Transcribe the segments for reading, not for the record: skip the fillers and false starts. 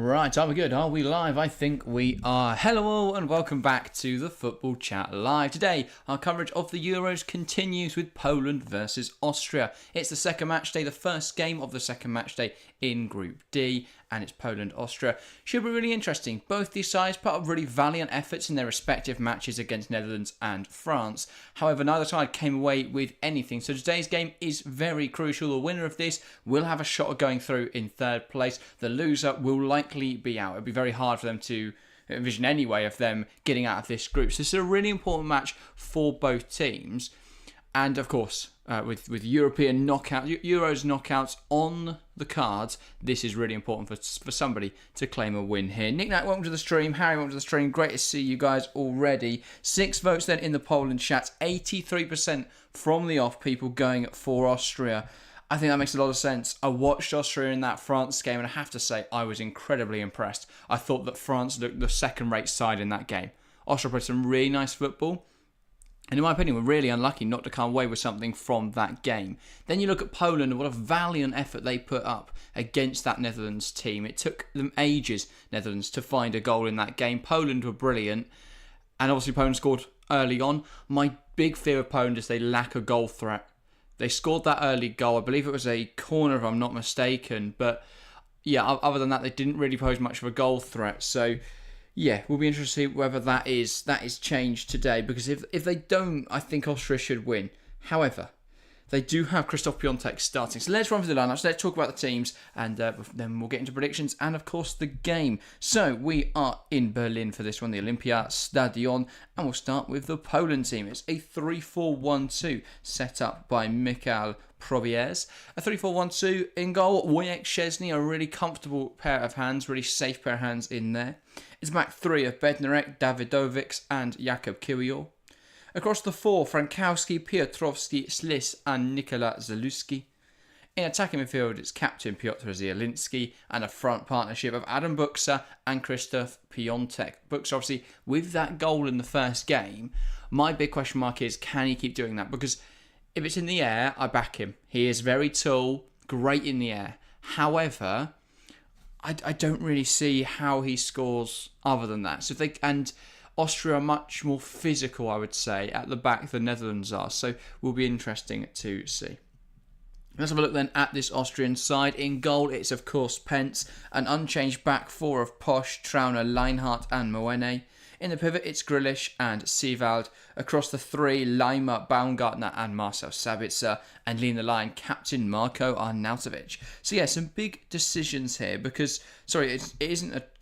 Right, are we good? Are we live? I think we are. Hello all and welcome back to the Football Chat Live. Today, our coverage of the Euros continues with Poland versus Austria. It's the second match day, the first game of the second match day in Group D, and it's Poland-Austria. Should be really interesting. Both these sides put up really valiant efforts in their respective matches against Netherlands and France. However, neither side came away with anything, so today's game is very crucial. The winner of this will have a shot at going through in third place. The loser will likely be out. It'll be very hard for them to envision any way of them getting out of this group. So this is a really important match for both teams. And of course, with European Euros knockouts on the cards, this is really important for somebody to claim a win here. Nick Knack, welcome to the stream. Harry, welcome to the stream. Great to see you guys already. 6 votes then in the poll and chat. 83% from the off, people going for Austria. I think that makes a lot of sense. I watched Austria in that France game, and I have to say, I was incredibly impressed. I thought that France looked the second-rate side in that game. Austria played some really nice football. And in my opinion, we're really unlucky not to come away with something from that game. Then you look at Poland and what a valiant effort they put up against that Netherlands team. It took them ages, Netherlands, to find a goal in that game. Poland were brilliant. And obviously Poland scored early on. My big fear of Poland is they lack a goal threat. They scored that early goal. I believe it was a corner, if I'm not mistaken. But yeah, other than that, they didn't really pose much of a goal threat. So yeah, we'll be interested to see whether that is changed today, because if they don't, I think Austria should win. However, they do have Christoph Piontek starting. So let's run through the lineups, let's talk about the teams, and then we'll get into predictions and, of course, the game. So we are in Berlin for this one, the Olympia Stadion, and we'll start with the Poland team. It's a 3-4-1-2 set up by Michał Probierz. A 3-4-1-2 in goal. Wojciech Szczesny, a really comfortable pair of hands, really safe pair of hands in there. It's a back three of Bednarek, Dawidowic and Jakub Kiwior. Across the four, Frankowski, Piotrowski, Slis and Nikola Zaluski. In attacking midfield, it's captain Piotr Zielinski and a front partnership of Adam Buksa and Christoph Piontek. Buksa, obviously, with that goal in the first game, my big question mark is, can he keep doing that? Because if it's in the air, I back him. He is very tall, great in the air. However, I don't really see how he scores other than that. So Austria are much more physical, I would say, at the back than Netherlands are. So will be interesting to see. Let's have a look then at this Austrian side. In goal, it's of course Pence, an unchanged back four of Posch, Trauner, Leinhardt and Moene. In the pivot, it's Grealish and Seewald. Across the three, Laimer, Baumgartner and Marcel Sabitzer. And leading the line, captain Marko Arnautovic. So yeah, some big decisions here because, sorry, it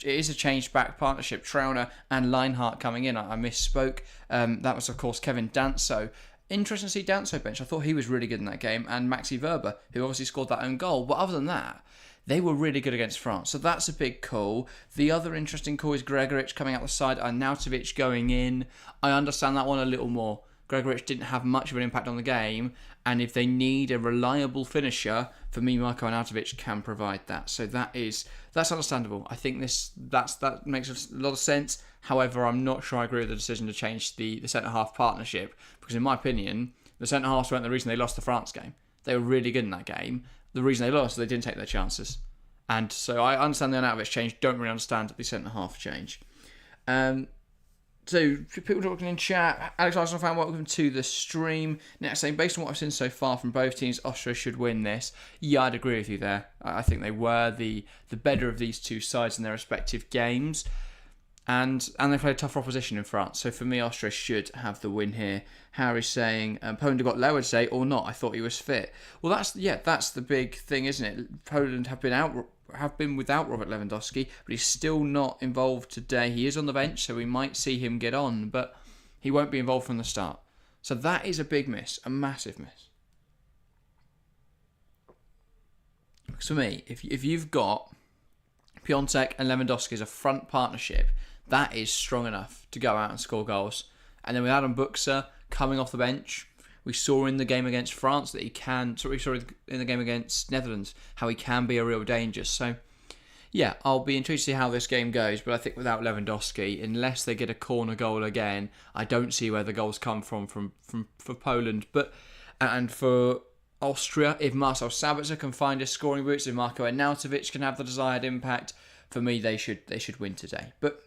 is a changed back partnership. Trauner and Leinhardt coming in. I misspoke. That was, of course, Kevin Danso. Interesting to see Danso bench. I thought he was really good in that game. And Maxi Verber, who obviously scored that own goal. But other than that, they were really good against France. So that's a big call. The other interesting call is Gregoritsch coming out the side, Arnautovic going in. I understand that one a little more. Gregoritsch didn't have much of an impact on the game. And if they need a reliable finisher, for me, Marko Arnautovic can provide that. So that's understandable. I think that makes a lot of sense. However, I'm not sure I agree with the decision to change the centre-half partnership. Because in my opinion, the centre-halves weren't the reason they lost the France game. They were really good in that game. The reason they lost, they didn't take their chances. And so I understand the Arnautovic change, don't really understand the centre-half change. So, people talking in chat, Alex Arsenal fan, welcome to the stream. Next saying, based on what I've seen so far from both teams, Austria should win this. Yeah, I'd agree with you there. I think they were the better of these two sides in their respective games. And they played a tougher opposition in France. So for me, Austria should have the win here. Harry's saying, Poland got lowered today or not. I thought he was fit. Well, that's the big thing, isn't it? Poland have been without Robert Lewandowski, but he's still not involved today. He is on the bench, so we might see him get on, but he won't be involved from the start. So that is a big miss, a massive miss. Because for me, if you've got Piontek and Lewandowski as a front partnership, that is strong enough to go out and score goals. And then with Adam Buksa coming off the bench, we saw in the game against France that he can, we saw in the game against Netherlands, how he can be a real danger. So, yeah, I'll be intrigued to see how this game goes. But I think without Lewandowski, unless they get a corner goal again, I don't see where the goals come from for Poland. And for Austria, if Marcel Sabitzer can find his scoring boots, if Marko Arnautovic can have the desired impact, for me, they should win today. But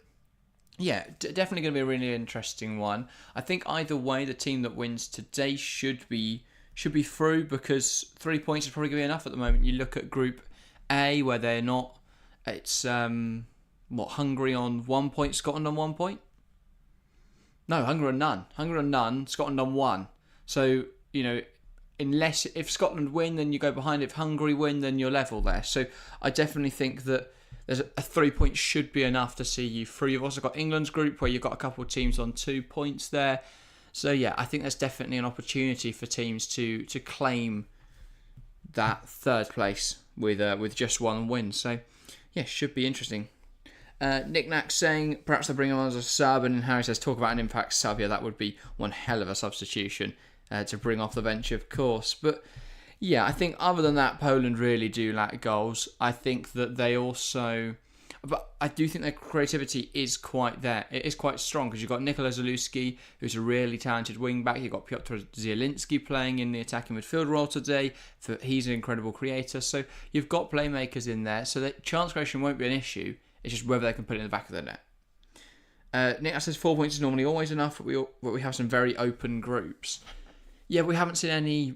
yeah, definitely going to be a really interesting one. I think either way, the team that wins today should be through, because 3 points is probably going to be enough at the moment. You look at Group A, where they're not. It's Hungary on 1 point, Scotland on 1 point. No, Hungary on none. Hungary on none, Scotland on 1. So if Scotland win, then you go behind. If Hungary win, then you're level there. So I definitely think that there's a 3 point should be enough to see you through. You've also got England's group, where you've got a couple of teams on 2 points there. So yeah, I think there's definitely an opportunity for teams to claim that third place with just one win. So yeah, should be interesting. Nick Knack saying perhaps they'll bring him on as a sub, and Harry says talk about an impact sub. Yeah, that would be one hell of a substitution to bring off the bench, of course. But yeah, I think other than that, Poland really do lack goals. I think that they also... But I do think their creativity is quite there. It is quite strong, because you've got Nikola Zalewski, who's a really talented wing-back. You've got Piotr Zielinski playing in the attacking midfield role today. He's an incredible creator. So you've got playmakers in there. So that chance creation won't be an issue. It's just whether they can put it in the back of the net. Nick says 4 points is normally always enough, but we have some very open groups. Yeah, we haven't seen any...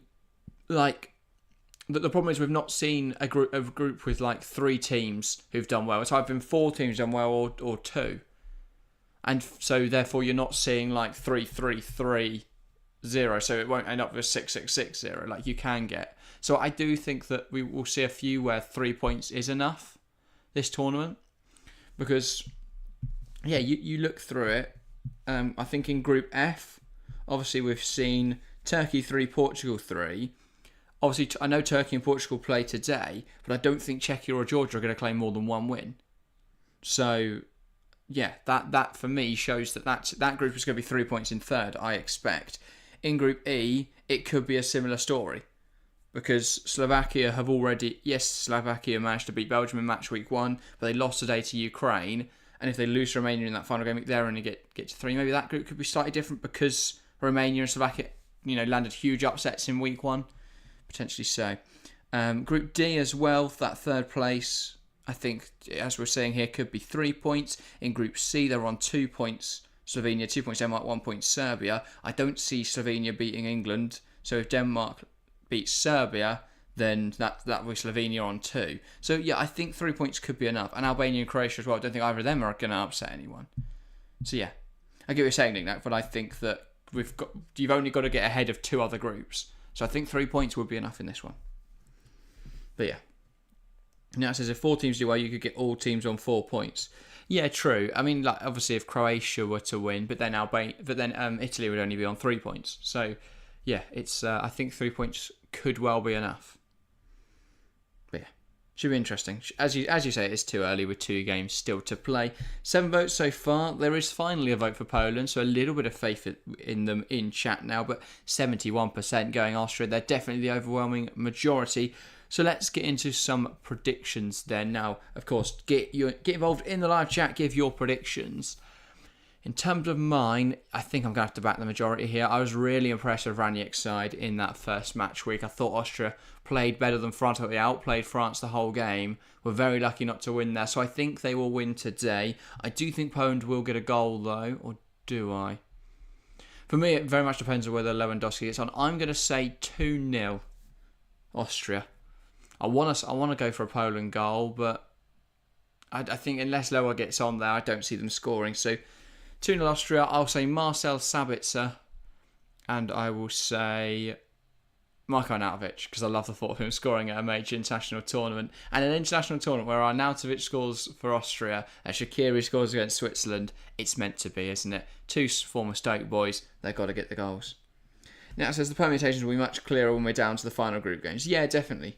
The problem is we've not seen a group with 3 teams who've done well. It's either been 4 teams done well or 2. And so therefore you're not seeing 3-3-3-0, so it won't end up with 6-6-6-0 like you can get. So I do think that we will see a few where 3 points is enough this tournament. Because, yeah, you look through it. I think in Group F, obviously we've seen Turkey 3, Portugal 3. Obviously, I know Turkey and Portugal play today, but I don't think Czechia or Georgia are going to claim more than 1 win. So, yeah, that for me shows that group is going to be 3 points in third, I expect. In Group E, it could be a similar story, because Slovakia managed to beat Belgium in match week 1, but they lost today to Ukraine, and if they lose to Romania in that final game, they're only get to 3. Maybe that group could be slightly different, because Romania and Slovakia, landed huge upsets in week 1. Potentially so. Group D as well, that third place, I think, as we're saying here, could be 3 points. In Group C, they're on 2 points. Slovenia, 2 points. Denmark, 1 point. Serbia. I don't see Slovenia beating England. So if Denmark beats Serbia, then that will be Slovenia on 2. So yeah, I think 3 points could be enough. And Albania and Croatia as well. I don't think either of them are going to upset anyone. So yeah, I get what you're saying, Nick, but I think that you've only got to get ahead of 2 other groups. So I think 3 points would be enough in this one. But yeah. Now it says if 4 teams do well, you could get all teams on 4 points. Yeah, true. I mean, obviously if Croatia were to win, but then Italy would only be on 3 points. So yeah, it's I think 3 points could well be enough. But yeah, should be interesting. As you say, it's too early with 2 games still to play. 7 votes so far. There is finally a vote for Poland, so a little bit of faith in them in chat now, but 71% going Austria. They're definitely the overwhelming majority. So let's get into some predictions then. Now, of course, get involved in the live chat, give your predictions. In terms of mine, I think I'm going to have to back the majority here. I was really impressed with Ranić's side in that first match week. I thought Austria played better than France. They outplayed France the whole game. We're very lucky not to win there. So I think they will win today. I do think Poland will get a goal though. Or do I? For me, it very much depends on whether Lewandowski gets on. I'm going to say 2-0 Austria. I want to go for a Poland goal, but I think unless Lewa gets on there, I don't see them scoring. So 2-0 Austria. I'll say Marcel Sabitzer, and I will say Marko Arnautovic, because I love the thought of him scoring at a major international tournament. And an international tournament where Arnautovic scores for Austria and Shaqiri scores against Switzerland, it's meant to be, isn't it? 2 former Stoke boys, they've got to get the goals. Now it says the permutations will be much clearer when we're down to the final group games. Yeah, definitely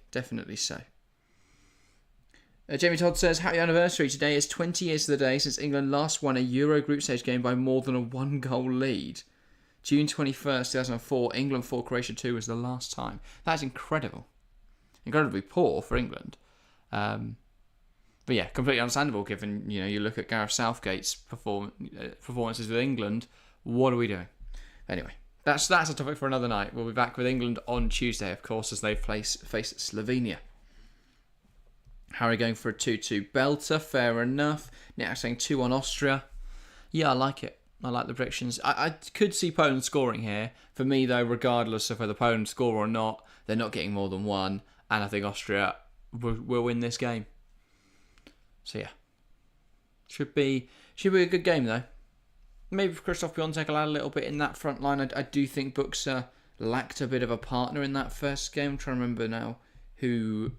so. Jamie Todd says, happy anniversary. Today is 20 years to the day since England last won a Euro group stage game by more than a 1-goal lead. June 21st, 2004, England 4, Croatia 2 was the last time. That's incredible. Incredibly poor for England. But yeah, completely understandable given, you look at Gareth Southgate's performances with England. What are we doing? Anyway, that's a topic for another night. We'll be back with England on Tuesday, of course, as they face Slovenia. Harry going for a 2-2 belter. Fair enough. Nick saying 2-1 Austria. Yeah, I like it. I like the predictions. I could see Poland scoring here. For me, though, regardless of whether Poland score or not, they're not getting more than one. And I think Austria will win this game. So, yeah. Should be a good game, though. Maybe Christoph Piontek will add a little bit in that front line. I do think Buxa lacked a bit of a partner in that first game. I'm trying to remember now who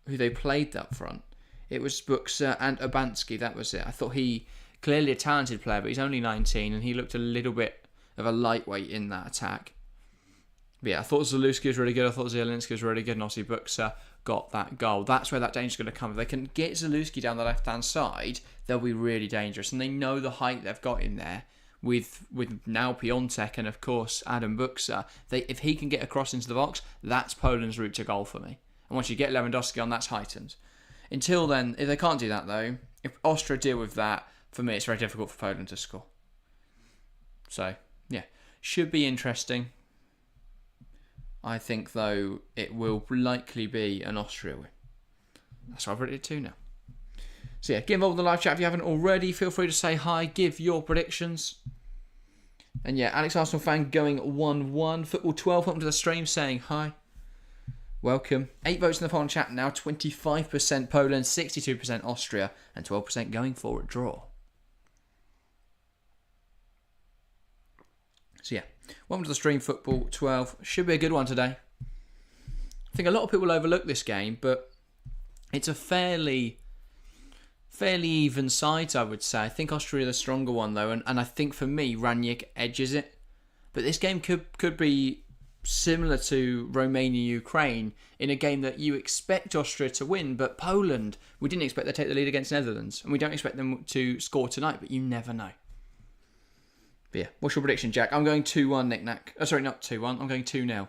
they played up front. It was Buxa and Urbanski. That was it. I thought he, clearly a talented player, but he's only 19 and he looked a little bit of a lightweight in that attack. But yeah, I thought Zalewski was really good. I thought Zielinski was really good. And obviously Buxa got that goal. That's where that danger's going to come. If they can get Zalewski down the left-hand side, they'll be really dangerous. And they know the height they've got in there. With now Piontek and of course Adam Buxa, if he can get across into the box, that's Poland's route to goal for me. And once you get Lewandowski on, that's heightened. Until then, if they can't do that though, if Austria deal with that, for me it's very difficult for Poland to score. So, yeah, should be interesting. I think though it will likely be an Austria win. That's what I've predicted too now. So yeah, get involved in the live chat if you haven't already. Feel free to say hi, give your predictions. And yeah, Alex Arsenal fan going 1-1. Football 12, welcome to the stream, saying hi. Welcome. 8 votes in the phone chat now. 25% Poland, 62% Austria, and 12% going for a draw. So yeah, welcome to the stream, Football 12. Should be a good one today. I think a lot of people overlook this game, but it's a fairly even sides, I would say. I think Austria are the stronger one, though, and I think for me, Ranić edges it. But this game could be similar to Romania-Ukraine in a game that you expect Austria to win, but Poland, we didn't expect them to take the lead against Netherlands, and we don't expect them to score tonight, but you never know. But yeah, what's your prediction, Jack? I'm going 2-1, Nick-Nack. Oh, sorry, not 2-1. I'm going 2-0.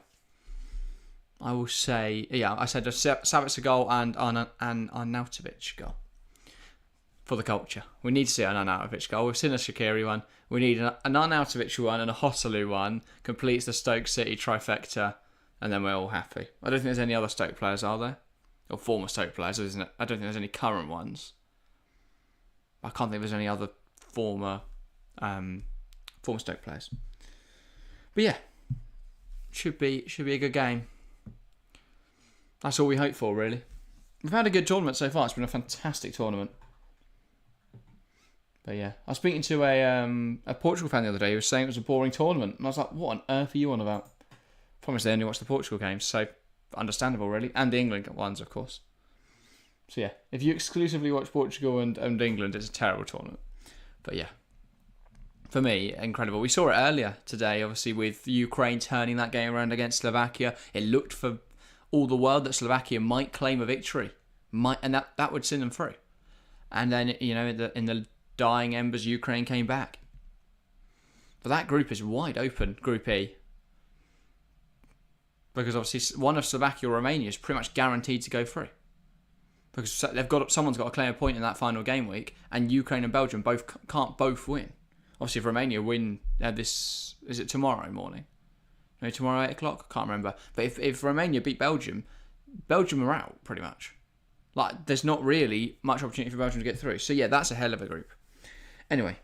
I will say, yeah, I said a Savic goal and Arnautovic goal. For the culture. We need to see an Arnautovic goal. We've seen a Shaqiri one. We need an Arnautovic one and a Hosselu one. Completes the Stoke City trifecta. And then we're all happy. I don't think there's any other Stoke players, are there? Or former Stoke players, isn't it? I don't think there's any current ones. I can't think there's any other former Stoke players. But yeah. Should be a good game. That's all we hope for, really. We've had a good tournament so far. It's been a fantastic tournament. But yeah, I was speaking to a Portugal fan the other day who was saying it was a boring tournament. And I was like, what on earth are you on about? Promise they only watch the Portugal games, so understandable really. And the England ones, of course. So yeah, if you exclusively watch Portugal and England, it's a terrible tournament. But yeah, for me, incredible. We saw it earlier today, obviously, with Ukraine turning that game around against Slovakia. It looked for all the world that Slovakia might claim a victory. And that would send them through. And then, you know, in the dying embers, Ukraine came back. But that group is wide open, Group E. Because obviously one of Slovakia or Romania is pretty much guaranteed to go through. Because someone's got to claim a point in that final game week, and Ukraine and Belgium can't both win. Obviously if Romania win is it tomorrow morning? Maybe tomorrow 8 o'clock? I can't remember. But if Romania beat Belgium are out pretty much. Like, there's not really much opportunity for Belgium to get through. So yeah, that's a hell of a group. Anyway,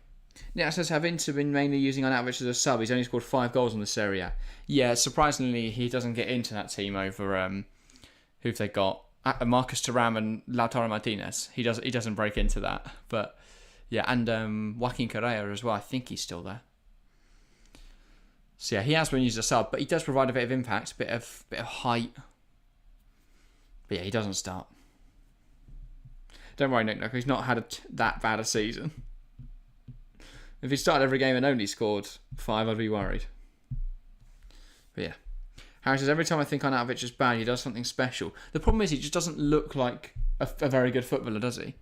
Nick says, have Inter been mainly using Arnautovic as a sub? He's only scored 5 goals in the Serie A. Yeah, surprisingly, he doesn't get into that team over who've they got? Marcus Thuram and Lautaro Martinez. He doesn't break into that. But yeah, and Joaquin Correa as well. I think he's still there. So yeah, he has been used as a sub, but he does provide a bit of impact, a bit of height. But yeah, he doesn't start. Don't worry, Nick. He's not had that bad a season. If he started every game and only scored 5, I'd be worried. But yeah. Harry says, every time I think Arnautovic is bad, he does something special. The problem is he just doesn't look like a very good footballer, does he?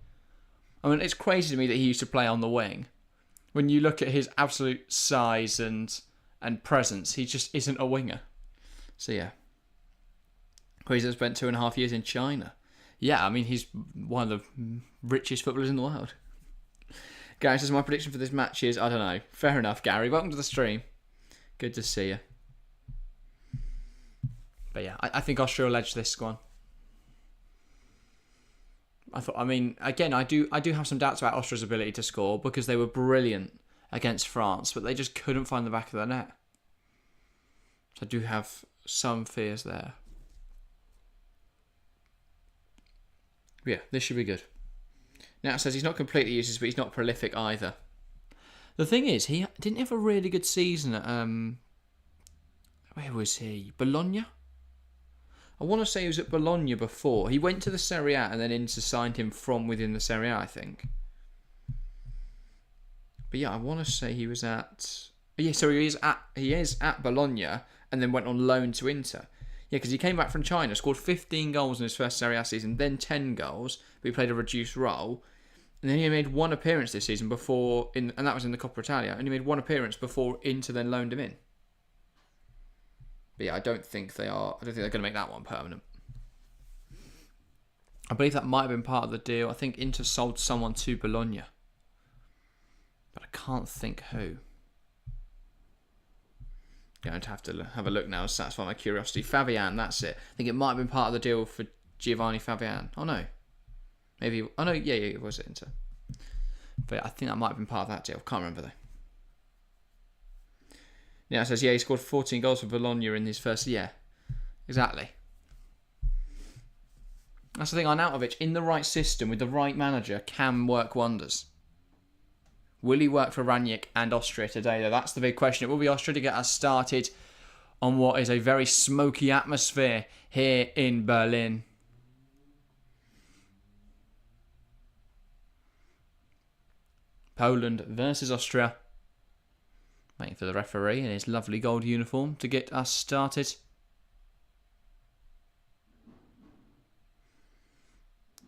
I mean, it's crazy to me that he used to play on the wing. When you look at his absolute size and presence, he just isn't a winger. So yeah. He's spent 2.5 years in China. Yeah, I mean, he's one of the richest footballers in the world. Gary says, my prediction for this match is, I don't know. Fair enough, Gary. Welcome to the stream. Good to see you. But yeah, I think Austria will edge this one. I mean, again, I do have some doubts about Austria's ability to score because they were brilliant against France, but they just couldn't find the back of the net. So I do have some fears there. But yeah, this should be good. Now it says he's not completely useless, but he's not prolific either. The thing is, he didn't have a really good season at where was he? Bologna? I want to say he was at Bologna before. He went to the Serie A and then Inter signed him from within the Serie A, I think. But yeah, I want to say he was at... Yeah, so he is at Bologna and then went on loan to Inter. Yeah, because he came back from China, scored 15 goals in his first Serie A season, then 10 goals, but he played a reduced role. And then he made one appearance this season and that was in the Coppa Italia, and he made one appearance before Inter then loaned him in. But yeah, I don't think they're going to make that one permanent. I believe that might have been part of the deal. I think Inter sold someone to Bologna. But I can't think who. Going to have a look now to satisfy my curiosity. Fabian, that's it. I think it might have been part of the deal for Giovanni Fabian. Oh no. Maybe... Oh no, yeah, it was Inter. But I think that might have been part of that deal. Can't remember though. Yeah, it says, he scored 14 goals for Bologna in his first year. Exactly. That's the thing, Arnautovic, in the right system, with the right manager, can work wonders. Will he work for Rangnick and Austria today, though? That's the big question. It will be Austria to get us started on what is a very smoky atmosphere here in Berlin. Poland versus Austria. Waiting for the referee in his lovely gold uniform to get us started.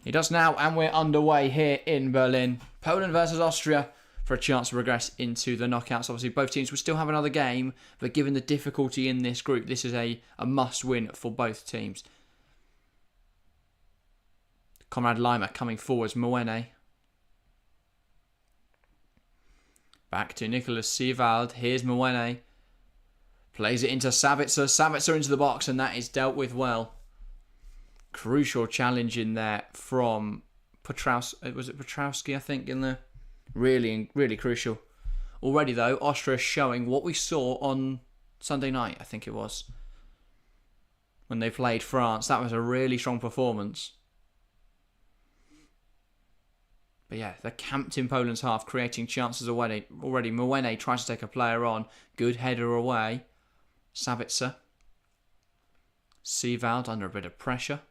He does now, and we're underway here in Berlin. Poland versus Austria for a chance to progress into the knockouts. Obviously, both teams will still have another game, but given the difficulty in this group, this is a must-win for both teams. Konrad Laimer coming forwards. Mwene. Back to Nicholas Sievald. Here's Mwene. Plays it into Sabitzer. Sabitzer into the box, and that is dealt with well. Crucial challenge in there from Petrowski. Was it Petrowski, I think, in there? Really, really crucial. Already, though, Austria showing what we saw on Sunday night, I think it was, when they played France. That was a really strong performance. But yeah, they're camped in Poland's half, creating chances already. Mwene tries to take a player on. Good header away. Sabitzer. Sievald under a bit of pressure.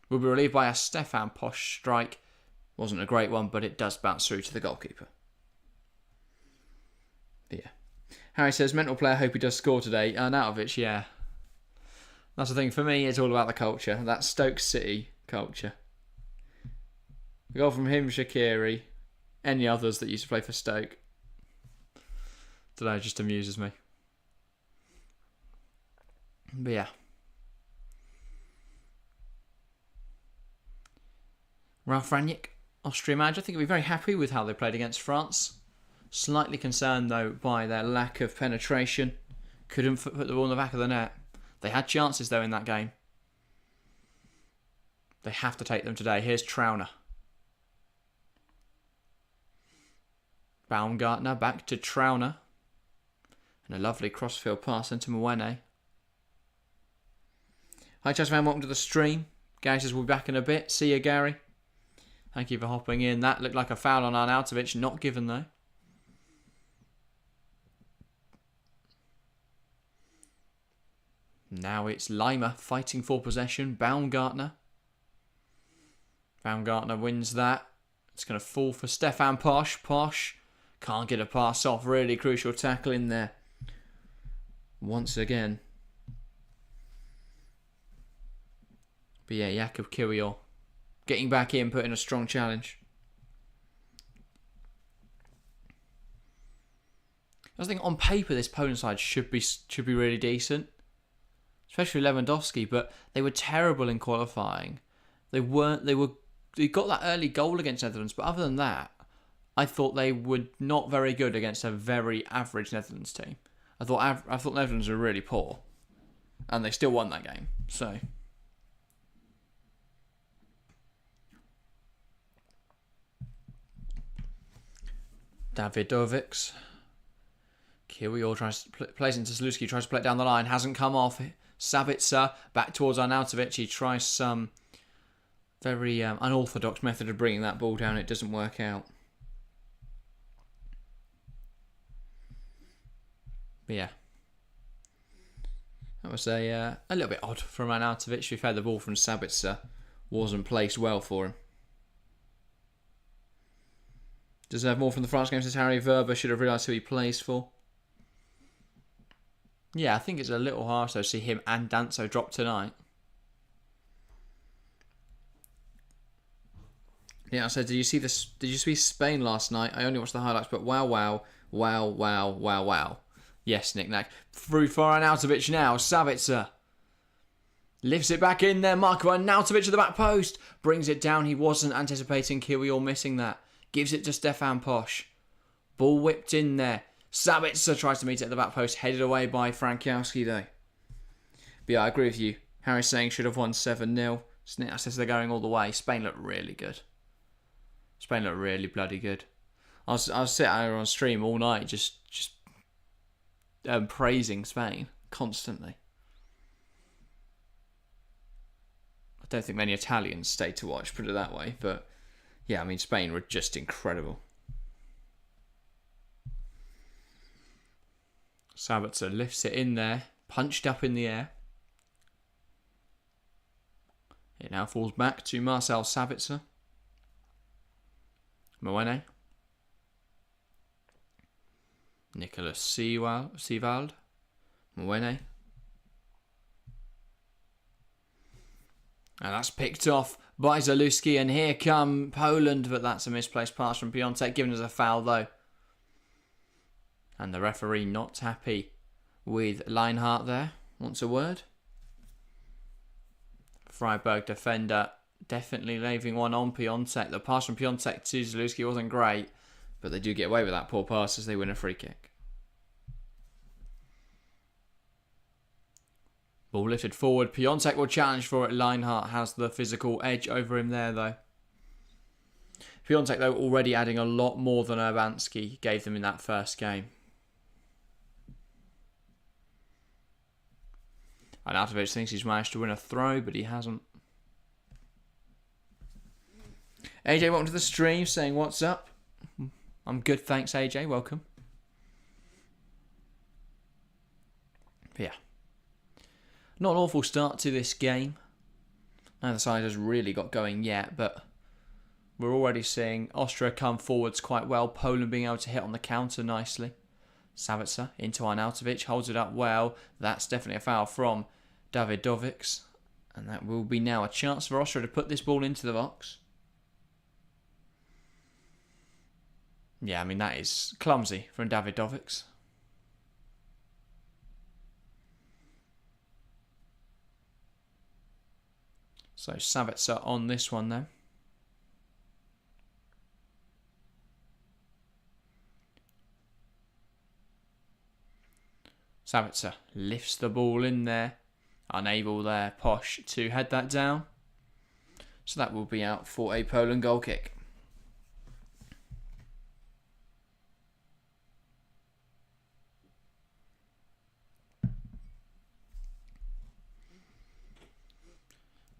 Will be relieved by a Stefan Posch strike. Wasn't a great one, but it does bounce through to the goalkeeper. But yeah. Harry says, mental player, hope he does score today. Arnautovic, yeah. That's the thing. For me, it's all about the culture. That Stoke City culture. A goal from him, Shaqiri, any others that used to play for Stoke. Today just amuses me. But yeah. Ralf Rangnick, Austria manager, I think he'll be very happy with how they played against France. Slightly concerned though by their lack of penetration. Couldn't put the ball in the back of the net. They had chances though in that game. They have to take them today. Here's Trauner. Baumgartner back to Trauner. And a lovely crossfield pass into Mwene. Hi Chess fan, welcome to the stream. Gary says we'll be back in a bit. See you, Gary. Thank you for hopping in. That looked like a foul on Arnautovic. Not given though. Now it's Laimer fighting for possession. Baumgartner. Baumgartner wins that. It's going to fall for Stefan Posch. Posch can't get a pass off. Really crucial tackle in there. Once again. But yeah, Jakub Kiwior getting back in, putting a strong challenge. I think on paper this Poland side should be really decent, especially Lewandowski. But they were terrible in qualifying. They got that early goal against Netherlands, but other than that, I thought they were not very good against a very average Netherlands team. I thought Netherlands were really poor, and they still won that game. So Davidovic. Kiwior plays into Lewandowski, tries to play it down the line, hasn't come off. Sabitzer back towards Arnautovic. He tries some very unorthodox method of bringing that ball down. It doesn't work out. But yeah, that was a little bit odd from Arnautovic. We've had the ball from Sabitzer. Wasn't placed well for him. Deserve more from the France game, says Harry Verber. Should have realised who he plays for. Yeah, I think it's a little harsh though to see him and Danso drop tonight. Yeah, I said, did you see Spain last night? I only watched the highlights, but wow. Yes, knick-knack. Through for Arnautovic now. Sabitzer lifts it back in there. Marco Arnautovic at the back post. Brings it down. He wasn't anticipating Kiwior missing that. Gives it to Stefan Posch. Ball whipped in there. Sabitzer tries to meet it at the back post. Headed away by Frankowski though. But yeah, I agree with you. Harry's saying should have won 7-0. I says they're going all the way. Spain look really good. Spain look really bloody good. I was sitting here on stream all night just praising Spain constantly. I don't think many Italians stayed to watch, put it that way. But yeah, I mean, Spain were just incredible. Sabitzer lifts it in there, punched up in the air. It now falls back to Marcel Sabitzer. Mwene. Nicolas Seewald. Mwene. And that's picked off by Zalewski. And here come Poland. But that's a misplaced pass from Piontek, giving us a foul though. And the referee not happy with Leinhardt there. Wants a word. Freiburg defender definitely leaving one on Piontek. The pass from Piontek to Zalewski wasn't great, but they do get away with that poor pass as they win a free kick. Ball lifted forward. Piontek will challenge for it. Leinhardt has the physical edge over him there though. Piontek though already adding a lot more than Urbanski gave them in that first game. Arnautovic thinks he's managed to win a throw, but he hasn't. AJ, welcome to the stream, saying what's up. I'm good, thanks AJ, welcome. But yeah, not an awful start to this game. Neither side has really got going yet, but we're already seeing Austria come forwards quite well. Poland being able to hit on the counter nicely. Sabitzer into Arnautovic, holds it up well. That's definitely a foul from Davidovic. And that will be now a chance for Austria to put this ball into the box. Yeah, I mean, that is clumsy from Davidovic. So Sabitzer on this one then. Sabitzer lifts the ball in there. Unable there, Posch, to head that down. So that will be out for a Poland goal kick.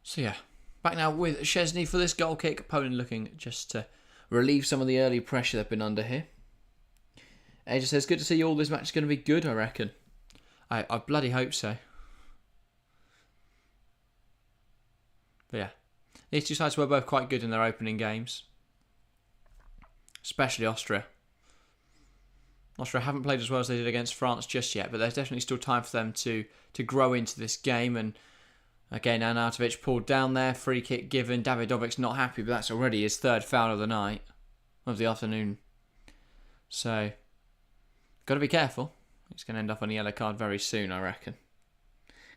So yeah, back now with Szczesny for this goal kick. Poland looking just to relieve some of the early pressure they've been under here. AJ says, good to see you all. This match is going to be good, I reckon. I bloody hope so. But yeah, these two sides were both quite good in their opening games. Especially Austria. Austria haven't played as well as they did against France just yet, but there's definitely still time for them to grow into this game. And again, Arnautovic pulled down there, free kick given. Davidovic's not happy, but that's already his third foul of the night, of the afternoon. So, got to be careful. He's going to end up on a yellow card very soon, I reckon.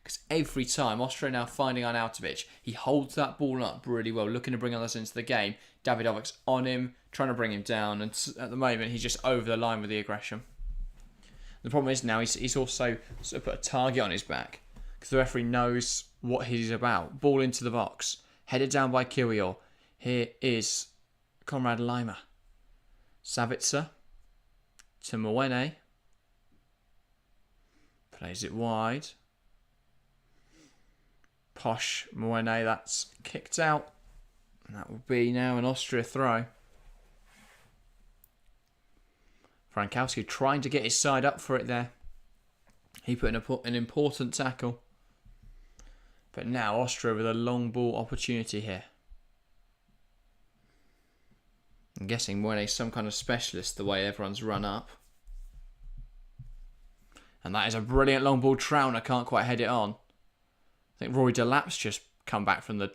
Because every time, Austria now finding Arnautovic, he holds that ball up really well, looking to bring others into the game. Davidovic's on him, trying to bring him down, and at the moment he's just over the line with the aggression. The problem is now he's also sort of put a target on his back, because the referee knows what he's about. Ball into the box, headed down by Kiwior. Here is Konrad Laimer. Sabitzer to Mwene. Plays it wide. Posh Mwene, that's kicked out. And that will be now an Austria throw. Frankowski trying to get his side up for it there. He put in an important tackle. But now Austria with a long ball opportunity here. I'm guessing Mwene's some kind of specialist the way everyone's run up. And that is a brilliant long ball. Trauner can't quite head it on. I think Roy Delap's just come back from the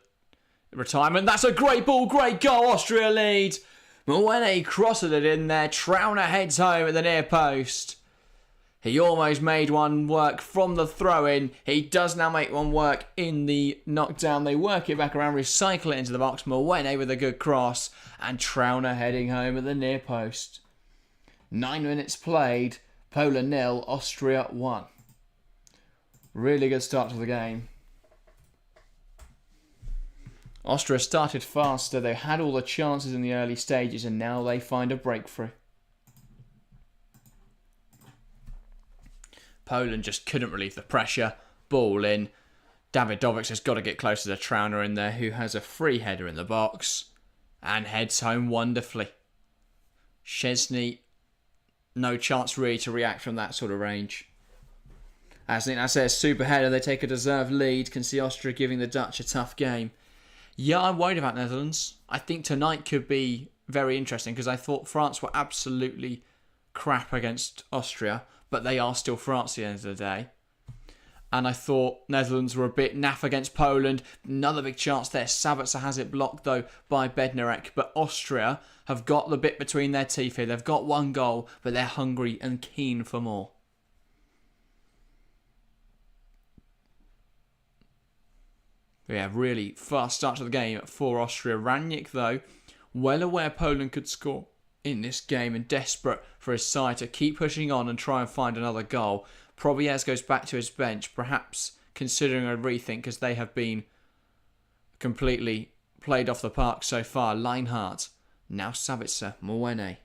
retirement. That's a great ball, great goal. Austria lead. Mwene crosses it in there. Trauner heads home at the near post. He almost made one work from the throw-in. He does now make one work in the knockdown. They work it back around, recycle it into the box. Mwene with a good cross. And Trauner heading home at the near post. 9 minutes played. Poland 0, Austria 1. Really good start to the game. Austria started faster. They had all the chances in the early stages and now they find a breakthrough. Poland just couldn't relieve the pressure. Ball in. Davidovic has got to get closer to Trauner in there, who has a free header in the box and heads home wonderfully. Szczesny, no chance really to react from that sort of range. As I think that's their super header. They take a deserved lead. Can see Austria giving the Dutch a tough game. Yeah, I'm worried about Netherlands. I think tonight could be very interesting because I thought France were absolutely crap against Austria, but they are still France at the end of the day. And I thought Netherlands were a bit naff against Poland. Another big chance there. Sabitzer has it blocked though by Bednarek, but Austria have got the bit between their teeth here. They've got one goal, but they're hungry and keen for more. Yeah, really fast start to the game for Austria. Ranić, though, well aware Poland could score in this game and desperate for his side to keep pushing on and try and find another goal. Probiez goes back to his bench, perhaps considering a rethink because they have been completely played off the park so far. Lienhart, now Sabitzer, Mwene.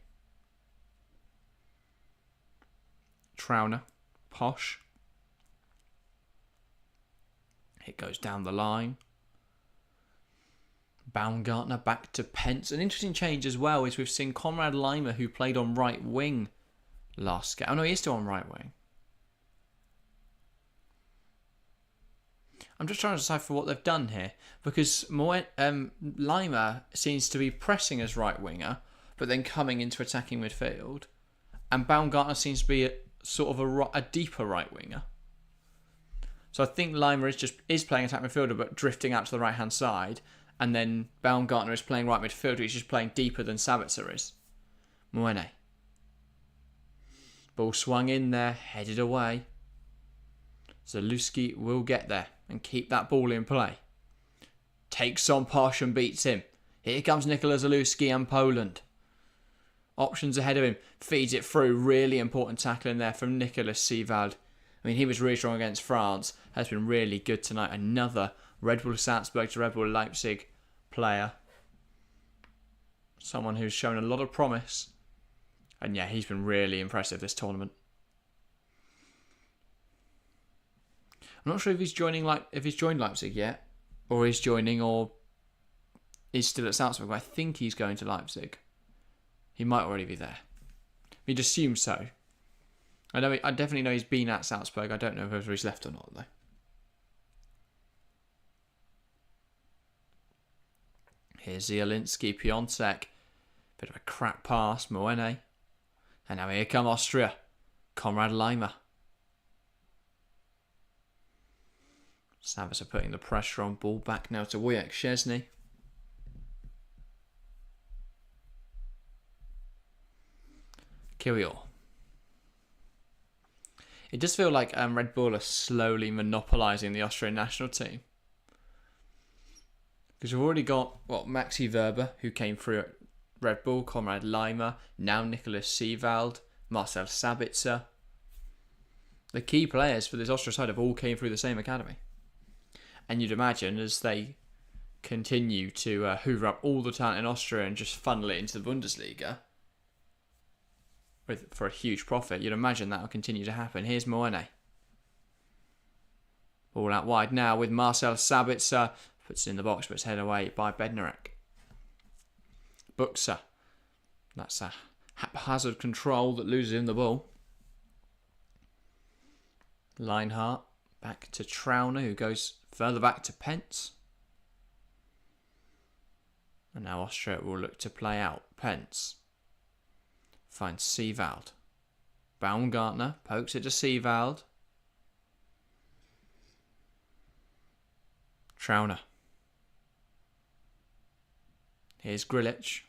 Trauner, Posh. It goes down the line. Baumgartner back to Pence. An interesting change as well is we've seen Konrad Laimer, who played on right wing last game. Oh no, he is still on right wing. I'm just trying to decipher what they've done here. Because Laimer seems to be pressing as right winger, but then coming into attacking midfield. And Baumgartner seems to be sort of a deeper right winger. So I think Laimer is playing attack midfielder, but drifting out to the right-hand side. And then Baumgartner is playing right midfielder. He's just playing deeper than Sabitzer is. Mwene. Ball swung in there, headed away. Zalewski will get there and keep that ball in play. Takes on Posh and beats him. Here comes Nikola Zalewski and Poland. Options ahead of him. Feeds it through. Really important tackle in there from Nicolas Seevald. I mean, he was really strong against France. Has been really good tonight. Another Red Bull Salzburg to Red Bull Leipzig player. Someone who's shown a lot of promise. And yeah, he's been really impressive this tournament. I'm not sure if he's joined Leipzig yet, or he's joining, or is still at Salzburg. But I think he's going to Leipzig. He might already be there. We'd assume so. I definitely know he's been at Salzburg. I don't know whether he's left or not, though. Here's Zielinski, Piontek. Bit of a crap pass, Mwene. And now here come Austria. Konrad Laimer. Sabitzer putting the pressure on. Ball back now to Wojciech Szczesny. Kirill. It does feel like Red Bull are slowly monopolising the Austrian national team. Because we've already got, Maxi Verber, who came through at Red Bull, Konrad Laimer, now Nicolas Seevald, Marcel Sabitzer. The key players for this Austria side have all came through the same academy. And you'd imagine as they continue to hoover up all the talent in Austria and just funnel it into the Bundesliga, for a huge profit. You'd imagine that will continue to happen. Here's Moene. Ball out wide now with Marcel Sabitzer. Puts it in the box, but it's headed away by Bednarek. Buxa. That's a haphazard control that loses him the ball. Linehart back to Trauner, who goes further back to Pence. And now Austria will look to play out. Pence finds Seevald. Baumgartner pokes it to Seevald. Trauner. Here's Grilic.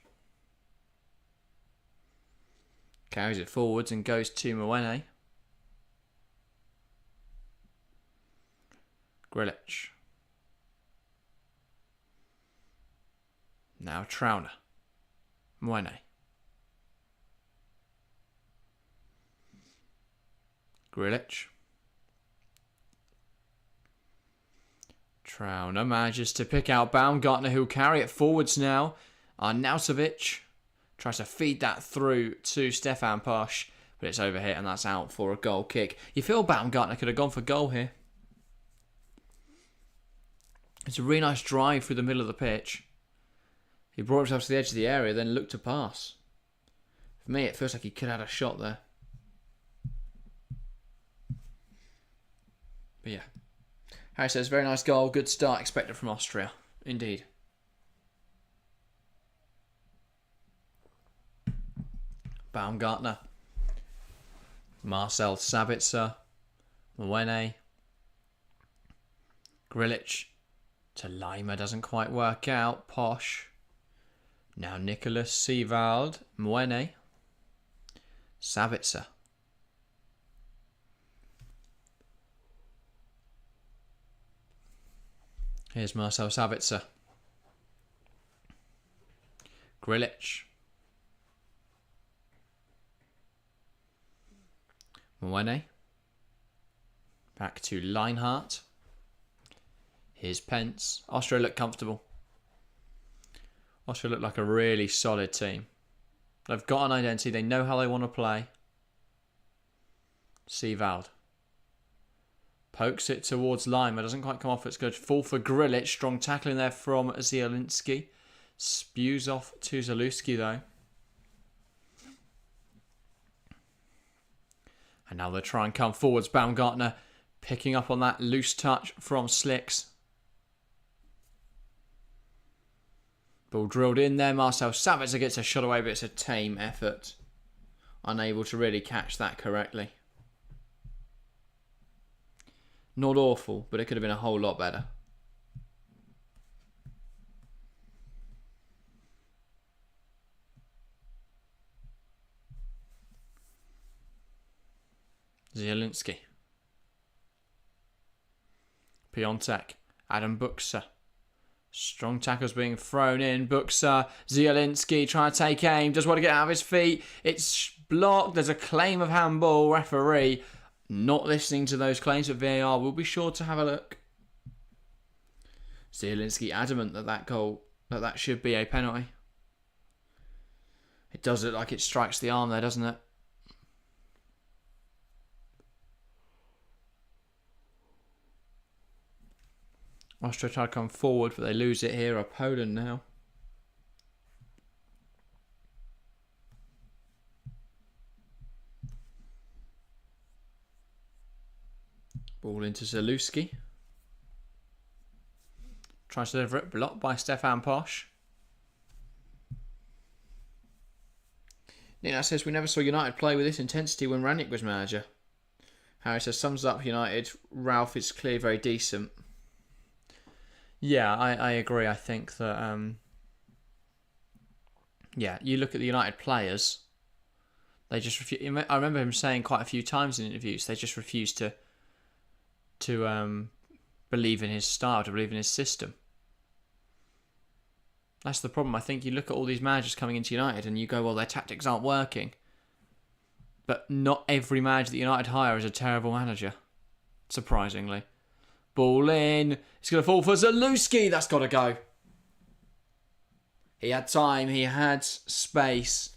Carries it forwards and goes to Moene. Grilic. Now Trauner. Moene. Grilic. Trauner manages to pick out Baumgartner, who'll carry it forwards now. Arnautovic tries to feed that through to Stefan Posch, but it's overhit and that's out for a goal kick. You feel Baumgartner could have gone for goal here. It's a really nice drive through the middle of the pitch. He brought himself to the edge of the area, then looked to pass. For me, it feels like he could have had a shot there. But yeah. Harry says, very nice goal. Good start expected from Austria. Indeed. Baumgartner. Marcel Sabitzer. Moene. Grilic. To Lima, doesn't quite work out. Posch. Now Nicholas Seevald. Moene. Sabitzer. Here's Marcel Sabitzer. Grilic. Moene. Back to Linehart. Here's Pence. Austria look comfortable. Austria look like a really solid team. They've got an identity. They know how they want to play. Seevald. Pokes it towards Lima. Doesn't quite come off. It's good. Fall for Grilic. Strong tackling there from Zielinski. Spews off to Zalewski though. And now they try and come forwards. Baumgartner picking up on that loose touch from Slicks. Ball drilled in there. Marcel Sabitzer gets a shot away, but it's a tame effort. Unable to really catch that correctly. Not awful, but it could have been a whole lot better. Zielinski. Piontek. Adam Buxa. Strong tackles being thrown in. Buxa. Zielinski trying to take aim. Does want to get out of his feet. It's blocked. There's a claim of handball. Referee not listening to those claims, but VAR will be sure to have a look. Zielinski adamant that should be a penalty. It does look like it strikes the arm there, doesn't it? Austria try to come forward, but they lose it here. Are Poland now. Ball into Zalewski. Tries to deliver it. Blocked by Stefan Posch. Nick says, we never saw United play with this intensity when Ranić was manager. Harry says, sums up United. Ralph is clearly very decent. Yeah, I agree. I think that, you look at the United players, they just refuse. I remember him saying quite a few times in interviews, they just refuse to believe in his style, to believe in his system. That's the problem. I think you look at all these managers coming into United and you go, well, their tactics aren't working. But not every manager that United hire is a terrible manager, surprisingly. Ball in. It's going to fall for Zalewski. That's got to go. He had time. He had space.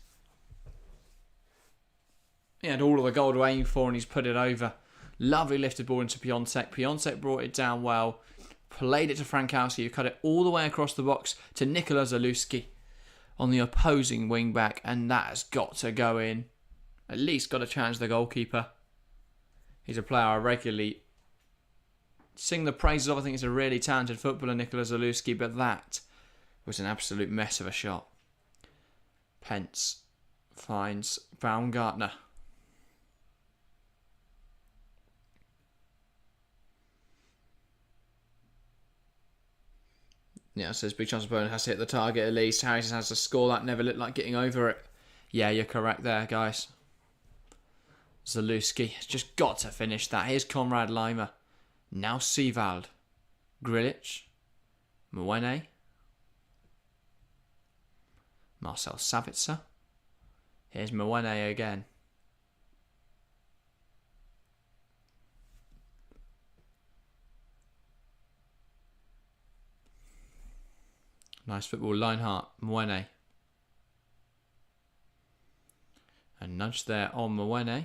He had all of the goal to aim for and he's put it over. Lovely lifted ball into Piontek. Piontek brought it down well. Played it to Frankowski, who cut it all the way across the box to Nikola Zalewski on the opposing wing back, and that has got to go in. At least got to challenge the goalkeeper. He's a player I regularly sing the praises of. I think he's a really talented footballer, Nikola Zalewski, but that was an absolute mess of a shot. Pence finds Baumgartner. Yeah, so there's a big chance opponent has to hit the target at least. Harrison has to score that. Never looked like getting over it. Yeah, you're correct there, guys. Zalewski has just got to finish that. Here's Konrad Laimer. Now Seevald. Grilic. Mwene. Marcel Savitzer. Here's Mwene again. Nice football. Lineheart. Mwene. A nudge there on Mwene.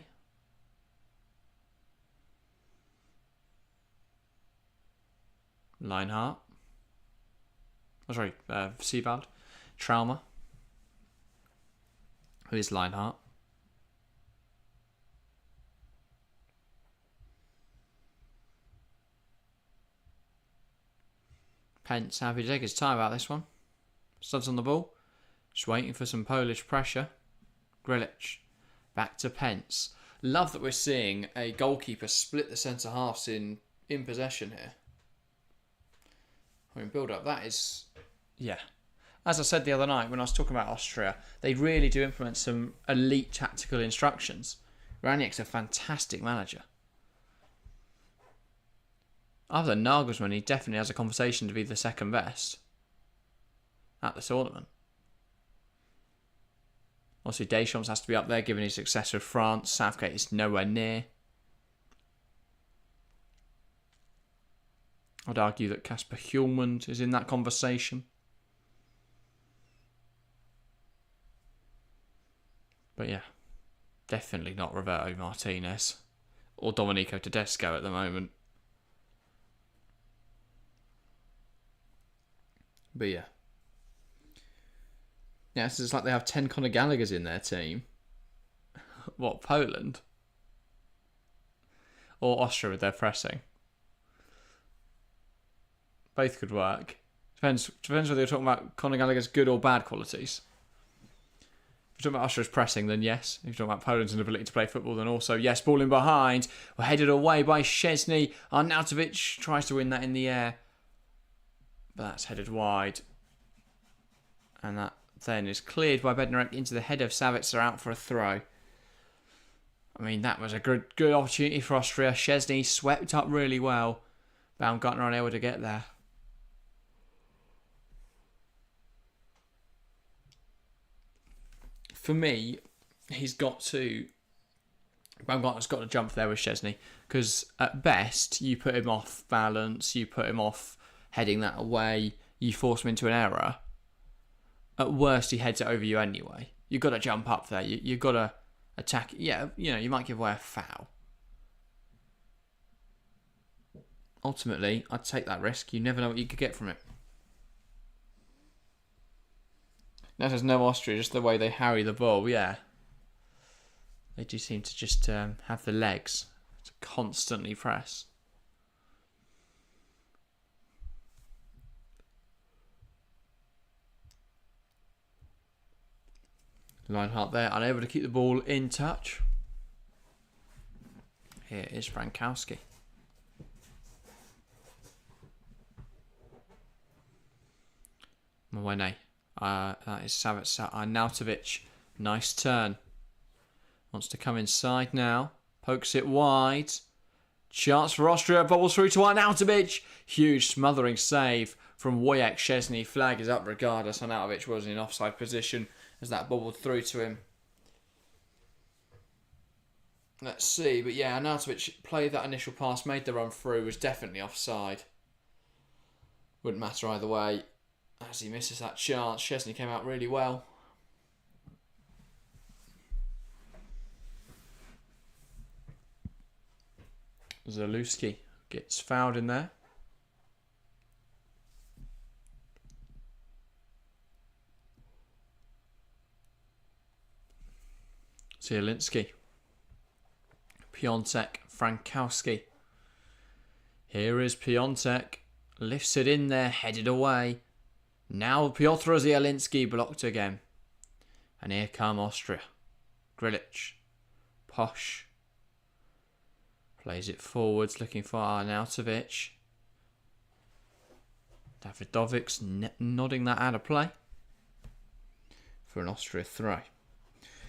Lineheart. Oh, sorry. Seevald. Trauma. Who is Lineheart? Pence happy to take his time about this one. Studs on the ball. Just waiting for some Polish pressure. Grilic. Back to Pence. Love that we're seeing a goalkeeper split the centre halves in possession here. I mean, build up. That is... Yeah. As I said the other night when I was talking about Austria, they really do implement some elite tactical instructions. Ranić's a fantastic manager. Other than Nagelsmann, he definitely has a conversation to be the second best at the tournament. Obviously, Deschamps has to be up there given his success with France. Southgate is nowhere near. I'd argue that Kasper Hjulmand is in that conversation. But yeah, definitely not Roberto Martinez or Domenico Tedesco at the moment. But yeah. Yeah, so it's like they have 10 Conor Gallaghers in their team. What, Poland? Or Austria with their pressing? Both could work. Depends whether you're talking about Conor Gallagher's good or bad qualities. If you're talking about Austria's pressing, then yes. If you're talking about Poland's inability to play football, then also yes. Ball in behind. We're headed away by Szczesny. Arnautovic tries to win that in the air. But that's headed wide. And that then is cleared by Bednarek into the head of Savitzer out for a throw. I mean, that was a good opportunity for Austria. Szczesny swept up really well. Baumgartner unable to get there. For me, Baumgartner's got to jump there with Szczesny. Because at best, you put him off balance, you put him off heading that away, you force him into an error. At worst, he heads it over you anyway. You've got to jump up there. You've got to attack. Yeah, you might give away a foul. Ultimately, I'd take that risk. You never know what you could get from it. Now there's no Austria, just the way they harry the ball. Yeah. They do seem to just have the legs to constantly press. Lineheart there, unable to keep the ball in touch. Here is Frankowski. Mwene. That is Savitzer. Arnautovic. Nice turn. Wants to come inside now. Pokes it wide. Chance for Austria. Bobbles through to Arnautovic. Huge smothering save from Wojciech Szczesny. Flag is up regardless. Arnautovic was in offside position as that bobbled through to him. Let's see. But yeah, Arnautovic played that initial pass, made the run through, was definitely offside. Wouldn't matter either way. As he misses that chance, Szczesny came out really well. Zalewski gets fouled in there. Zielinski. Piontek. Frankowski. Here is Piontek. Lifts it in there, headed away. Now Piotr Zielinski blocked again. And here come Austria. Grilic. Posh. Plays it forwards, looking for Arnautovic. Davidovic's nodding that out of play. For an Austria throw.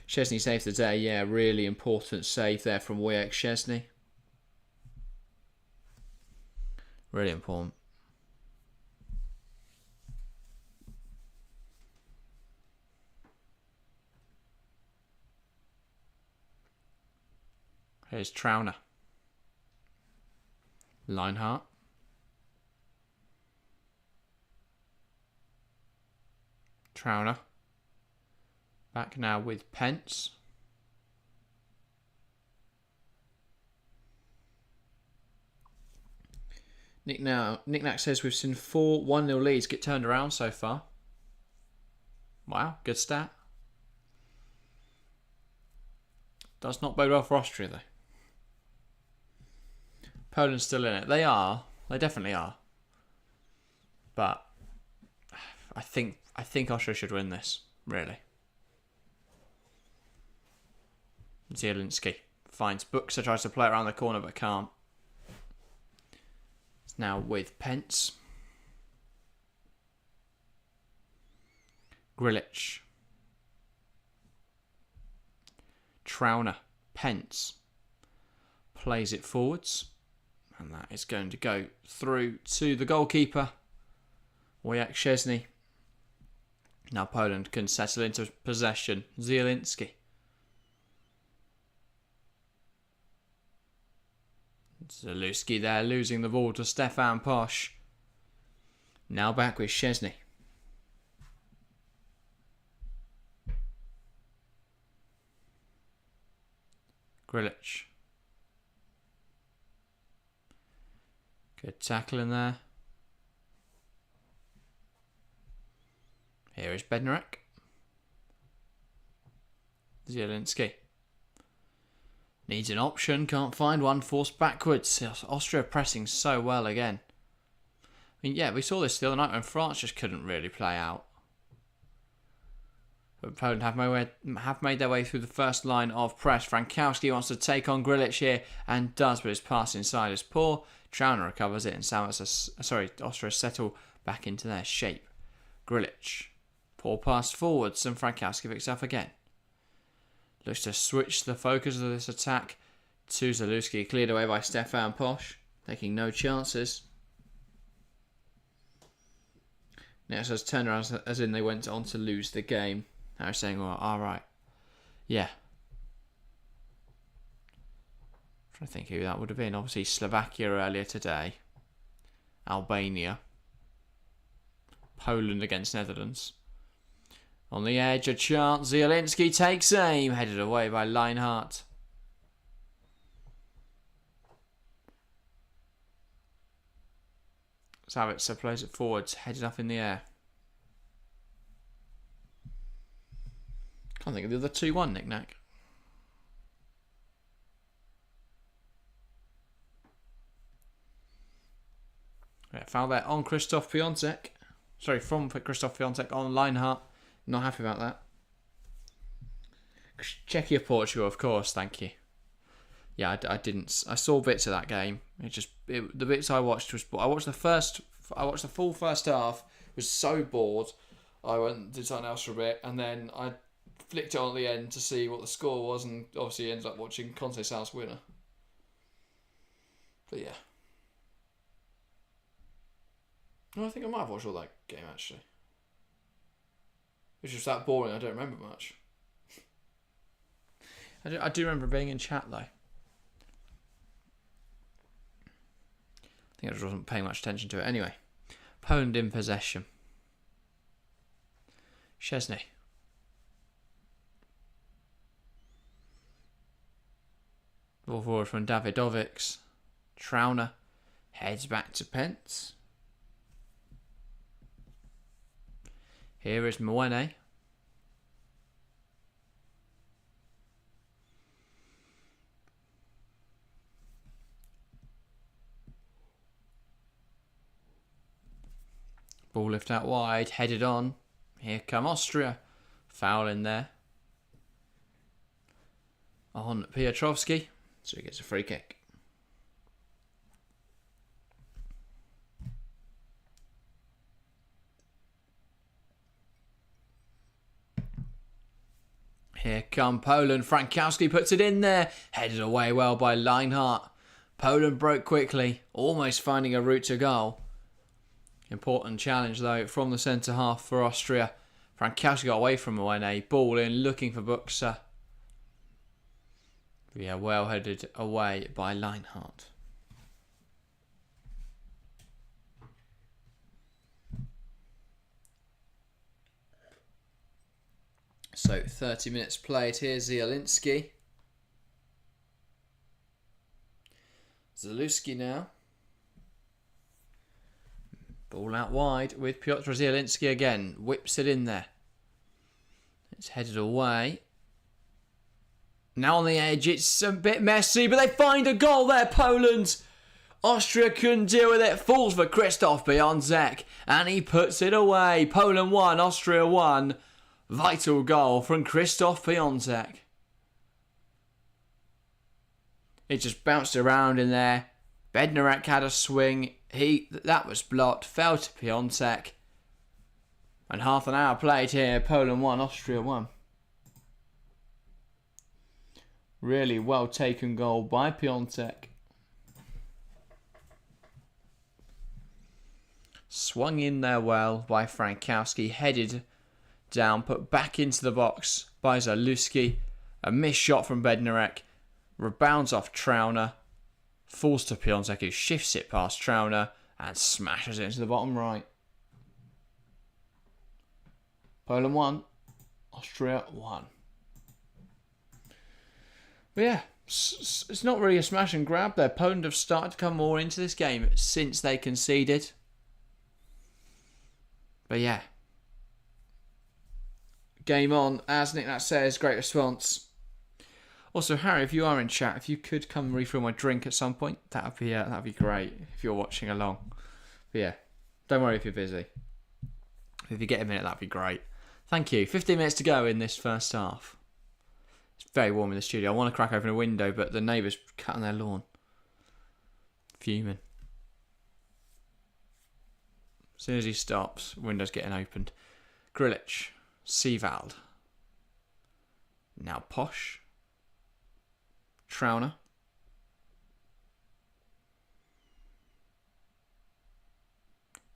Szczesny saves the day. Yeah, really important save there from Wojciech Szczesny. Really important. Here's Trauner. Leinhardt. Trauner. Back now with Pence. Nick says we've seen 4 1-0 leads get turned around so far. Wow, good stat. Does not bode well for Austria though. Poland's still in it. They are. They definitely are. But I think Austria should win this, really. Zielinski finds Buxa, tries to play it around the corner but can't. It's now with Pence. Grilic. Trauner. Pence. Plays it forwards. And that is going to go through to the goalkeeper. Wojciech Szczesny. Now Poland can settle into possession. Zielinski. Zalewski there, losing the ball to Stefan Posch. Now back with Szczesny. Grilic. Good tackle in there. Here is Bednarek. Zielinski. Needs an option, can't find one, forced backwards. Austria pressing so well again. I mean, yeah, we saw this the other night when France just couldn't really play out. But Poland have made their way through the first line of press. Frankowski wants to take on Grilic here and does, but his pass inside is poor. Trauner recovers it and Austria settle back into their shape. Grilic. Poor pass forwards and Frankowski picks up again. Looks to switch the focus of this attack to Zalewski. Cleared away by Stefan Posch. Taking no chances. Now it says turn around as in they went on to lose the game. Now they're saying, well, alright. Yeah. Trying to think who that would have been. Obviously Slovakia earlier today. Albania. Poland against Netherlands. On the edge, a chance. Zielinski takes aim. Headed away by Leinhardt. Savitzer plays it forwards. Headed up in the air. Can't think of the other 2-1 knick-knack. Yeah, foul there on Krzysztof Piątek. Sorry, from Krzysztof Piątek on Leinhardt. Not happy about that. Czechia, Portugal, of course. Thank you. Yeah, I didn't. I saw bits of that game. The bits I watched was. I watched the full first half. Was so bored. I went and did something else for a bit, and then I flicked it on at the end to see what the score was, and obviously ended up watching Conceição's winner. But yeah. No, I think I might have watched all that game actually. It was just that boring, I don't remember much. I do remember being in chat though. I think I just wasn't paying much attention to it. Anyway, Poland in possession. Szczesny. Ball forward from Davidovic's. Trauner heads back to Pence. Here is Mwene. Ball lift out wide, headed on. Here come Austria. Foul in there. On Piotrowski. So he gets a free kick. Here come Poland. Frankowski puts it in there. Headed away well by Lineheart. Poland broke quickly, almost finding a route to goal. Important challenge though from the centre half for Austria. Frankowski got away from Mwene. Ball in, looking for Buxa. Yeah, well headed away by Lineheart. So 30 minutes played here. Zielinski. Zalewski now. Ball out wide with Piotr Zielinski again. Whips it in there. It's headed away. Now on the edge, it's a bit messy, but they find a goal there, Poland. Austria couldn't deal with it. Falls for Krzysztof Bionzek, and he puts it away. Poland 1, Austria 1. Vital goal from Krzysztof Bionzek. It just bounced around in there. Bednarek had a swing. That was blocked. Fell to Piontek. And half an hour played here. Poland 1, Austria 1. Really well taken goal by Piontek. Swung in there well by Frankowski. Headed down, put back into the box by Zalewski. A missed shot from Bednarek. Rebounds off Trauner. Falls to Piontek, who shifts it past Trauner and smashes it into the bottom right. Poland 1, Austria 1. But yeah, it's not really a smash and grab there. Poland have started to come more into this game since they conceded. But yeah. Game on, as Nick Nat says, great response. Also, Harry, if you are in chat, if you could come refill my drink at some point, that'd be great if you're watching along. But yeah, don't worry if you're busy. If you get a minute, that'd be great. Thank you. 15 minutes to go in this first half. It's very warm in the studio. I want to crack open a window, but the neighbours cutting their lawn. Fuming. As soon as he stops, window's getting opened. Grilic. Seevald. Now Posh. Trauner.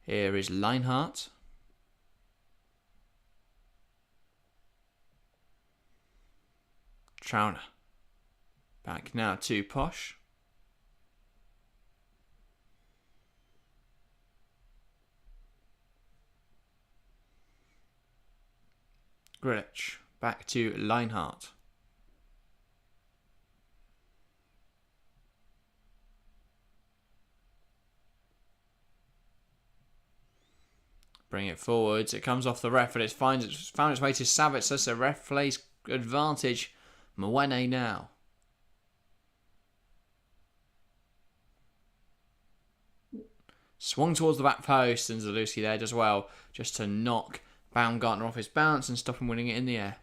Here is Lineheart. Trauner. Back now to Posh. Grilic. Back to Lineheart. Bring it forwards. It comes off the ref, and it's found its way to Savitzer. So ref plays advantage. Mwene now. Swung towards the back post, and Zalewski there does well, just to knock Baumgartner off his bounce and stop him winning it in the air.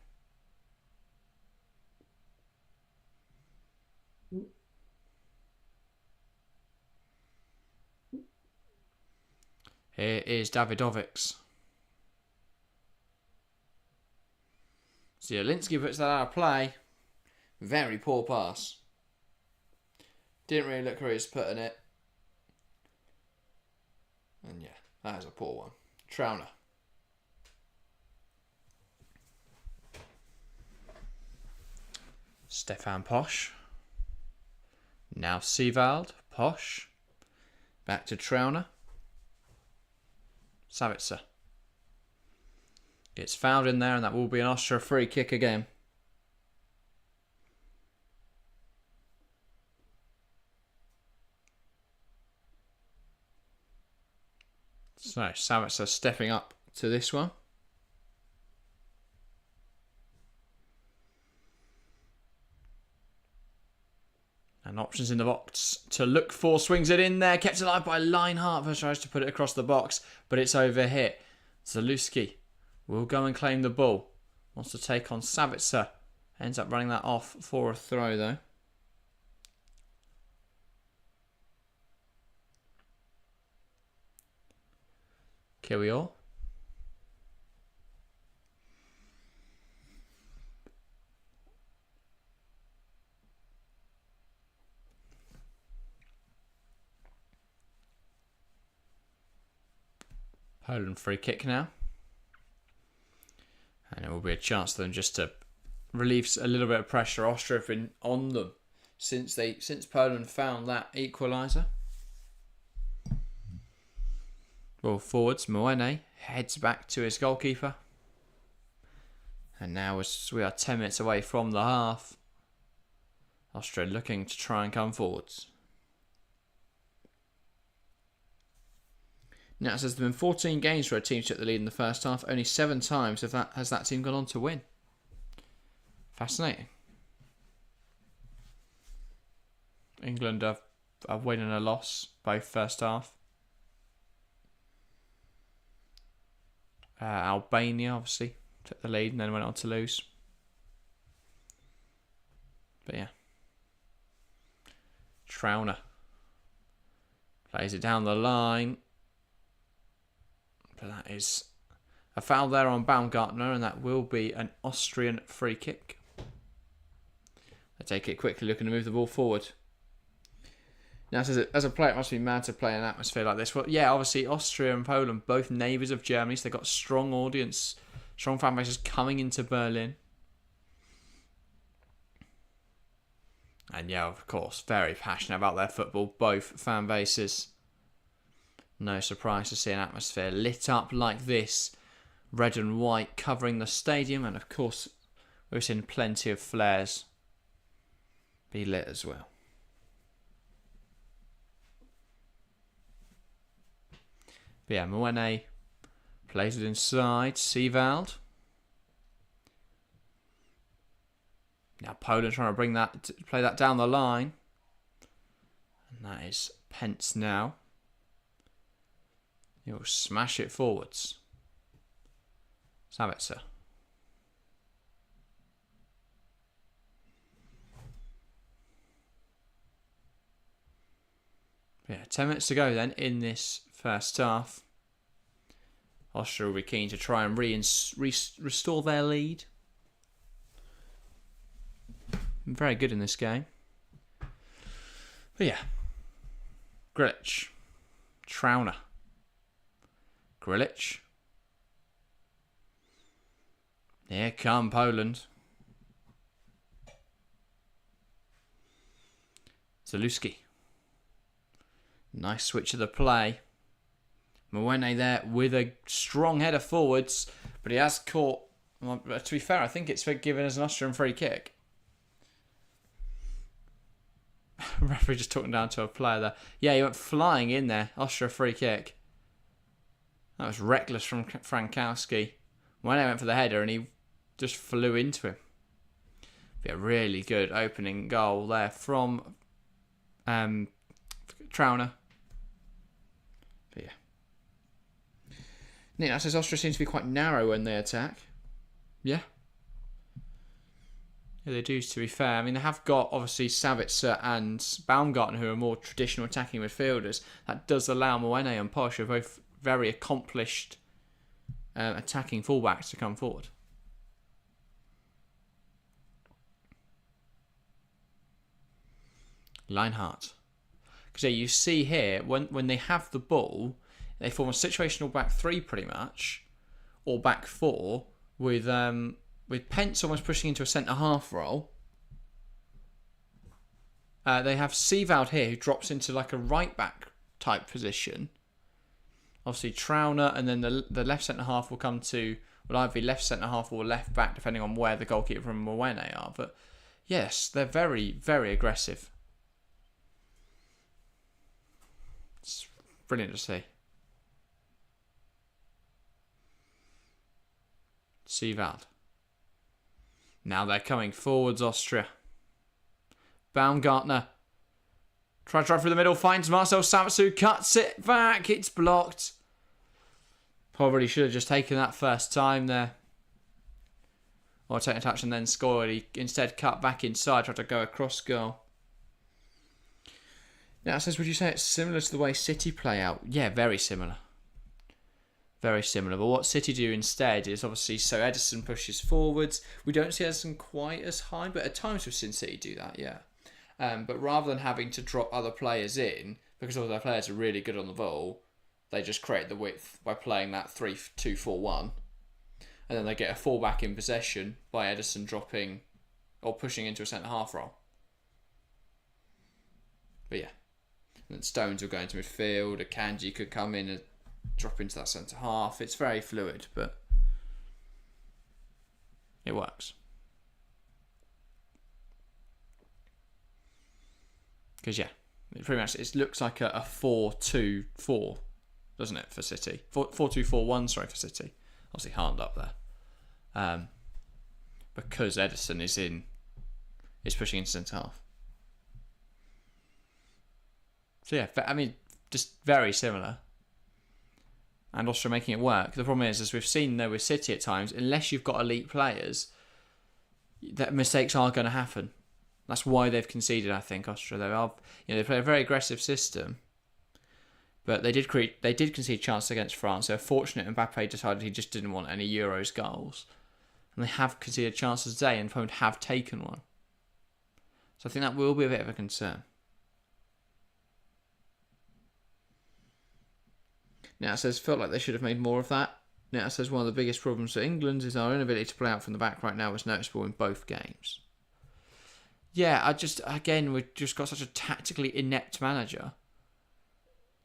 Here is Davidovics. Zielinski puts that out of play. Very poor pass. Didn't really look where he was putting it. And yeah, that is a poor one. Trauner. Stefan Posh. Now Seevald. Posh. Back to Trauner. Savitzer. Gets fouled in there, and that will be an Austria free kick again. So Savitzer stepping up to this one. And options in the box to look for. Swings it in there. Kept alive by Lineheart. First tries to put it across the box, but it's overhit. Lewandowski will go and claim the ball. Wants to take on Savitzer. Ends up running that off for a throw though. Kiwior. Poland free kick now. And it will be a chance for them just to relieve a little bit of pressure. Austria have been on them since Poland found that equaliser. Ball forwards, Moene heads back to his goalkeeper. And now as we are 10 minutes away from the half, Austria looking to try and come forwards. Now it says there have been 14 games where a team took the lead in the first half. Only 7 times has that team gone on to win. Fascinating. England have a win and a loss, both first half. Albania obviously took the lead and then went on to lose. But yeah. Trauner plays it down the line. But that is a foul there on Baumgartner, and that will be an Austrian free kick. They take it quickly, looking to move the ball forward. Now, as a player, it must be mad to play in an atmosphere like this. Well, yeah, obviously, Austria and Poland, both neighbours of Germany, so they've got strong audience, strong fan bases coming into Berlin. And yeah, of course, very passionate about their football, both fan bases. No surprise to see an atmosphere lit up like this. Red and white covering the stadium, and of course, we've seen plenty of flares be lit as well. But yeah, Moene plays it inside. Seevald. Now Poland trying to play that down the line. And that is Pence now. He'll smash it forwards. Savitzer. Yeah, 10 minutes to go then in this first half. Austria will be keen to try and restore their lead. Very good in this game. But yeah. Grilic. Trauner. Grilic. Here come Poland. Lewandowski. Nice switch of the play. Moene there with a strong header forwards, but he has caught. Well, to be fair, I think it's given as an Austrian free kick. Referee just talking down to a player there. Yeah, he went flying in there. Austria free kick. That was reckless from Frankowski. Moene went for the header and he just flew into him. Be a really good opening goal there from Trauner. But yeah. Nick, that says Austria seems to be quite narrow when they attack. Yeah. Yeah, they do, to be fair. I mean, they have got, obviously, Savitzer and Baumgartner, who are more traditional attacking midfielders. That does allow Moene and Posch, who are both very accomplished attacking fullbacks, to come forward. Lineheart. Because yeah, you see here, when they have the ball, they form a situational back three pretty much, or back four, with Pence almost pushing into a centre-half role. They have Seevald here, who drops into like a right-back type position. Obviously Trauner, and then the left centre-half will come to, will either be left centre-half or left back, depending on where the goalkeeper and Moene are. But yes, they're very, very aggressive. It's brilliant to see. Seevald. Now they're coming forwards, Austria. Baumgartner. Try through the middle, finds Marcel Savasu, cuts it back, it's blocked. Probably should have just taken that first time there. Or taken a touch and then scored. He instead cut back inside, tried to go across goal. Now it says, would you say it's similar to the way City play out? Yeah, very similar. Very similar. But what City do instead is obviously, so Ederson pushes forwards. We don't see Ederson quite as high, but at times we've seen City do that, yeah. But rather than having to drop other players in, because all their players are really good on the ball, they just create the width by playing that 3-2-4-1. And then they get a fullback in possession by Ederson dropping or pushing into a centre-half role. But yeah. And then Stones will go into midfield. Akanji could come in and drop into that centre-half. It's very fluid, but it works. Because, yeah, it looks like a 4-2-4, doesn't it, for City? 4-2-4-1, sorry, for City. Obviously, hand up there. Because Ederson is pushing into centre-half. So, yeah, I mean, just very similar. And Austria making it work. The problem is, as we've seen, though, with City at times, unless you've got elite players, that mistakes are going to happen. That's why they've conceded, I think, Austria. They play a very aggressive system, but they did concede chances against France. They were fortunate Mbappe decided he just didn't want any Euros goals. And they have conceded chances today, and Poland have taken one. So I think that will be a bit of a concern. Now it says, felt like they should have made more of that. Now it says, one of the biggest problems for England is our inability to play out from the back right now was noticeable in both games. Yeah, we've just got such a tactically inept manager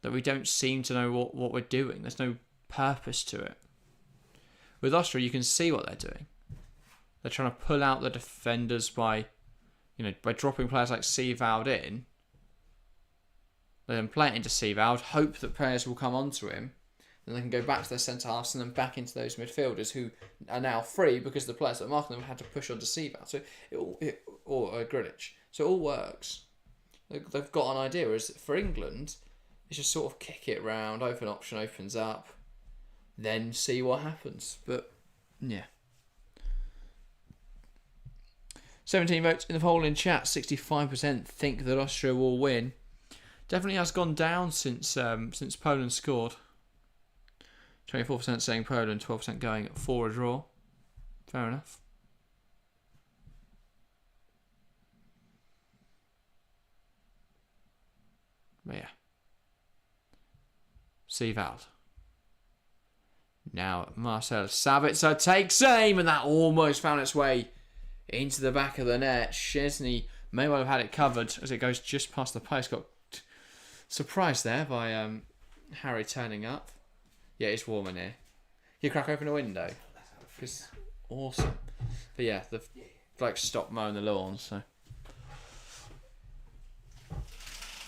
that we don't seem to know what we're doing. There's no purpose to it. With Austria, you can see what they're doing. They're trying to pull out the defenders by dropping players like Seevald in. They then play it into Seevald, hope that players will come onto him, then they can go back to their centre-halves and then back into those midfielders who are now free because the players that are marking them had to push onto Seevald. So or Grilic. So it all works. They've got an idea. Whereas for England, it's just sort of kick it round, open option opens up, then see what happens. But, yeah. 17 votes in the poll in chat. 65% think that Austria will win. Definitely has gone down since Poland scored. 24% saying Poland, 12% going for a draw. Fair enough. But yeah. Seevald. Now Marcel Sabitzer takes aim, and that almost found its way into the back of the net. Szczesny may well have had it covered as it goes just past the post. Got surprised there by Harry turning up. Yeah, it's warm in here. You crack open a window. It's awesome. But yeah, they've stopped mowing the lawn, so.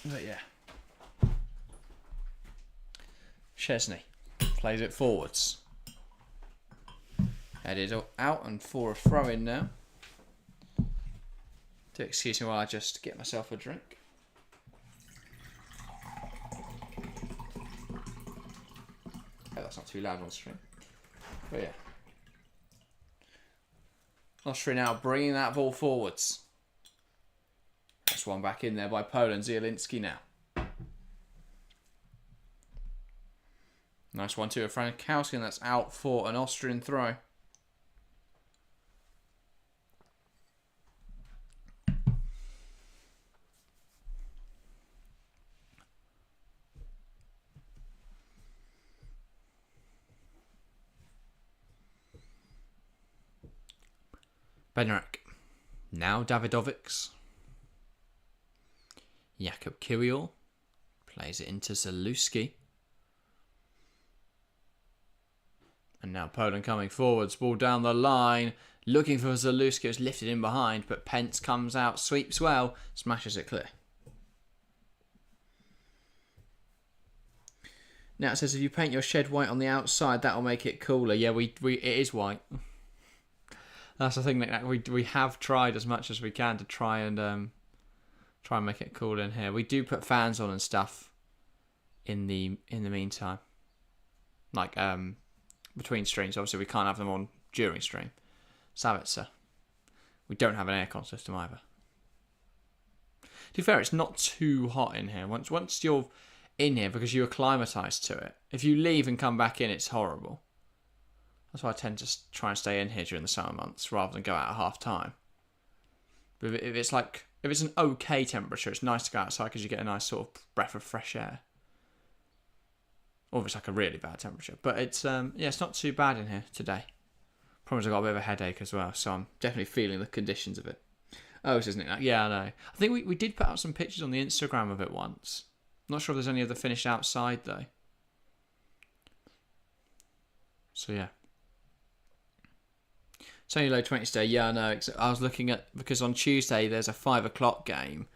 But yeah. Szczesny plays it forwards. Headed out and for a throw in now. Do excuse me while I just get myself a drink. That's not too loud on stream. But yeah. Austria now bringing that ball forwards. That's one back in there by Poland. Zielinski now. Nice 1-2 of Frankowski, and that's out for an Austrian throw. Bednarek. Now Davidovics. Jakub Kirill plays it into Zalewski. And now Poland coming forwards, ball down the line, looking for Zalewski. It was lifted in behind, but Pence comes out, sweeps well, smashes it clear. Now it says if you paint your shed white on the outside, that'll make it cooler. Yeah, it is white. That's the thing that we have tried as much as we can to try and make it cool in here. We do put fans on and stuff in the meantime, like between streams. Obviously, we can't have them on during stream. Savitzer. We don't have an aircon system either. To be fair, it's not too hot in here. Once you're in here, because you acclimatise to it. If you leave and come back in, it's horrible. That's why I tend to try and stay in here during the summer months rather than go out at half time. But if it's an okay temperature, it's nice to go outside because you get a nice sort of breath of fresh air. Or if it's like a really bad temperature. But it's it's not too bad in here today. Problem is I've got a bit of a headache as well, so I'm definitely feeling the conditions of it. Oh, isn't it? Yeah, I know. I think we did put out some pictures on the Instagram of it once. I'm not sure if there's any other finished outside though. So yeah. It's only low 20s today. Yeah, I know. I was looking at, because on Tuesday there's a 5 o'clock game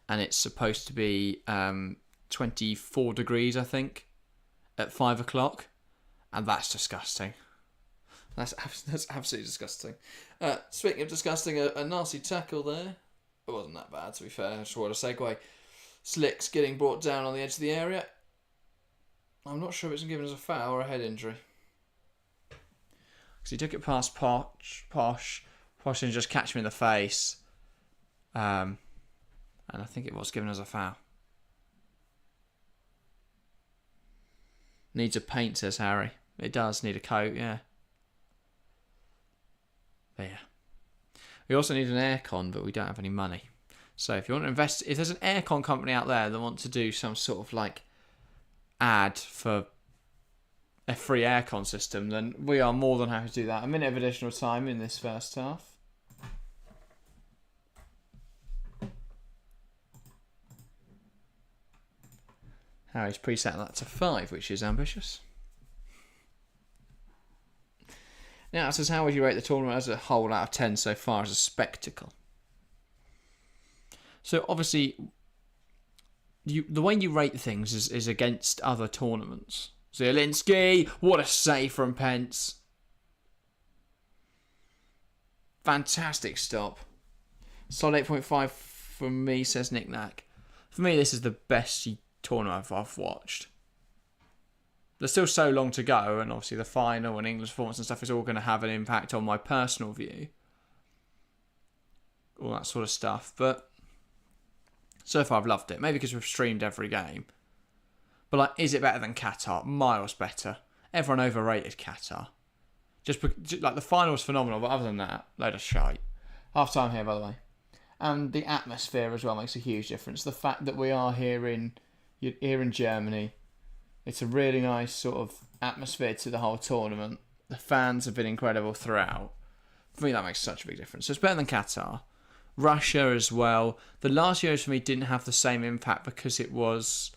and it's supposed to be 24 degrees, I think, at 5 o'clock. And that's disgusting. That's absolutely disgusting. Speaking of disgusting, a nasty tackle there. It wasn't that bad, to be fair. I just want to segue. Slicks getting brought down on the edge of the area. I'm not sure if it's given as a foul or a head injury. Because he took it past Posh didn't just catch him in the face. And I think it was given as a foul. Needs a paint, says Harry. It does need a coat, yeah. But yeah. We also need an aircon, but we don't have any money. So if you want to invest, if there's an aircon company out there that want to do some sort of like ad for a free aircon system, then we are more than happy to do that. A minute of additional time in this first half. Harry's preset that to 5, which is ambitious. Now it says, how would you rate the tournament as a whole out of 10 so far as a spectacle? So obviously, the way you rate things is against other tournaments. Zielinski, what a save from Pence. Fantastic stop. Solid 8.5 from me, says Nick Knack. For me, this is the best tournament I've watched. There's still so long to go, and obviously the final and England's performance and stuff is all going to have an impact on my personal view. All that sort of stuff, but so far I've loved it. Maybe because we've streamed every game. But like, is it better than Qatar? Miles better. Everyone overrated Qatar. Just like the final was phenomenal, but other than that, load of shite. Half time here, by the way. And the atmosphere as well makes a huge difference. The fact that we are here in Germany, it's a really nice sort of atmosphere to the whole tournament. The fans have been incredible throughout. For me, that makes such a big difference. So it's better than Qatar. Russia as well. The last Euros for me didn't have the same impact because it was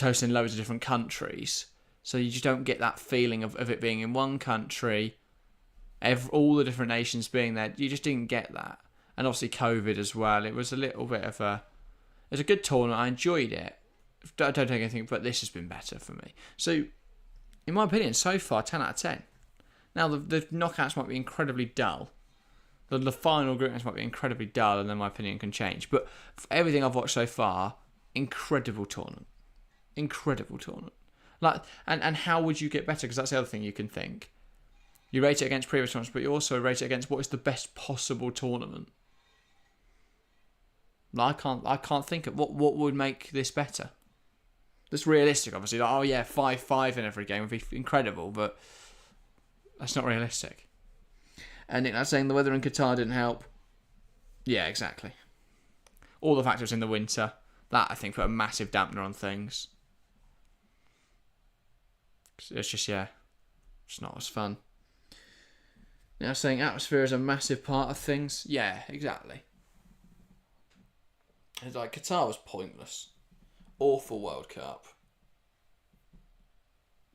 hosting loads of different countries. So you just don't get that feeling of it being in one country, all the different nations being there. You just didn't get that. And obviously COVID as well. It was a little bit of it was a good tournament. I enjoyed it. I don't take anything, but this has been better for me. So, in my opinion, so far, 10 out of 10. Now, the knockouts might be incredibly dull. The final group match might be incredibly dull, and then my opinion can change. But for everything I've watched so far, incredible tournament. Incredible tournament. Like, and how would you get better? Because that's the other thing you can think. You rate it against previous tournaments, but you also rate it against what is the best possible tournament. Like, I can't think of what would make this better. That's realistic, obviously. Like, oh yeah, 5-5 in every game would be incredible, but that's not realistic. And Nick, that's saying the weather in Qatar didn't help. Yeah, exactly. All the factors in the winter, that I think put a massive dampener on things. It's just, yeah, it's not as fun. Now saying atmosphere is a massive part of things. Yeah, exactly. It's like Qatar was pointless. Awful World Cup.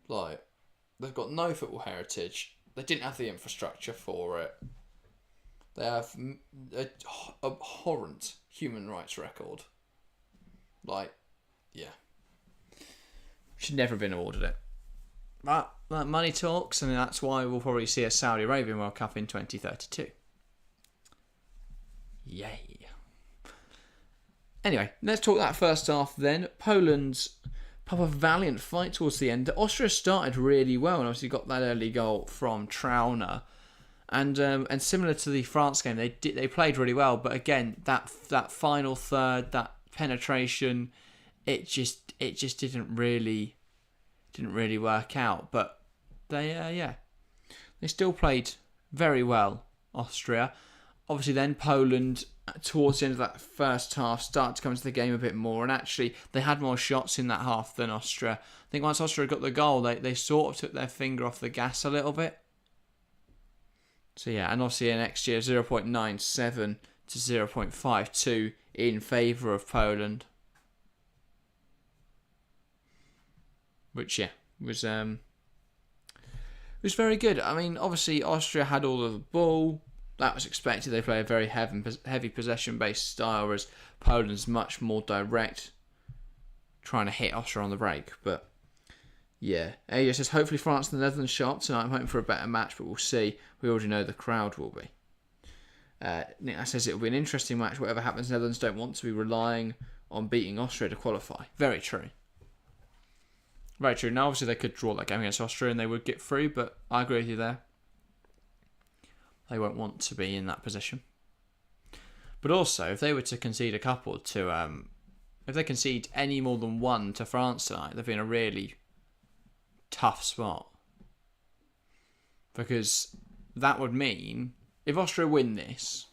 Like, they've got no football heritage. They didn't have the infrastructure for it. They have an abhorrent human rights record. Like, yeah. Should never have been awarded it. But money talks, and that's why we'll probably see a Saudi Arabian World Cup in 2032. Yay. Anyway, let's talk that first half then. Poland's proper valiant fight towards the end. Austria started really well and obviously got that early goal from Trauner. And similar to the France game, they played really well, but again, that final third, that penetration, it just didn't really work out. But they still played very well, Austria. Obviously, then Poland towards the end of that first half started to come into the game a bit more, and actually they had more shots in that half than Austria. I think once Austria got the goal, they sort of took their finger off the gas a little bit. So yeah, and obviously next year 0.97 to 0.52 in favour of Poland, which was very good. I mean, obviously Austria had all of the ball. That was expected. They play a very heavy possession-based style, whereas Poland's much more direct, trying to hit Austria on the break. But yeah, AJ says, hopefully France and the Netherlands show up tonight. I'm hoping for a better match, but we'll see. We already know the crowd will be. Nick says it will be an interesting match. Whatever happens, the Netherlands don't want to be relying on beating Austria to qualify. Very true. Very true. Now, obviously, they could draw that game against Austria and they would get through, but I agree with you there. They won't want to be in that position. But also, if they were to concede a couple to... if they concede any more than one to France tonight, they've been in a really tough spot. Because that would mean, if Austria win this,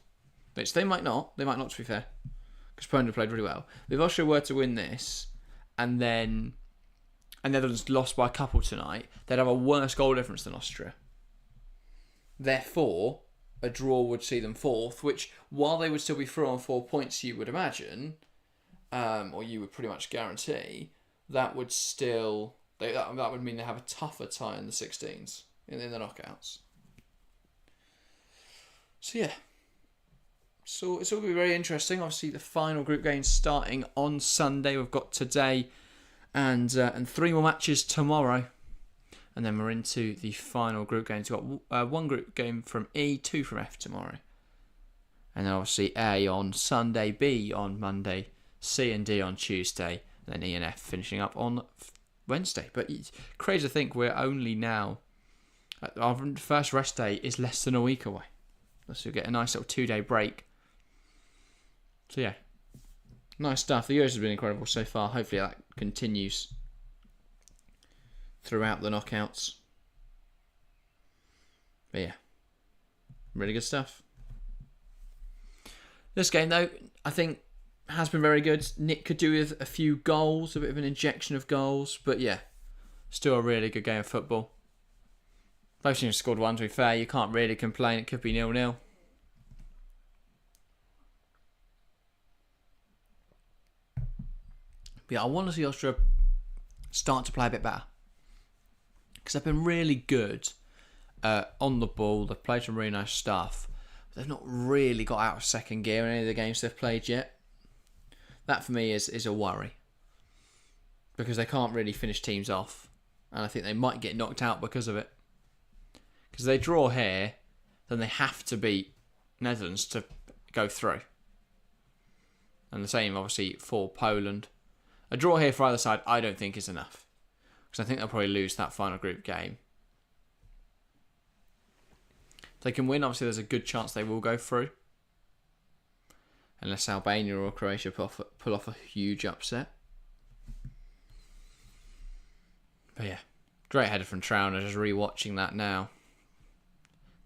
which they might not to be fair, because Poland played really well. If Austria were to win this, and then Netherlands lost by a couple tonight, they'd have a worse goal difference than Austria. Therefore, a draw would see them fourth, which, while they would still be through on 4 points, you would imagine, or you would pretty much guarantee, that would still... That would mean they have a tougher tie in the 16s, in the knockouts. So yeah. So it's all going to be very interesting. Obviously, the final group games starting on Sunday. We've got today and 3 more matches tomorrow. And then we're into the final group games. We've got 1 group game from E, 2 from F tomorrow. And then obviously A on Sunday, B on Monday, C and D on Tuesday, and then E and F finishing up on Wednesday. But it's crazy to think we're only now... Our first rest day is less than a week away. So we'll get a nice little 2-day break. So yeah, nice stuff. The Euros has been incredible so far. Hopefully that continues throughout the knockouts. But yeah, really good stuff. This game though, I think has been very good. Nick could do with a few goals, a bit of an injection of goals. But yeah, still a really good game of football. Both teams scored 1, to be fair. You can't really complain. It could be 0-0. But yeah, I want to see Austria start to play a bit better. Because they've been really good on the ball. They've played some really nice stuff. But they've not really got out of second gear in any of the games they've played yet. That for me is a worry. Because they can't really finish teams off. And I think they might get knocked out because of it. Because they draw here, then they have to beat Netherlands to go through. And the same, obviously, for Poland. A draw here for either side, I don't think is enough. Because I think they'll probably lose that final group game. If they can win, obviously there's a good chance they will go through. Unless Albania or Croatia pull off a huge upset. But yeah, great header from Trauner, just re-watching that now.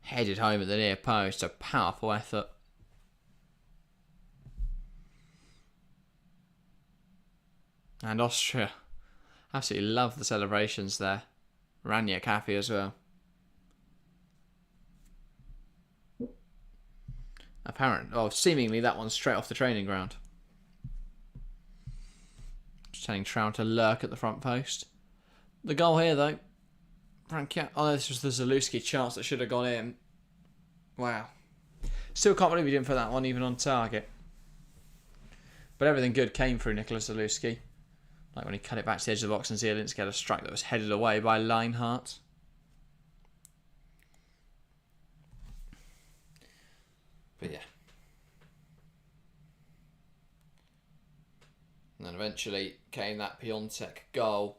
Headed home at the near post, a powerful effort. And Austria absolutely love the celebrations there. Raniak happy as well. Seemingly that one's straight off the training ground. Just telling Trout to lurk at the front post. The goal here though. This was the Zalewski chance that should have gone in. Wow. Still can't believe he didn't put that one even on target. But everything good came through Nicholas Zalewski. Like when he cut it back to the edge of the box and Zielinski had a strike that was headed away by Lineheart. But yeah. then eventually came that Piontek goal.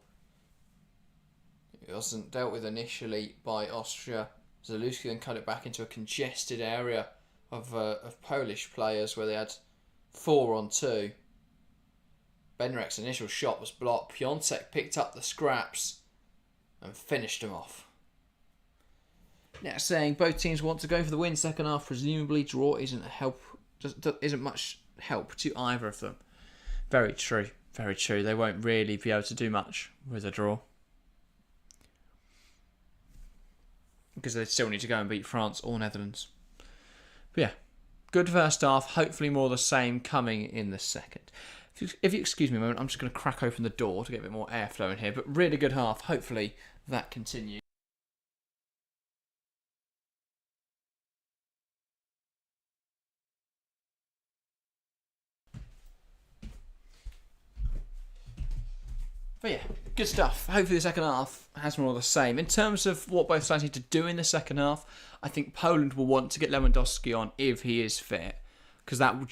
It wasn't dealt with initially by Austria. Lewandowski then cut it back into a congested area of Polish players where they had 4-on-2. Bednarek's initial shot was blocked. Piontek picked up the scraps and finished him off. Now, saying both teams want to go for the win second half. Presumably, draw isn't much help to either of them. Very true. Very true. They won't really be able to do much with a draw, because they still need to go and beat France or Netherlands. But yeah, good first half. Hopefully more of the same coming in the second. If you excuse me a moment, I'm just going to crack open the door to get a bit more airflow in here. But really good half. Hopefully that continues. But yeah, good stuff. Hopefully the second half has more of the same. In terms of what both sides need to do in the second half, I think Poland will want to get Lewandowski on if he is fit, because that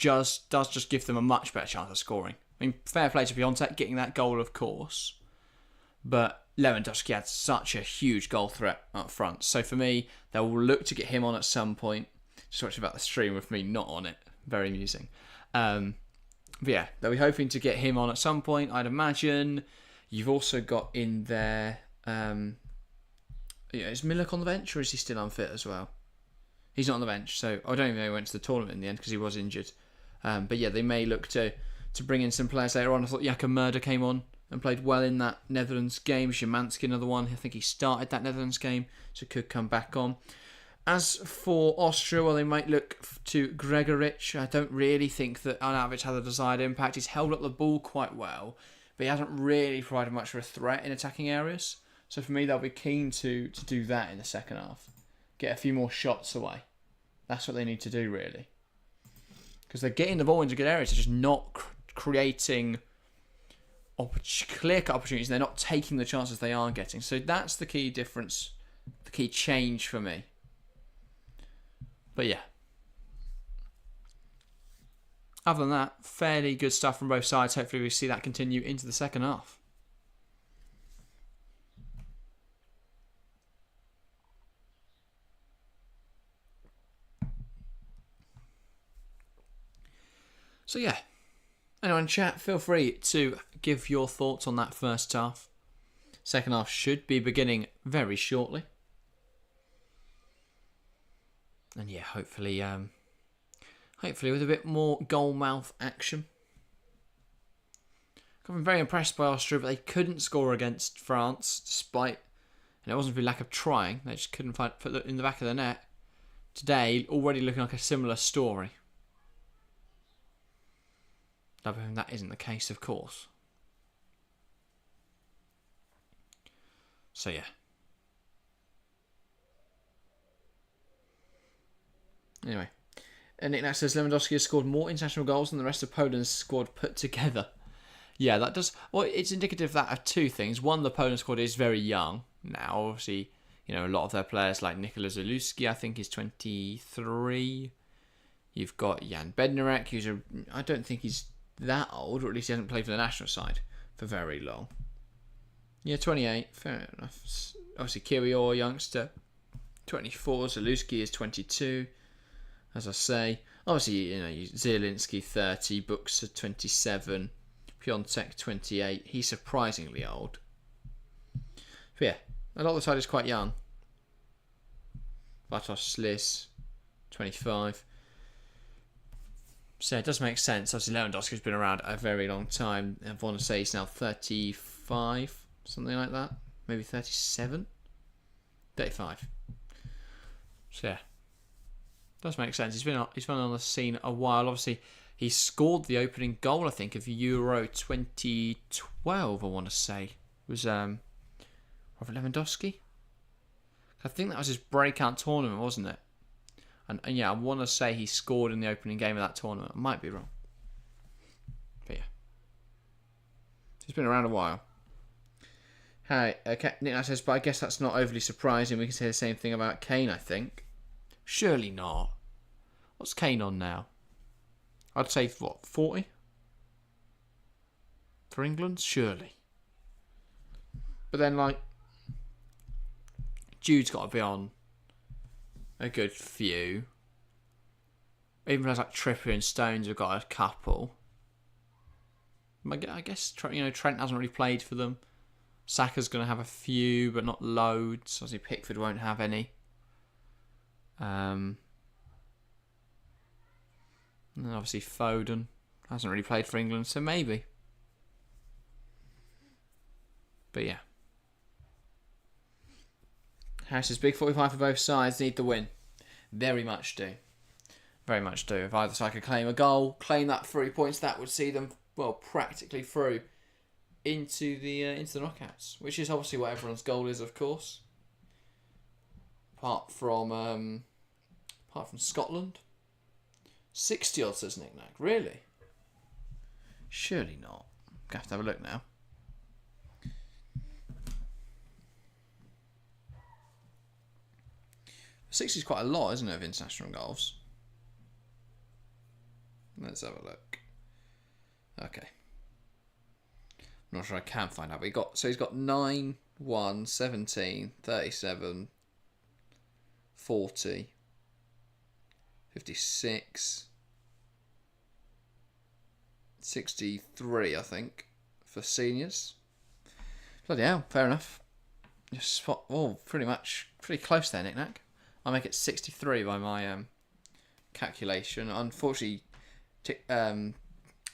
does just give them a much better chance of scoring. I mean, fair play to Piontek getting that goal, of course, but Lewandowski had such a huge goal threat up front. So for me, they will look to get him on at some point. Just watching about the stream with me not on it. Very amusing. But yeah, they'll be hoping to get him on at some point, I'd imagine. You've also got in there, is Milik on the bench, or is he still unfit as well? He's not on the bench, so I don't even know he went to the tournament in the end because he was injured. But yeah, they may look to bring in some players later on. I thought Jakob Murder came on and played well in that Netherlands game. Szymanski, another one. I think he started that Netherlands game, so could come back on. As for Austria, well, they might look to Gregoritsch. I don't really think that Arnautovic had the desired impact. He's held up the ball quite well, but he hasn't really provided much of a threat in attacking areas. So for me, they'll be keen to do that in the second half. Get a few more shots away. That's what they need to do, really. Because they're getting the ball into good areas. They're just not creating clear-cut opportunities. They're not taking the chances they are getting. So that's the key difference, the key change for me. But yeah. Other than that, fairly good stuff from both sides. Hopefully we see that continue into the second half. So yeah, anyone in chat, feel free to give your thoughts on that first half. Second half should be beginning very shortly. And yeah, hopefully with a bit more goal mouth action. I've been very impressed by Austria, but they couldn't score against France, despite, and it wasn't for lack of trying, they just couldn't put it in the back of the net. Today, already looking like a similar story. That isn't the case, of course. So yeah. Anyway. And Nick Nash says Lewandowski has scored more international goals than the rest of Poland's squad put together. Yeah, that does. Well, it's indicative of two things. One, the Poland squad is very young now. Obviously, a lot of their players like Lewandowski, I think, is 23. You've got Jan Bednarek, I don't think he's that old, or at least he hasn't played for the national side for very long. Yeah, 28. Fair enough. Obviously, Kirior, youngster, 24. Zalewski is 22. As I say, obviously, Zielinski 30, Books 27, Piontek 28. He's surprisingly old. But yeah, a lot of the side is quite young. Bartosz Slis, 25. So it does make sense. Obviously, Lewandowski's been around a very long time. I want to say he's now 35, something like that. Maybe 37? 35. So yeah. Does make sense. He's been on the scene a while. Obviously, he scored the opening goal, I think, of Euro 2012, I want to say. It was Robert Lewandowski? I think that was his breakout tournament, wasn't it? And yeah, I want to say he scored in the opening game of that tournament. I might be wrong. But yeah. He's been around a while. Hi, Nick says, but I guess that's not overly surprising. We can say the same thing about Kane, I think. Surely not. What's Kane on now? I'd say, 40? for England? Surely. But then, like, Jude's got to be on a good few. Even as like Trippier and Stones have got a couple. I guess Trent hasn't really played for them. Saka's going to have a few, but not loads. Obviously, Pickford won't have any. And obviously Foden hasn't really played for England, so maybe. But yeah. Harris's big 45 for both sides need the win. Very much do. Very much do. If either side could claim a goal, claim that 3 points, that would see them, well, practically through into the knockouts, which is obviously what everyone's goal is, of course. Apart from Scotland. 60 odds says Nick Nack. Really? Surely not. I'm going to have to have a look now. $60 is quite a lot, isn't it, of international goals? Let's have a look. Okay. I'm not sure I can find out, but he's got 9, 1, 17, 37, 40, 56, 63, I think, for seniors. Bloody hell, fair enough. Pretty close there, Nick Nack. I'll make it 63 by my calculation. Unfortunately,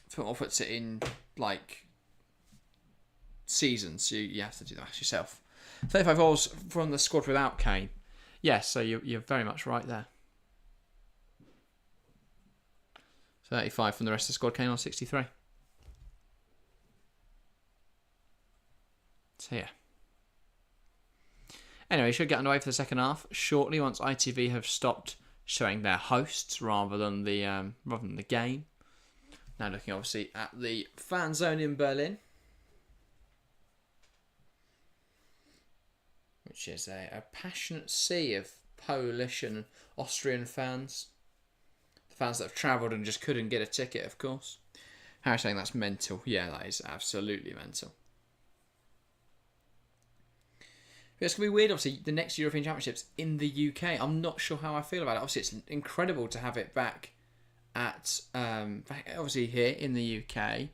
football puts it in like seasons, so you have to do that yourself. 35 goals from the squad without Kane. Yes, so you're very much right there. 35 from the rest of the squad. Kane on 63. So yeah. Anyway, should get underway for the second half shortly once ITV have stopped showing their hosts rather than the game. Now looking obviously at the fan zone in Berlin, which is a passionate sea of Polish and Austrian fans. The fans that have travelled and just couldn't get a ticket, of course. Harry's saying that's mental. Yeah, that is absolutely mental. But it's going to be weird, obviously, the next European Championships in the UK. I'm not sure how I feel about it. Obviously, it's incredible to have it back at, obviously, here in the UK.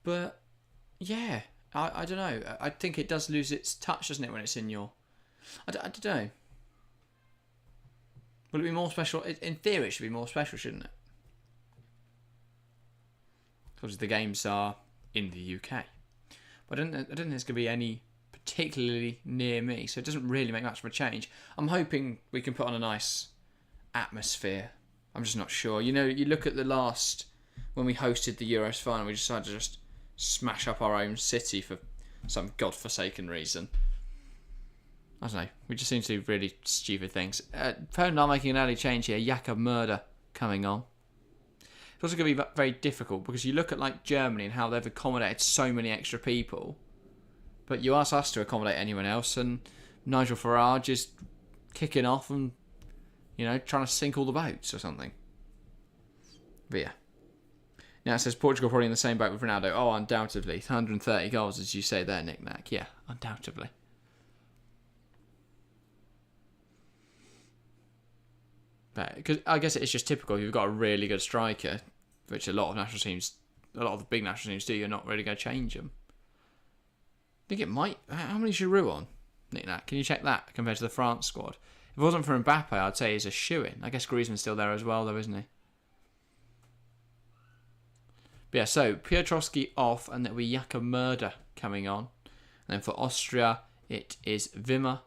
But, yeah, I don't know. I think it does lose its touch, doesn't it, when it's in your... I don't know. Will it be more special? In theory, it should be more special, shouldn't it? Because the games are in the UK. But I don't think there's going to be any particularly near me, so it doesn't really make much of a change. I'm hoping we can put on a nice atmosphere. I'm just not sure. You know, you look at the last, when we hosted the Euros final, we decided to just smash up our own city for some godforsaken reason. I don't know. We just seem to do really stupid things. Poland are making an early change here. Jakob Murder coming on. It's also going to be very difficult because you look at like Germany and how they've accommodated so many extra people. But you ask us to accommodate anyone else, and Nigel Farage is kicking off and, trying to sink all the boats or something. But yeah. Now it says Portugal probably in the same boat with Ronaldo. Oh, undoubtedly. 130 goals, as you say there, Nick Nack. Yeah, undoubtedly. But because I guess it's just typical. You've got a really good striker, which a lot of the big national teams do. You're not really going to change them. I think it might... How many Giroud on, Nick Nack? Can you check that compared to the France squad? If it wasn't for Mbappe, I'd say he's a shoo-in. I guess Griezmann's still there as well, though, isn't he? But yeah, so Piotrowski off, and there'll be Jakob Murder coming on. And then for Austria, it is Wimmer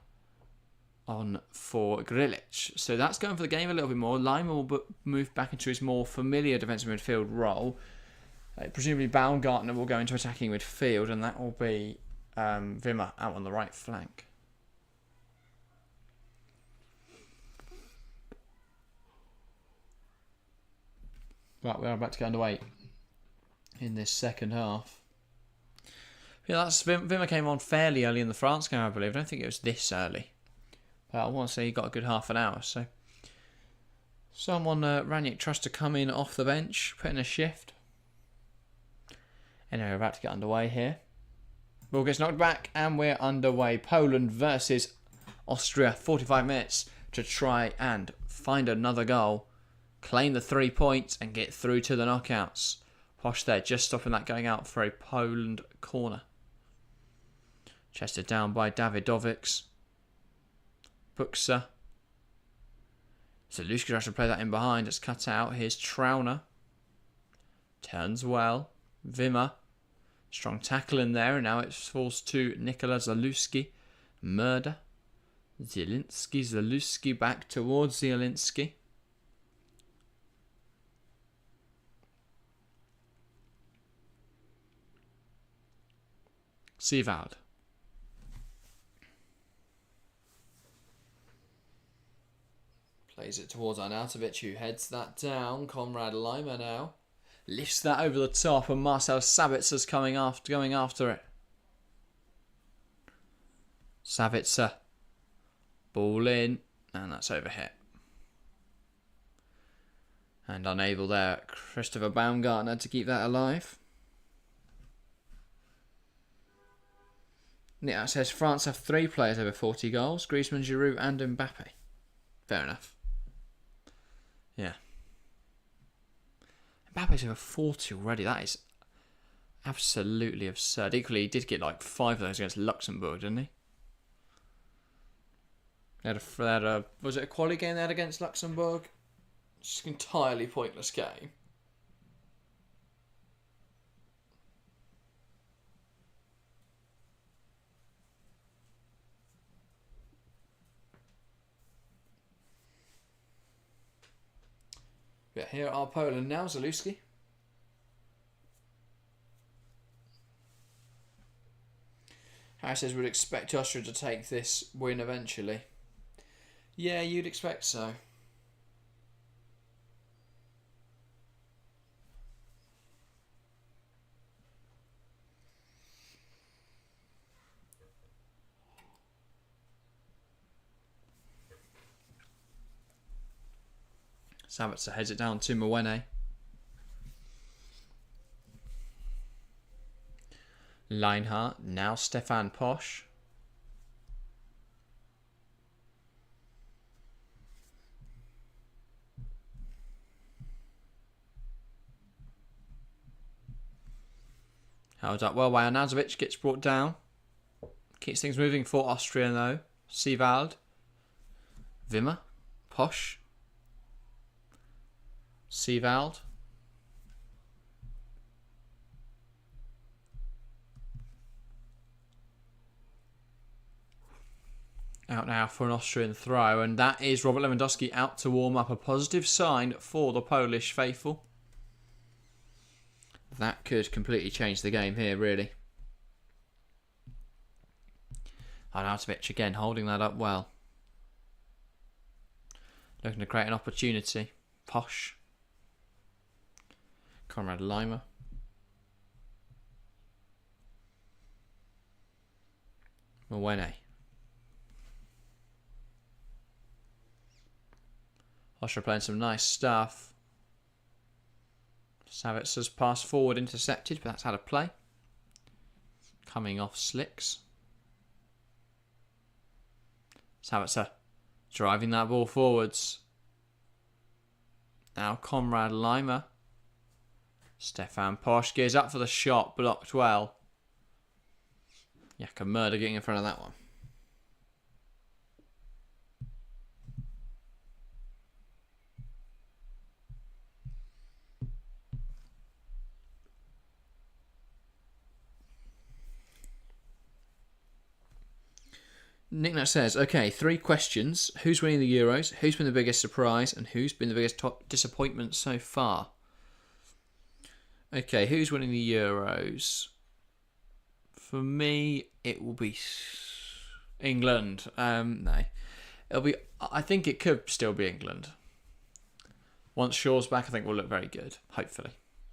on for Grilic. So that's going for the game a little bit more. Lima will move back into his more familiar defensive midfield role. Presumably Baumgartner will go into attacking midfield, and that will be Wimmer out on the right flank. Right, we are about to get underway in this second half. Yeah, Wimmer came on fairly early in the France game, I believe. I don't think it was this early. But I want to say he got a good half an hour. So someone Ranić trusts to come in off the bench, put in a shift. Anyway, we're about to get underway here. Ball gets knocked back and we're underway. Poland versus Austria. 45 minutes to try and find another goal, claim the 3 points and get through to the knockouts. Posh there, just stopping that going out for a Poland corner. Chested down by Davidovics. Buxa. Zalewski tries to play that in behind. It's cut out. Here's Trauner. Turns well. Wimmer. Strong tackle in there. And now it falls to Nikola Zalewski. Murder. Zielinski. Zalewski back towards Zielinski. Sievald. Plays it towards Arnautovic, who heads that down. Konrad Lima now lifts that over the top, and Marcel Sabitzer going after it. Sabitzer, ball in, and that's overhit. And unable there, Christopher Baumgartner to keep that alive. Yeah, it says France have 3 players over 40 goals: Griezmann, Giroud, and Mbappe. Fair enough. Yeah. Mbappe's over 40 already. That is absolutely absurd. Equally, he did get like 5 of those against Luxembourg, didn't he? They had a was it a quali game they had against Luxembourg? Just an entirely pointless game. But here are Poland now. Zalewski. Harris says, would expect Austria to take this win eventually. Yeah, you'd expect so. Sabitzer heads it down to Mwene. Leinhardt, now Stefan Posch. Held up well by Arnautovic, gets brought down. Keeps things moving for Austria though. Sievald. Wimmer. Posch. Sievald. Out now for an Austrian throw, and that is Robert Lewandowski out to warm up. A positive sign for the Polish faithful. That could completely change the game here, really. Arnautovic again holding that up well. Looking to create an opportunity. Posch. Konrad Lima. Mwene. Austria playing some nice stuff. Savitzer's pass forward intercepted, but that's how to play. Coming off slicks. Savitzer driving that ball forwards. Now Konrad Lima. Stefan Posch gears up for the shot, blocked well. Yaka Murder getting in front of that one. Nicknut says, okay, 3 questions. Who's winning the Euros? Who's been the biggest surprise? And who's been the biggest disappointment so far? Okay, who's winning the Euros? For me, it will be England. No. It'll be. I think it could still be England. Once Shaw's back, I think we'll look very good. Hopefully.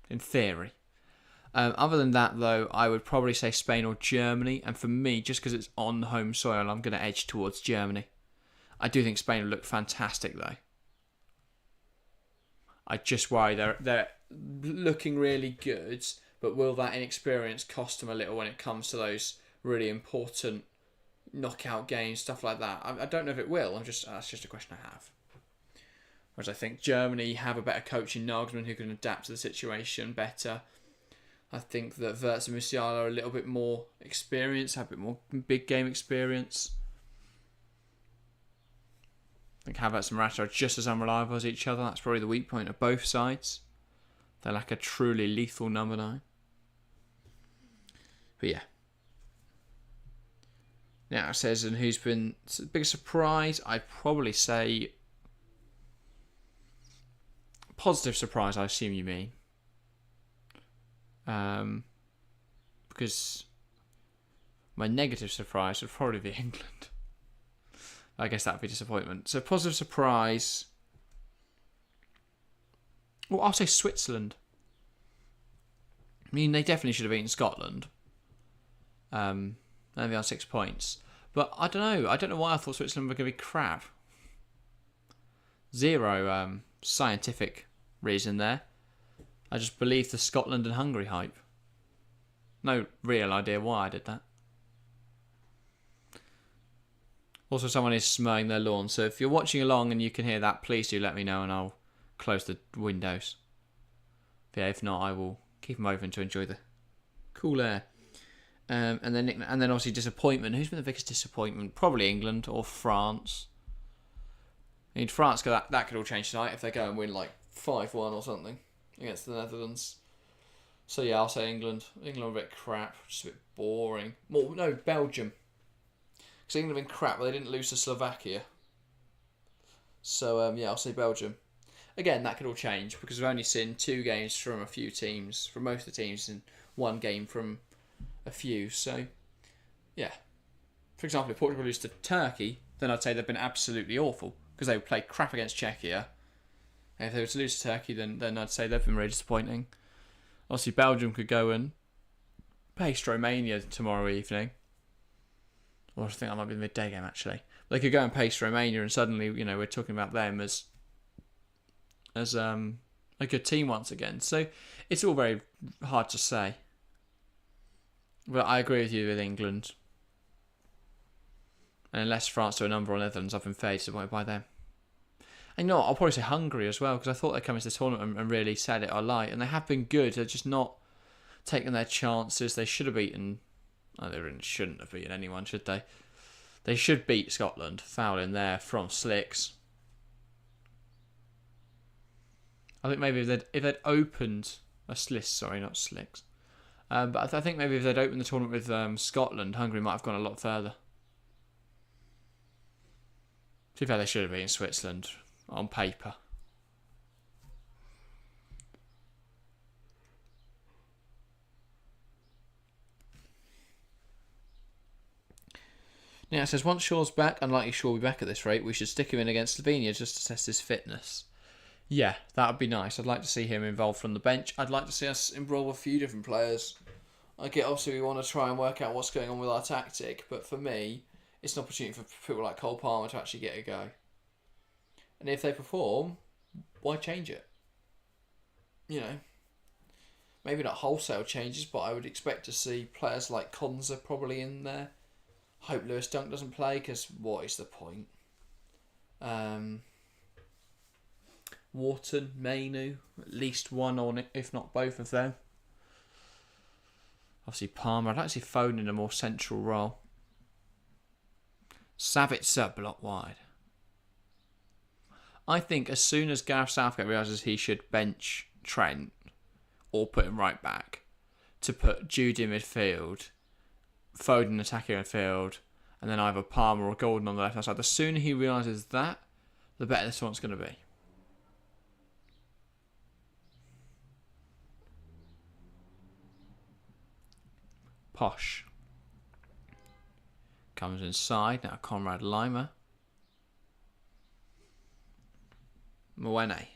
In theory. Other than that, though, I would probably say Spain or Germany. And for me, just because it's on home soil, I'm going to edge towards Germany. I do think Spain will look fantastic, though. I just worry they're looking really good, But will that inexperience cost them a little when it comes to those really important knockout games, stuff like that? I don't know if it will. That's just a question I have. Whereas I think Germany have a better coach in Nagelsmann who can adapt to the situation better. I think that Wirtz and Musiala are a little bit more experienced, have a bit more big game experience. I think Havertz and Morata are just as unreliable as each other. That's probably the weak point of both sides. They lack a truly lethal number 9. But yeah. Now it says, and who's been the biggest surprise? I'd probably say positive surprise, I assume you mean. Because my negative surprise would probably be England. I guess that would be disappointment. So positive surprise. Well, I'll say Switzerland. I mean, they definitely should have beaten Scotland. Maybe on 6 points. But I don't know. I don't know why I thought Switzerland were going to be crap. Zero scientific reason there. I just believed the Scotland and Hungary hype. No real idea why I did that. Also, someone is mowing their lawn, so if you're watching along and you can hear that, please do let me know and I'll close the windows. But yeah, if not, I will keep them open to enjoy the cool air. And then obviously disappointment. Who's been the biggest disappointment? Probably England or France. I mean, France, that could all change tonight if they go and win like 5-1 or something against the Netherlands. So yeah, I'll say England. England are a bit crap, just a bit boring. Well, no, Belgium. Because England have been crap, but they didn't lose to Slovakia. So yeah, I'll say Belgium. Again, that could all change because we've only seen 2 games from a few teams, from most of the teams, and 1 game from a few. So yeah, for example, if Portugal lose to Turkey, then I'd say they've been absolutely awful because they played crap against Czechia. And if they were to lose to Turkey, then I'd say they've been really disappointing. Obviously, Belgium could go and paste Romania tomorrow evening. Or I think that might be the midday game, actually. They could go and paste Romania, and suddenly, we're talking about them as a good team once again. So it's all very hard to say. But I agree with you with England. And unless France do a number on Netherlands, I've been fairly disappointed by them. And I'll probably say Hungary as well, because I thought they'd come into the tournament and really set it alight. And they have been good. They're just not taking their chances. They should have beaten... Oh, they really shouldn't have beaten anyone, should they? They should beat Scotland. Foul in there from Slicks. I think maybe if they'd opened... Sorry, not Slicks. But I think maybe if they'd opened the tournament with Scotland, Hungary might have gone a lot further. To be fair, they should have beaten Switzerland on paper. Now it says, once Shaw's back, unlikely Shaw will be back at this rate, we should stick him in against Slovenia just to test his fitness. Yeah, that would be nice. I'd like to see him involved from the bench. I'd like to see us involve a few different players. I get, obviously, we want to try and work out what's going on with our tactic, but for me, it's an opportunity for people like Cole Palmer to actually get a go. And if they perform, why change it? Maybe not wholesale changes, but I would expect to see players like Konza probably in there. Hope Lewis Dunk doesn't play, because what is the point? Wharton, Mainu, at least one on it, if not both of them. Obviously Palmer, I'd like to see Foden in a more central role. Savitzer block wide. I think as soon as Gareth Southgate realises he should bench Trent or put him right back to put Jude in midfield, Foden attacking midfield, and then either Palmer or Golden on the left hand side, the sooner he realises that, the better this one's going to be. Posh comes inside, now Conrad Lima. Mwene.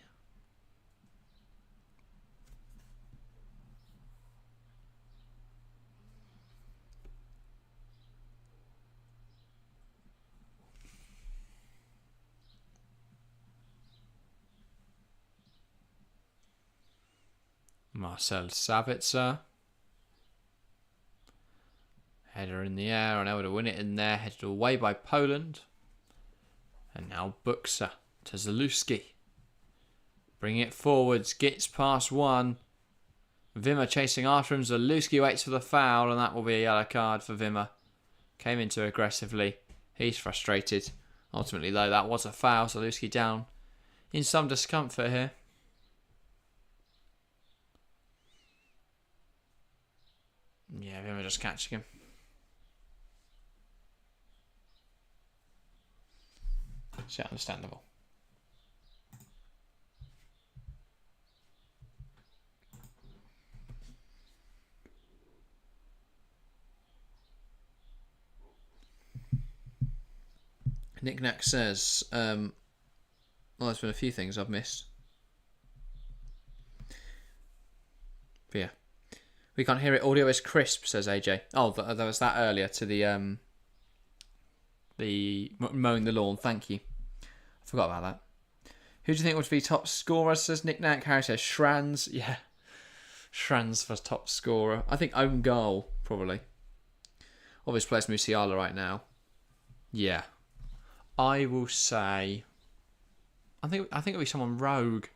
Marcel Savitzer. Header in the air, unable to win it in there. Headed away by Poland. And now Buxa to Zalewski. Bringing it forwards. Gets past one. Wimmer chasing after him. Zalewski waits for the foul, and that will be a yellow card for Wimmer. Came in too aggressively. He's frustrated. Ultimately, though, that was a foul. Zalewski down in some discomfort here. Yeah, Wimmer just catching him. It's understandable. Nick Nack says, well, there's been a few things I've missed. But yeah. We can't hear it. Audio is crisp, says AJ. Oh, there was that earlier to the mowing the lawn. Thank you. I forgot about that. Who do you think would be top scorer, says Nick Nack? Harry says Schranz. Yeah. Schranz for top scorer. I think own goal, probably. Obviously plays Musiala right now. Yeah. I will say... I think it'll be someone rogue.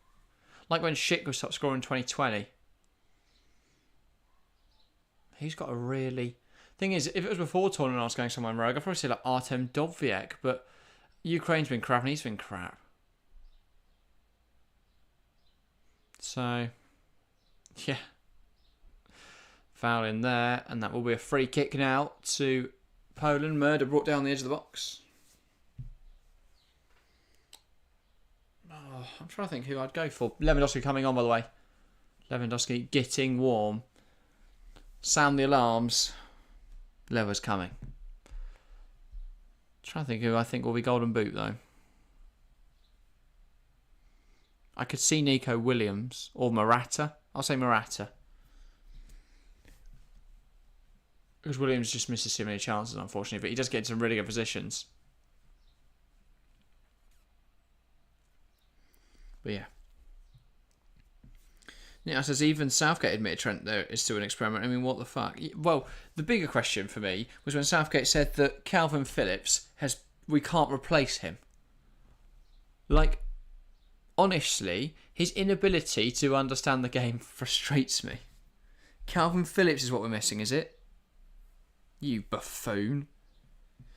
Like when Schick was top scorer in 2020. He's got a really... Thing is, if it was before tournament I was going someone rogue, I'd probably say like Artem Dovbyk, but Ukraine's been crap and he's been crap. So, yeah. Foul in there, and that will be a free kick now to Poland. Murder brought down the edge of the box. Oh, I'm trying to think who I'd go for. Lewandowski coming on, by the way. Lewandowski getting warm. Sound the alarms. Lever's coming. Trying to think who I think will be golden boot, though. I could see Nico Williams or Morata. I'll say Morata. Because Williams just misses so many chances, unfortunately. But he does get into some really good positions. But yeah. Yeah, says even Southgate admitted Trent there is still an experiment. I mean, what the fuck? Well, the bigger question for me was when Southgate said that Calvin Phillips we can't replace him. Like, honestly, his inability to understand the game frustrates me. Calvin Phillips is what we're missing, is it? You buffoon.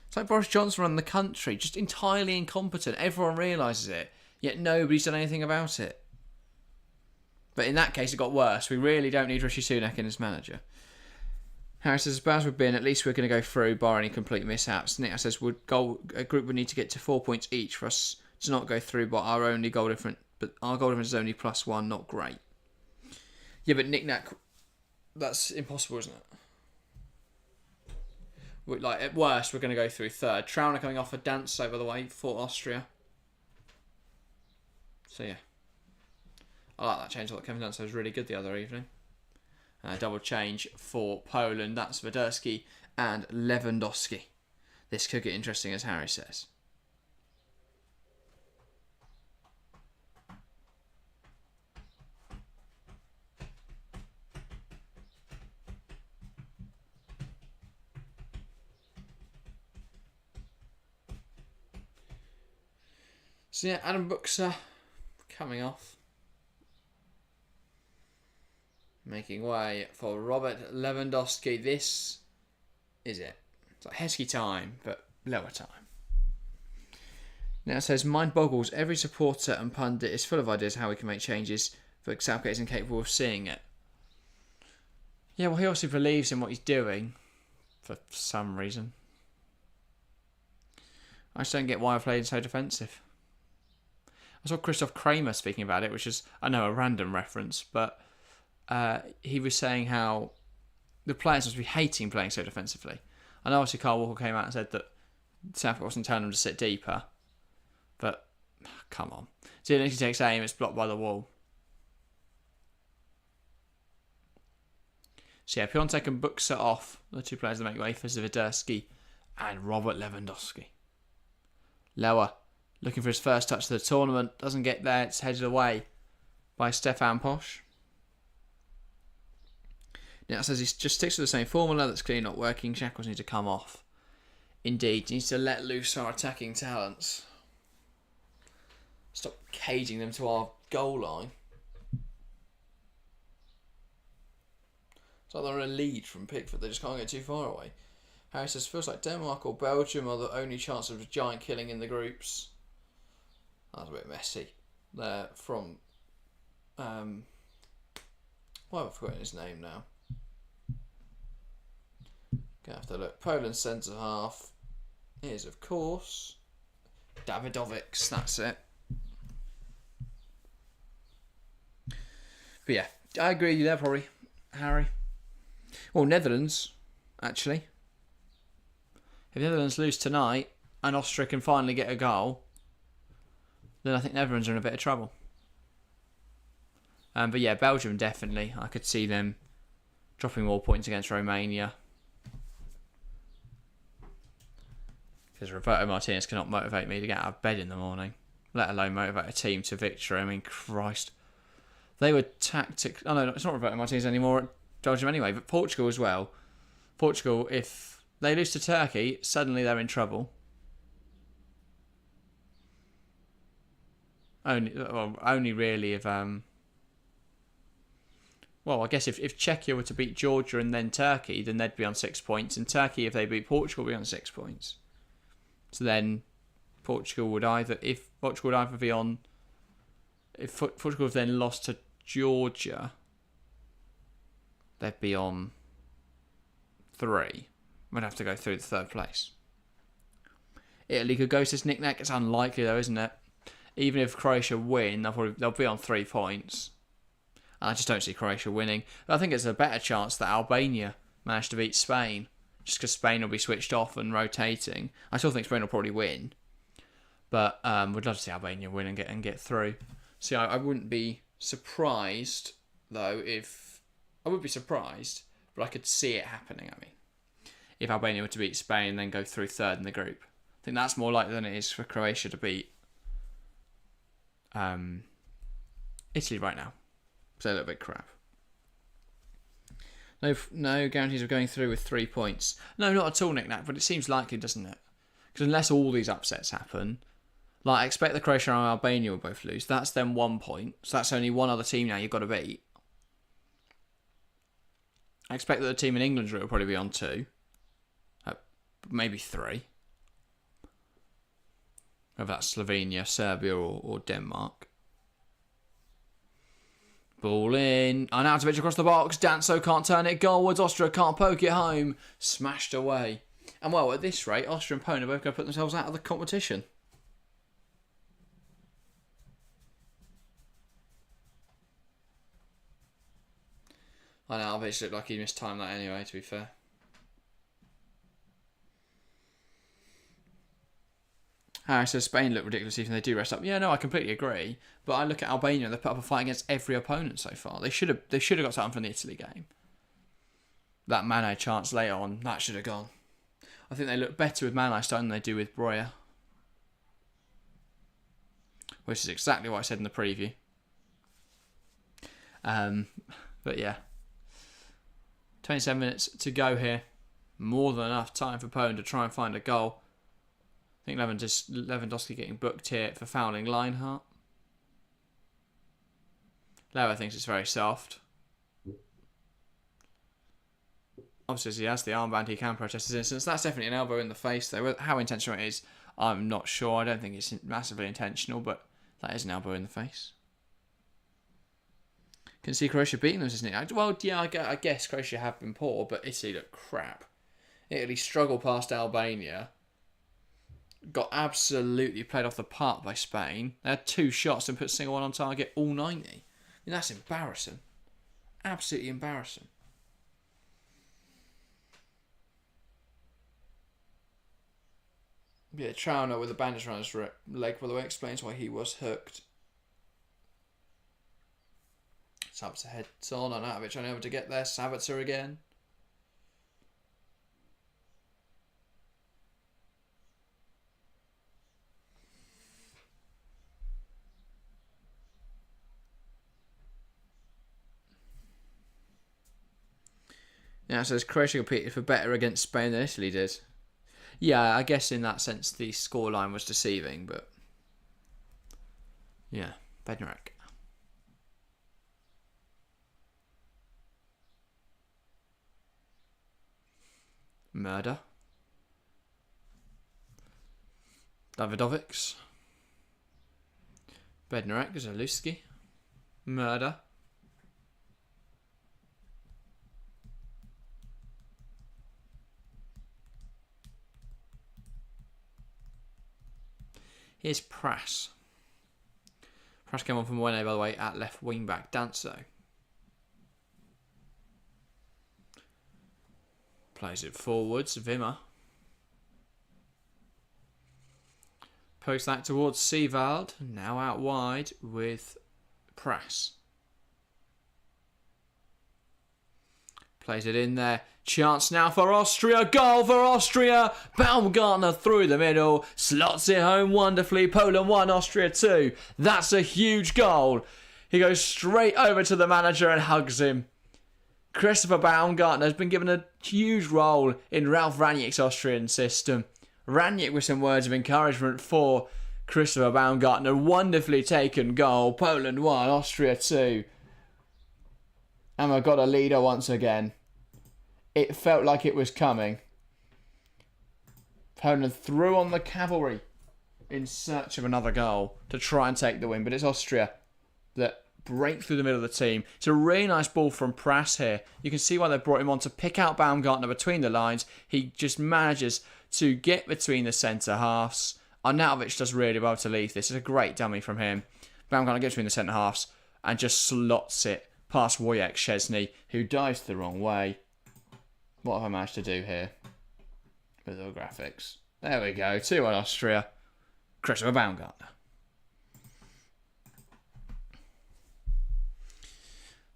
It's like Boris Johnson running the country, just entirely incompetent. Everyone realises it, yet nobody's done anything about it. But in that case, it got worse. We really don't need Rishi Sunak in as manager. Harris says, as bad as we've been, at least we're going to go through, bar any complete mishaps. Nick says, a group would need to get to 4 points each for us to not go through, but our goal difference is only +1, not great. Yeah, but Nick Nack, that's impossible, isn't it? Like, at worst, we're going to go through third. Trauner coming off a dance, by the way, for Austria. So, yeah. I like that change. I thought Kevin Danso was really good the other evening. Double change for Poland. That's Wadowski and Lewandowski. This could get interesting, as Harry says. So yeah, Adam Buxa coming off. Making way for Robert Lewandowski. This is it. It's like Heskey time, but lower time. Now it says, mind boggles. Every supporter and pundit is full of ideas how we can make changes, but Southgate is incapable of seeing it. Yeah, well, he obviously believes in what he's doing for some reason. I just don't get why I played so defensive. I saw Christoph Kramer speaking about it, which is, I know, a random reference, but he was saying how the players must be hating playing so defensively. I know obviously Carl Walker came out and said that Southgate wasn't telling them to sit deeper, but come on. Zielinski takes aim, it's blocked by the wall. So yeah, Piontek and Buxa off, the two players that make way for Zielinski and Robert Lewandowski. Lower, looking for his first touch of the tournament, doesn't get there, it's headed away by Stefan Posch. Now it says he just sticks to the same formula that's clearly not working. Shackles need to come off. Indeed, he needs to let loose our attacking talents. Stop caging them to our goal line. It's like they're in a lead from Pickford. They just can't get too far away. Harry says, feels like Denmark or Belgium are the only chance of giant killing in the groups. That's a bit messy. They're from... why have I forgotten his name now? Gonna have to look. Poland's centre half is, of course, Davidovics. That's it. But yeah, I agree with you there, probably, Harry. Well, Netherlands, actually. If Netherlands lose tonight and Austria can finally get a goal, then I think Netherlands are in a bit of trouble. But yeah, Belgium definitely. I could see them dropping more points against Romania. Because Roberto Martinez cannot motivate me to get out of bed in the morning, let alone motivate a team to victory. I mean, Christ. They were tactic. Oh no, it's not Roberto Martinez anymore at Belgium anyway, but Portugal as well. Portugal, if they lose to Turkey, suddenly they're in trouble. Only really if well, I guess if Czechia were to beat Georgia and then Turkey, then they'd be on 6 points, and Turkey, if they beat Portugal, would be on 6 points. So then Portugal would either be on, if Portugal have then lost to Georgia, they'd be on 3. We'd have to go through the third place. Italy could go to this knick-knack. It's unlikely though, isn't it? Even if Croatia win, they'll be on 3 points. And I just don't see Croatia winning. But I think it's a better chance that Albania managed to beat Spain, just because Spain will be switched off and rotating. I still think Spain will probably win, but would love to see Albania win and get through. See, I wouldn't be surprised though I would be surprised, but I could see it happening. I mean, if Albania were to beat Spain and then go through third in the group, I think that's more likely than it is for Croatia to beat Italy right now. So a little bit crap. No guarantees of going through with 3 points. No, not at all, Nick-Nack, but it seems likely, doesn't it? Because unless all these upsets happen, like I expect the Croatia and Albania will both lose. That's then 1 point. So that's only one other team now you've got to beat. I expect that the team in England's route will probably be on 2. Maybe 3. Whether that's Slovenia, Serbia or Denmark. Ball in. Arnautovic across the box. Danso can't turn it goalwards. Austria can't poke it home. Smashed away. And well, at this rate, Austria and Poland are both going to put themselves out of the competition. Arnautovic looked like he mistimed that anyway, to be fair. Harris says Spain look ridiculous even if they do rest up. Yeah, no, I completely agree. But I look at Albania and they put up a fight against every opponent so far. They should have got something from the Italy game. That Mane chance later on, that should have gone. I think they look better with Mane starting than they do with Breuer. Which is exactly what I said in the preview. But yeah. 27 minutes to go here. More than enough time for Poland to try and find a goal. I think Lewandowski getting booked here for fouling Lineheart. Lewa thinks it's very soft. Obviously, as he has the armband, he can protest his innocence. That's definitely an elbow in the face, though. How intentional it is, I'm not sure. I don't think it's massively intentional, but that is an elbow in the face. Can see Croatia beating them, isn't it? Well, yeah, I guess Croatia have been poor, but Italy look crap. Italy struggled past Albania. Got absolutely played off the park by Spain. They had 2 shots and put single one on target all 90. I mean, that's embarrassing. Absolutely embarrassing. Yeah, Trauner with a bandage around his leg, by the way, explains why he was hooked. Sabitzer heads on, Arnautovic unable to get there. Sabitzer again. Yeah, so Croatia competed for better against Spain than Italy did. Yeah, I guess in that sense the scoreline was deceiving, but yeah, Bednarek. Murder. Davidovics. Bednarek, Lewandowski. Murder. Here's Prass. Prass came on from Wene, by the way, at left wing back. Danso. Plays it forwards. Wimmer. Post that towards Seevald. Now out wide with Prass. Plays it in there. Chance now for Austria. Goal for Austria. Baumgartner through the middle. Slots it home wonderfully. Poland 1, Austria 2. That's a huge goal. He goes straight over to the manager and hugs him. Christopher Baumgartner has been given a huge role in Ralf Rangnick's Austrian system. Rangnick with some words of encouragement for Christopher Baumgartner. Wonderfully taken goal. Poland 1, Austria 2. And we've got a leader once again. It felt like it was coming. Poland threw on the cavalry in search of another goal to try and take the win. But it's Austria that break through the middle of the team. It's a really nice ball from Prass here. You can see why they brought him on to pick out Baumgartner between the lines. He just manages to get between the centre halves. Arnautovic does really well to leave this. It's a great dummy from him. Baumgartner gets between the centre halves and just slots it past Wojciech Szczesny, who dives the wrong way. What have I managed to do here with the graphics? There we go. 2-1 Austria. Christopher Baumgartner.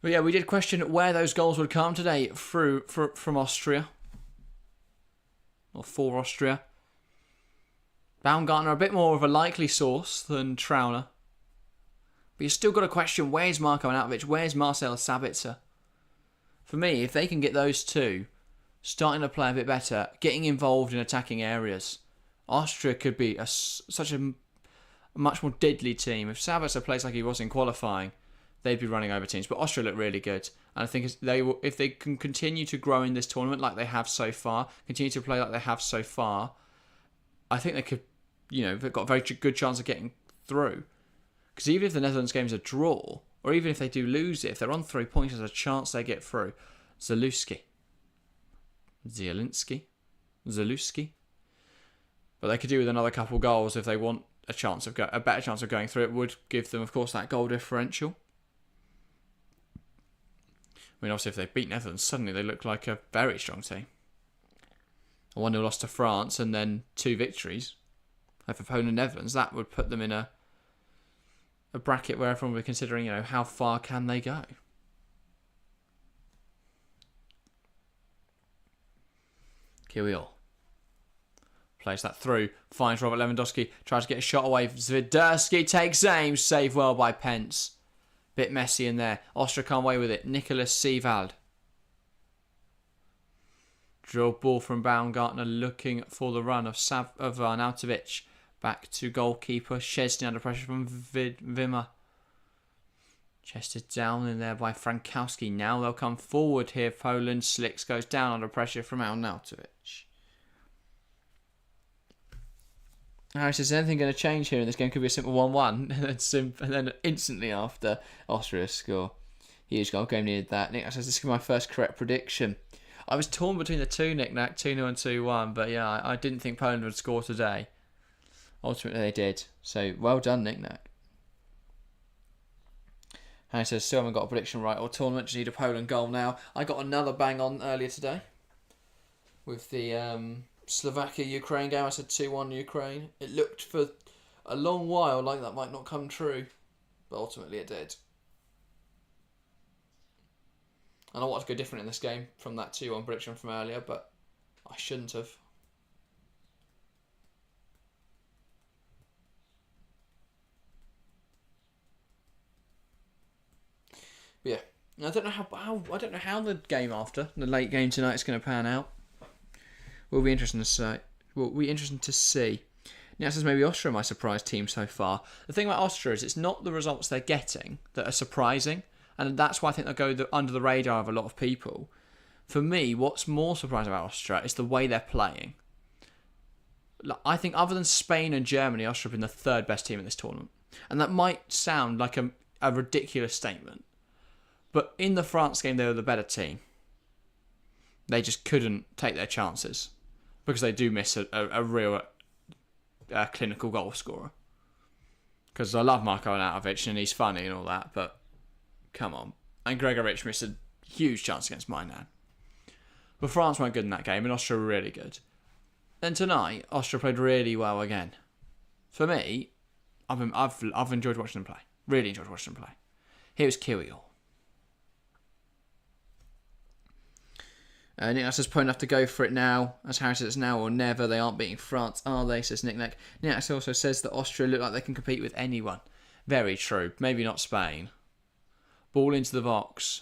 But yeah, we did question where those goals would come today from Austria. Or for Austria. Baumgartner a bit more of a likely source than Trauner. But you've still got to question, where's Marko Arnautovic? Where's Marcel Sabitzer? For me, if they can get those two starting to play a bit better, getting involved in attacking areas, Austria could be such a much more deadly team. If Sabitzer plays like he was in qualifying, they'd be running over teams. But Austria look really good. And I think if they can continue to grow in this tournament like they have so far, continue to play like they have so far, I think they could, they've got a very good chance of getting through. Because even if the Netherlands game's a draw, or even if they do lose it, if they're on 3 points, there's a chance they get through. Zielinski. But they could do with another couple goals if they want a better chance of going through. It would give them, of course, that goal differential. I mean, obviously, if they beat Netherlands, suddenly they look like a very strong team. A 1-0 loss to France and then 2 victories over Poland and Netherlands. That would put them in a bracket where everyone will be considering, how far can they go? Kiwior plays that through, finds Robert Lewandowski, tries to get a shot away. Zviderski takes aim, saved well by Pence. Bit messy in there. Austria can't away with it. Nicholas Seevald. Drill ball from Baumgartner looking for the run of Arnautovic. Back to goalkeeper Szczesny under pressure from Wimmer. Chested down in there by Frankowski. Now they'll come forward here. Poland. Slicks goes down under pressure from Arnautovic. Harris, is anything going to change here in this game? Could be a simple 1-1 and then instantly after Austria score. Huge goal, game needed that. Nick says this is my first correct prediction. I was torn between the two, Nick Nack, 2-0 and 2-1, but yeah, I didn't think Poland would score today. Ultimately they did. So well done, Nick Nack. Harry says, still haven't got a prediction right or tournament, just need a Poland goal now. I got another bang on earlier today with the Slovakia-Ukraine game. I said 2-1 Ukraine. It looked for a long while like that might not come true, but ultimately it did. And I wanted to go different in this game from that 2-1 prediction from earlier, but I shouldn't have. But yeah, I don't know how the game after the late game tonight is going to pan out. Will be interesting to see. Now it says maybe Austria my surprise team so far. The thing about Austria is it's not the results they're getting that are surprising, and that's why I think they'll go under the radar of a lot of people. For me, what's more surprising about Austria is the way they're playing. I think other than Spain and Germany, Austria have been the third best team in this tournament. And that might sound like a ridiculous statement. But in the France game, they were the better team. They just couldn't take their chances. Because they do miss a real clinical goal scorer. Because I love Marko Arnautovic and he's funny and all that, but come on. And Gregoritsch missed a huge chance against Mainan. But France weren't good in that game and Austria were really good. Then tonight, Austria played really well again. For me, I've enjoyed watching them play. Really enjoyed watching them play. Here's Kirill. Nick says, Poland have to go for it now. As Harry says, it's now or never. They aren't beating France, are they? Says Nick. Nick also says that Austria look like they can compete with anyone. Very true. Maybe not Spain. Ball into the box.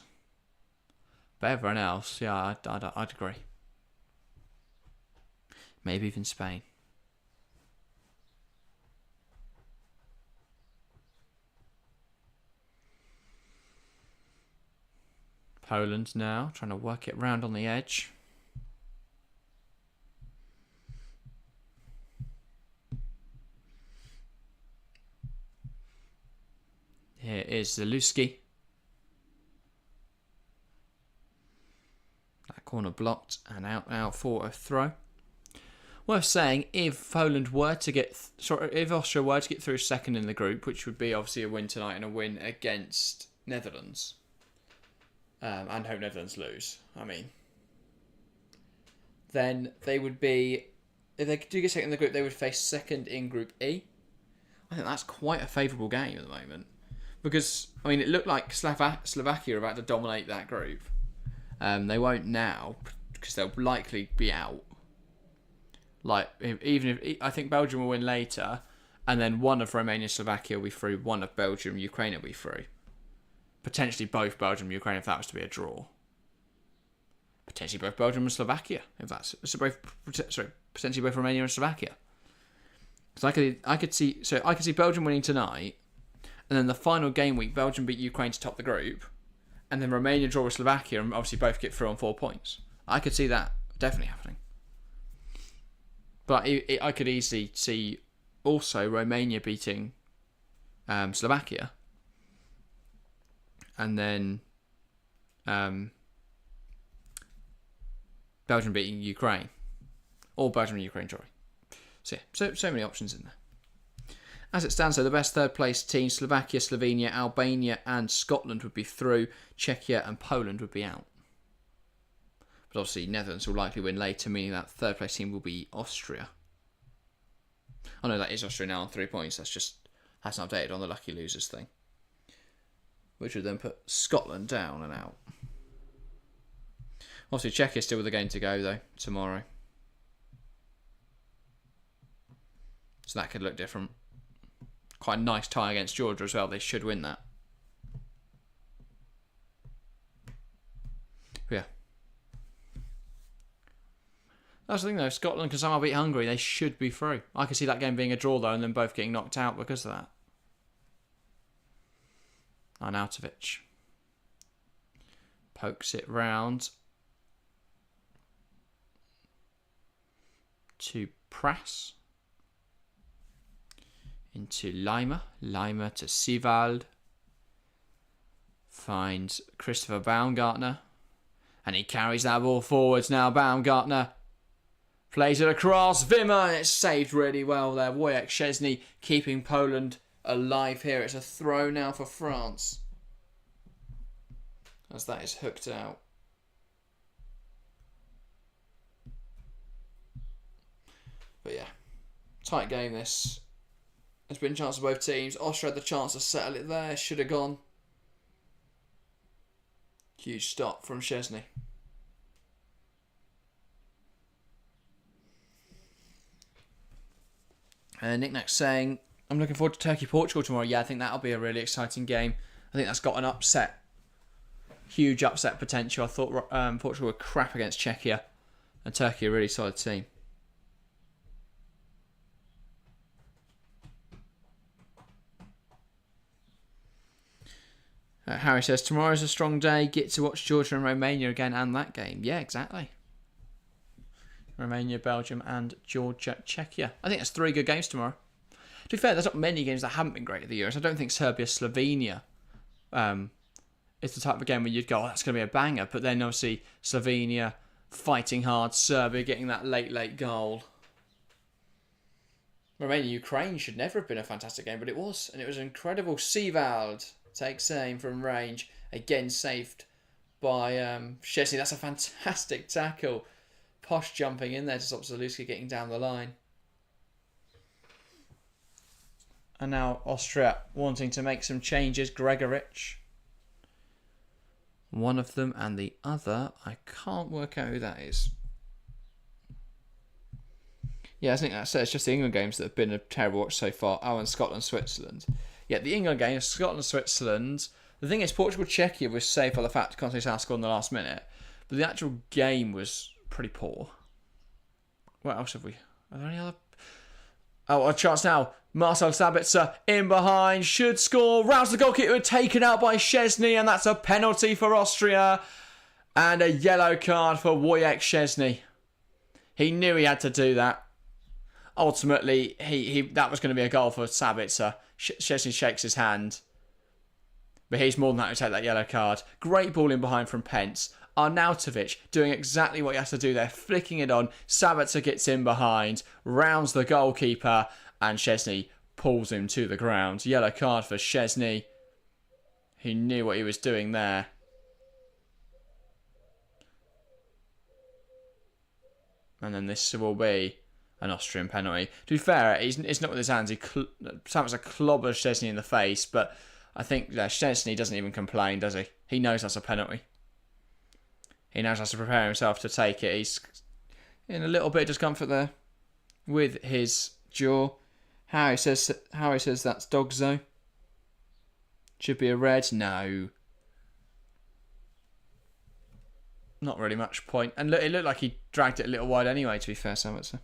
But everyone else, yeah, I'd agree. Maybe even Spain. Poland now, trying to work it round on the edge. Here is Lewandowski. That corner blocked and out for a throw. Worth saying, if Poland were to if Austria were to get through second in the group, which would be obviously a win tonight and a win against Netherlands. And hope Netherlands lose. Then they would be, if they do get second in the group, they would face second in Group E. I think that's quite a favourable game at the moment. Because, it looked like Slovakia are about to dominate that group. They won't now, because they'll likely be out. Even if I think Belgium will win later, and then one of Romania and Slovakia will be through, one of Belgium and Ukraine will be through. Potentially both Belgium and Ukraine if that was to be a draw. Potentially both Belgium and Slovakia if that's potentially both Romania and Slovakia. Because I could see Belgium winning tonight, and then the final game week Belgium beat Ukraine to top the group, and then Romania draw with Slovakia and obviously both get through on 4 points. I could see that definitely happening. But I could easily see also Romania beating Slovakia. And then Belgium beating Ukraine. Or Belgium and Ukraine drawing. So many options in there. As it stands, though, the best third place teams, Slovakia, Slovenia, Albania and Scotland would be through. Czechia and Poland would be out. But obviously Netherlands will likely win later, meaning that third place team will be Austria. Oh no, that is Austria now on 3 points. Hasn't updated on the lucky losers thing. Which would then put Scotland down and out. Obviously, Czechia still with a game to go, though, tomorrow. So that could look different. Quite a nice tie against Georgia as well. They should win that. But yeah. That's the thing, though. Scotland can somehow beat Hungary. They should be through. I could see that game being a draw, though, and then both getting knocked out because of that. Arnautovic pokes it round to Prass, into Lima to Sivald, finds Christopher Baumgartner, and he carries that ball forwards now. Baumgartner plays it across, Wimmer, and it's saved really well there. Wojciech Szczesny keeping Poland alive here. It's a throw now for France, as that is hooked out. But yeah, tight game this. There's been a chance for both teams. Austria had the chance to settle it there. Should have gone. Huge stop from Szczesny. Nicknack saying, I'm looking forward to Turkey-Portugal tomorrow. Yeah, I think that'll be a really exciting game. I think that's got an upset huge upset potential. I thought Portugal were crap against Czechia, and Turkey a really solid team. Harry says, tomorrow's a strong day. Get to watch Georgia and Romania again and that game. Yeah, exactly. Romania, Belgium and Georgia, Czechia. I think that's 3 good games tomorrow. To be fair, there's not many games that haven't been great at the Euros. I don't think Serbia, Slovenia is the type of game where you'd go, oh, that's going to be a banger. But then obviously Slovenia fighting hard, Serbia getting that late goal. Romania, Ukraine should never have been a fantastic game, but it was. And it was incredible. Sievald takes aim from range. Again saved by Szczesny. That's a fantastic tackle. Posh jumping in there to stop Zalewski getting down the line. And now Austria wanting to make some changes. Gregorich. One of them and the other, I can't work out who that is. Yeah, I think that's it. It's just the England games that have been a terrible watch so far. Oh, and Scotland, Switzerland. Yeah, the England game, Scotland, Switzerland. The thing is, Portugal, Czechia was saved by the fact Conte South scored in the last minute. But the actual game was pretty poor. What else have we? Are there any other? Oh, a chance now. Marcel Sabitzer in behind. Should score. Rounds the goalkeeper. Taken out by Szczesny. And that's a penalty for Austria. And a yellow card for Wojciech Szczesny. He knew he had to do that. Ultimately, that was going to be a goal for Sabitzer. Szczesny shakes his hand. But he's more than happy to take that yellow card. Great ball in behind from Pence. Arnautovic doing exactly what he has to do there. Flicking it on. Sabitzer gets in behind. Rounds the goalkeeper. And Szczesny pulls him to the ground. Yellow card for Szczesny. He knew what he was doing there. And then this will be an Austrian penalty. To be fair, it's not with his hands. Sabitzer clobbers Szczesny in the face, but I think Szczesny doesn't even complain, does he? He knows that's a penalty. He now has to prepare himself to take it. He's in a little bit of discomfort there with his jaw. Harry says that's dog zone. Should be a red. No. Not really much point. And look, it looked like he dragged it a little wide anyway, to be fair, Sabitzer.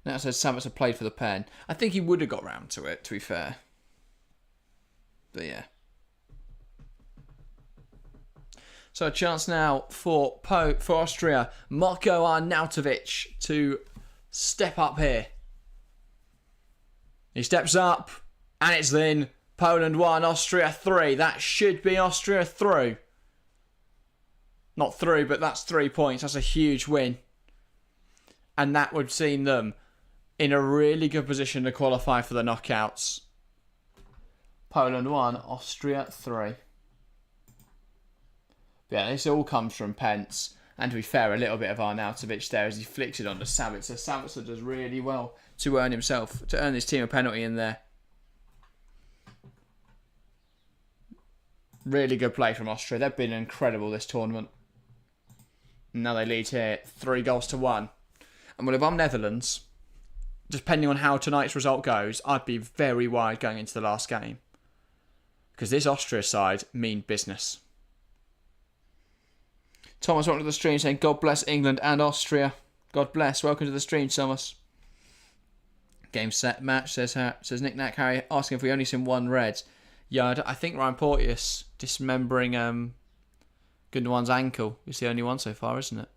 Now it says Sabitzer played for the pen. I think he would have got round to it, to be fair. But yeah. So a chance now for Austria. Marko Arnautovic to step up here. He steps up, and it's in. Poland 1, Austria 3. That should be Austria through. Not through, but that's 3 points. That's a huge win. And that would see them in a really good position to qualify for the knockouts. Poland 1, Austria 3. Yeah, this all comes from Pence. And to be fair, a little bit of Arnautovic there as he flicks it onto Sabitzer. Sabitzer does really well to earn his team a penalty in there. Really good play from Austria. They've been incredible this tournament. Now they lead here 3-1. And well, if I'm Netherlands, depending on how tonight's result goes, I'd be very wide going into the last game. Because this Austria side mean business. Thomas, welcome to the stream, saying, God bless England and Austria. God bless. Welcome to the stream, Thomas. Game set match, says Nick Nack Harry, asking if we only seen one red. Yeah, I think Ryan Porteous dismembering Gundogan's ankle is the only one so far, isn't it?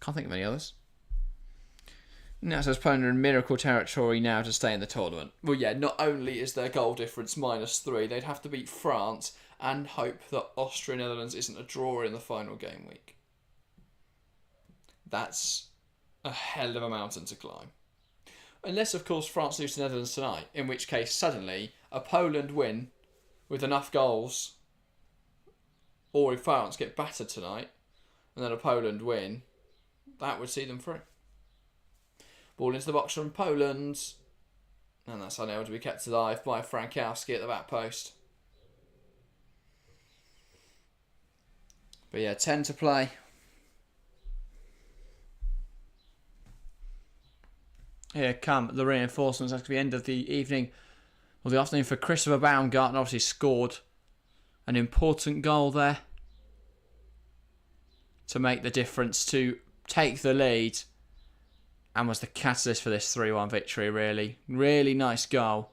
Can't think of any others. Now it says Poland are in miracle territory now to stay in the tournament. Well, yeah, not only is their goal difference -3, they'd have to beat France and hope that Austria-Netherlands isn't a draw in the final game week. That's a hell of a mountain to climb. Unless, of course, France lose to Netherlands tonight, in which case, suddenly, a Poland win with enough goals, or if France get battered tonight, and then a Poland win, that would see them through. Ball into the box from Poland, and that's unable to be kept alive by Frankowski at the back post. But yeah, 10 to play. Here come the reinforcements. That's going to be the end of the evening, or the afternoon, for Christopher Baumgartner. Obviously scored An important goal there to make the difference, to take the lead, and was the catalyst for this 3-1 victory, really. Really nice goal.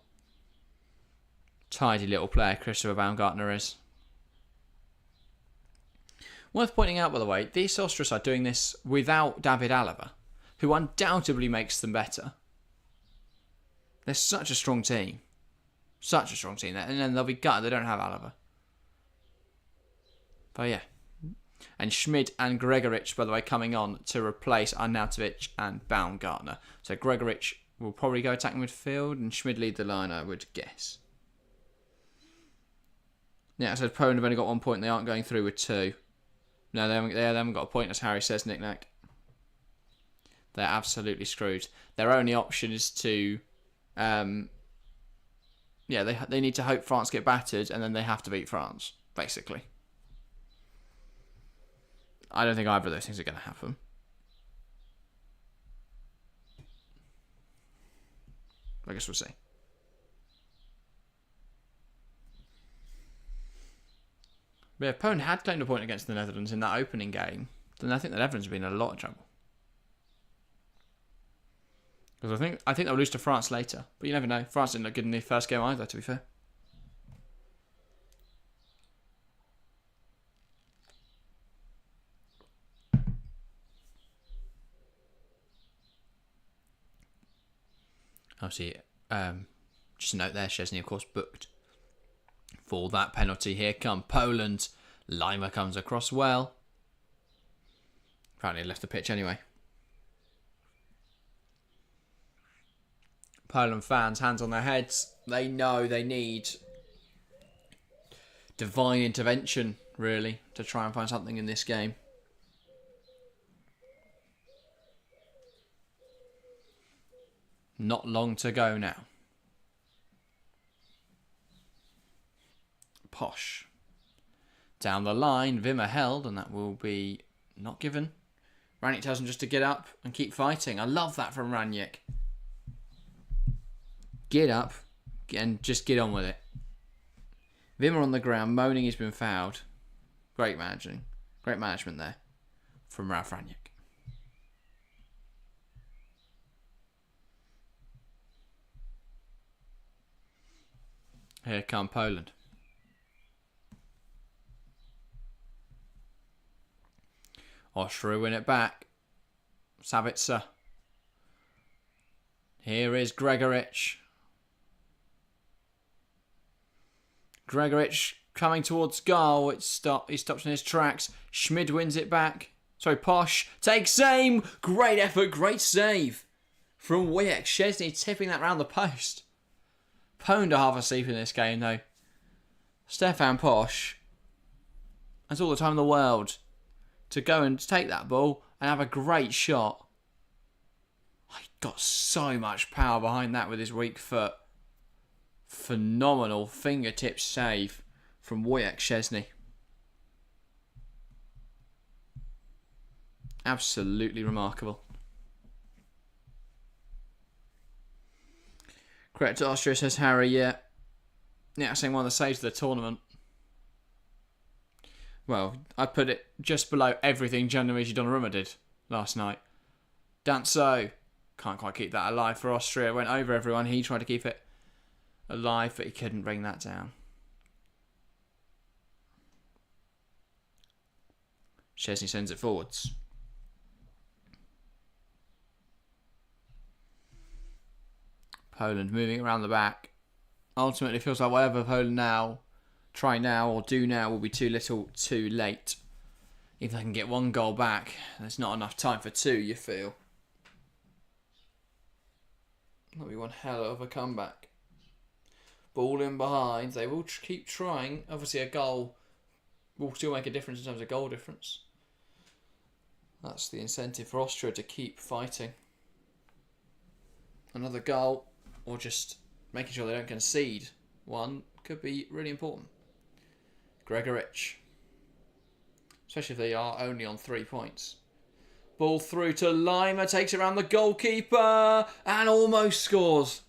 Tidy little player Christopher Baumgartner is. Worth pointing out, by the way, these Austria are doing this without David Alaba, who undoubtedly makes them better. They're such a strong team. Such a strong team. And then they'll be gutted they don't have Alaba. But yeah. And Schmid and Gregoritsch, by the way, coming on to replace Arnautovic and Baumgartner. So Gregoritsch will probably go attacking midfield and Schmid lead the line, I would guess. Yeah, so Poland have only got 1 point. They aren't going through with 2. No, they haven't got a point, as Harry says, knick-knack. They're absolutely screwed. Their only option is to... they need to hope France get battered, and then they have to beat France, basically. I don't think either of those things are going to happen. I guess we'll see. But if Poland had claimed a point against the Netherlands in that opening game, then I think the Netherlands would be in a lot of trouble. Because I think they'll lose to France later. But you never know. France didn't look good in the first game either, to be fair. Obviously, just a note there, Szczesny, of course, booked for that penalty. Here come Poland. Lima comes across well. Apparently left the pitch anyway. Poland fans, hands on their heads. They know they need divine intervention, really, to try and find something in this game. Not long to go now. Posh. Down the line, Wimmer held, and that will be not given. Ranić tells him just to get up and keep fighting. I love that from Ranić. Get up and just get on with it. Wimmer on the ground, moaning he's been fouled. Great management there from Ralf Ranić. Here come Poland. Austria win it back. Savitzer. Here is Gregoritsch. Gregoritsch coming towards goal. He stops in his tracks. Schmid wins it back. Sorry, Posh takes aim. Great effort, great save from Wojciech Szczesny, tipping that round the post. Poland are half asleep in this game, though. Stefan Posch has all the time in the world to go and take that ball and have a great shot. He got so much power behind that with his weak foot. Phenomenal fingertip save from Wojciech Szczesny. Absolutely remarkable. Correct to Austria, says Harry, yeah. Yeah, saying one of the saves of the tournament. Well, I put it just below everything Gianluigi Donnarumma did last night. Danso can't quite keep that alive for Austria. Went over everyone. He tried to keep it alive, but he couldn't bring that down. Szczesny sends it forwards. Poland moving around the back. Ultimately, feels like whatever Poland try now or do now will be too little, too late. If they can get one goal back, there's not enough time for two, you feel. That'll be one hell of a comeback. Ball in behind. They will keep trying. Obviously, a goal will still make a difference in terms of goal difference. That's the incentive for Austria to keep fighting. Another goal, or just making sure they don't concede one, could be really important. Gregoritsch. Especially if they are only on 3 points. Ball through to Lima, takes it around the goalkeeper and almost scores.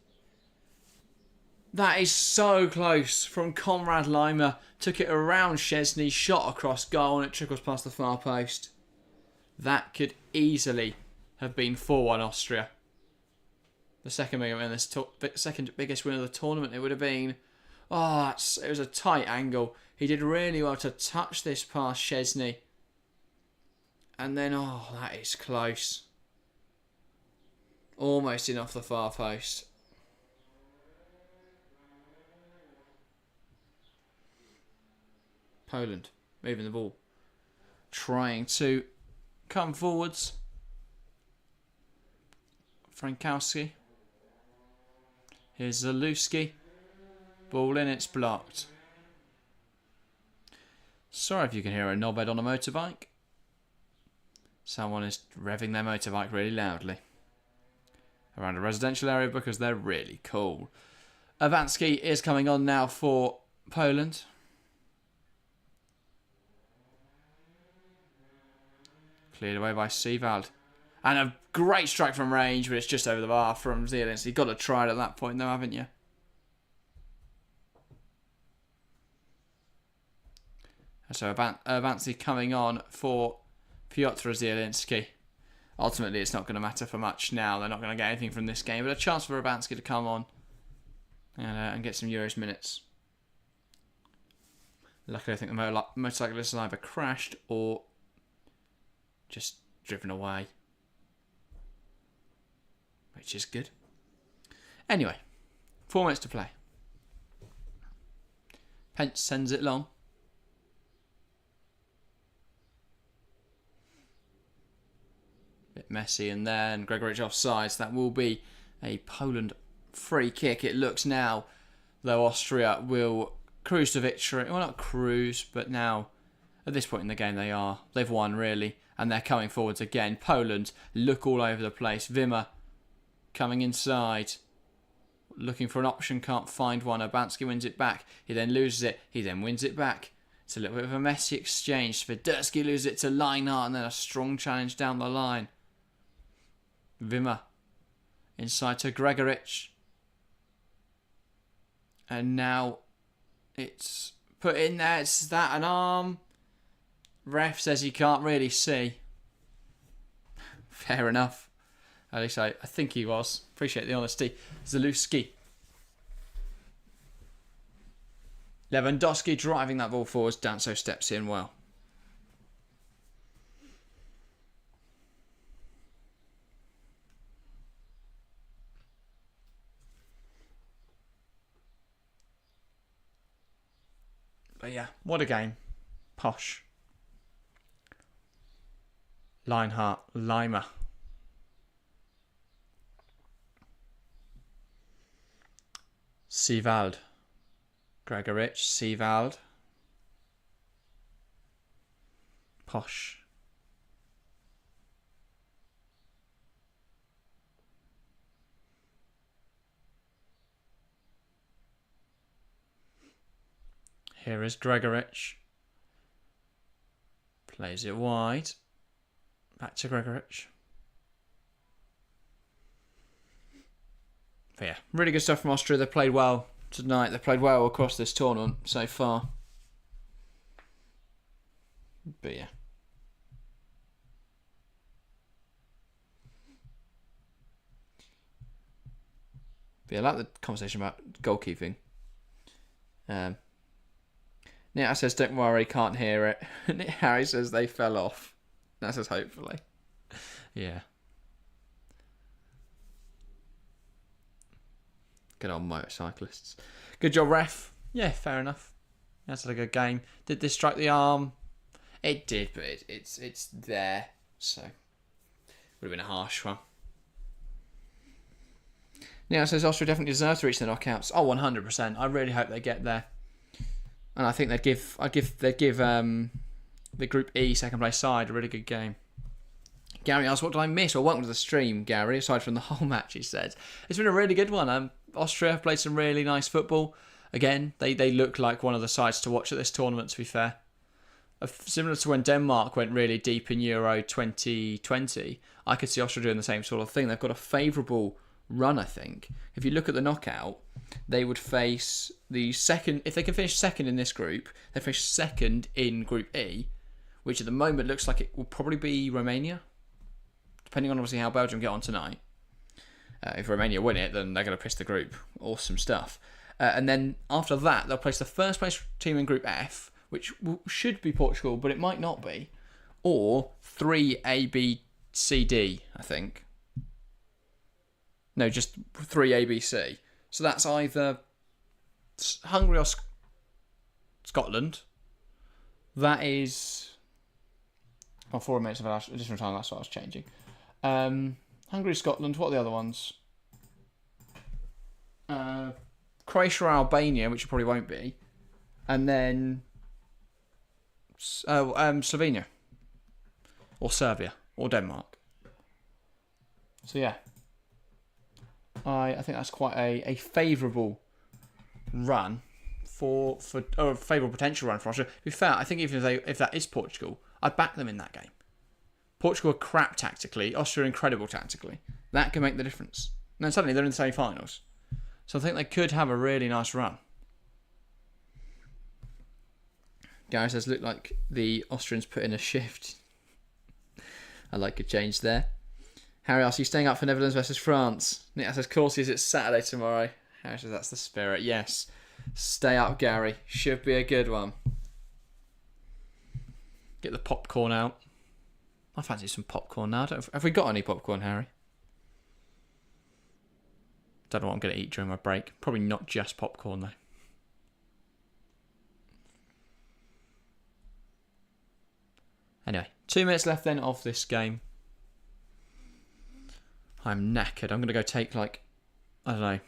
That is so close from Konrad Laimer. Took it around Szczesny, shot across goal, and it trickles past the far post. That could easily have been 4-1 Austria. The second biggest win of the tournament it would have been. Oh, it was a tight angle. He did really well to touch this past Szczesny. And then, oh, that is close. Almost in off the far post. Poland moving the ball. Trying to come forwards. Frankowski. Here's Lewandowski. Ball in, it's blocked. Sorry if you can hear a knobhead on a motorbike. Someone is revving their motorbike really loudly around a residential area because they're really cool. Lewandowski is coming on now for Poland. Cleared away by Seevald. And a great strike from range, but it's just over the bar from Zielinski. You've got to try it at that point though, haven't you? So Lewandowski coming on for Piotr Zielinski. Ultimately, it's not going to matter for much now. They're not going to get anything from this game, but a chance for Lewandowski to come on and get some Euros minutes. Luckily, I think the motorcyclist has either crashed or just driven away, which is good. Anyway, 4 minutes to play. Pence sends it long. Bit messy, and then Gregorich offside, so that will be a Poland free kick. It looks now, though Austria will cruise to victory. Well, not cruise, but now at this point in the game they've won really, and they're coming forwards again. Poland look all over the place. Wimmer coming inside, looking for an option, can't find one. Lewandowski wins it back. He then loses it. He then wins it back. It's a little bit of a messy exchange. Swiderski loses it to Lineart, and then a strong challenge down the line. Wimmer inside to Gregorich. And now it's put in there. Is that an arm? Ref says he can't really see. Fair enough. At least I think he was. Appreciate the honesty. Zalewski. Lewandowski driving that ball forwards. Danso steps in well. But yeah, what a game. Posh. Lineart, Laimer. Seevald. Gregorich, Seevald. Posh. Here is Gregorich. Plays it wide. Back to Gregorich. But yeah, really good stuff from Austria. They played well tonight. They played well across this tournament so far. But yeah. But yeah, I like the conversation about goalkeeping. Nita says, don't worry, can't hear it. Harry says they fell off. That says hopefully. Yeah. Good old motorcyclists. Good job, ref. Yeah, fair enough. That's a good game. Did this strike the arm? It did, but it's there. So, would have been a harsh one. Nita says Austria definitely deserve to reach the knockouts. Oh, 100%. I really hope they get there. And I think they'd give the Group E second place side a really good game. Gary asked, what did I miss? Well, welcome to the stream, Gary, aside from the whole match, he said. It's been a really good one. Austria have played some really nice football. Again, they look like one of the sides to watch at this tournament, to be fair. Similar to when Denmark went really deep in Euro 2020, I could see Austria doing the same sort of thing. They've got a favourable run, I think. If you look at the knockout, they would face the second... If they can finish second in this group, they finish second in Group E, which at the moment looks like it will probably be Romania, depending on obviously how Belgium get on tonight. If Romania win it, then they're going to piss the group. Awesome stuff. And then after that, they'll place the first place team in Group F, which should be Portugal, but it might not be. Or 3 A, B, C, D, I think. No, just 3 A, B, C. So that's either Hungary or Scotland. That is... 4 minutes of additional time, that's what I was changing. Hungary, Scotland, what are the other ones? Croatia or Albania, which it probably won't be. And then Slovenia. Or Serbia. Or Denmark. So yeah. I think that's quite a favourable run or a favourable potential run for Austria. To be fair, I think even if that is Portugal, I'd back them in that game. Portugal are crap tactically, Austria are incredible tactically. That can make the difference. And then suddenly they're in the semi-finals. So I think they could have a really nice run. Gary says, look like the Austrians put in a shift. I like a change there. Harry asks, you staying up for Netherlands versus France? Nick says, of course, it's Saturday tomorrow. Harry says, that's the spirit. Yes. Stay up, Gary. Should be a good one. Get the popcorn out. I fancy some popcorn now. Have we got any popcorn, Harry? Don't know what I'm going to eat during my break. Probably not just popcorn, though. Anyway, 2 minutes left then of this game. I'm knackered. I'm going to go take, I don't know.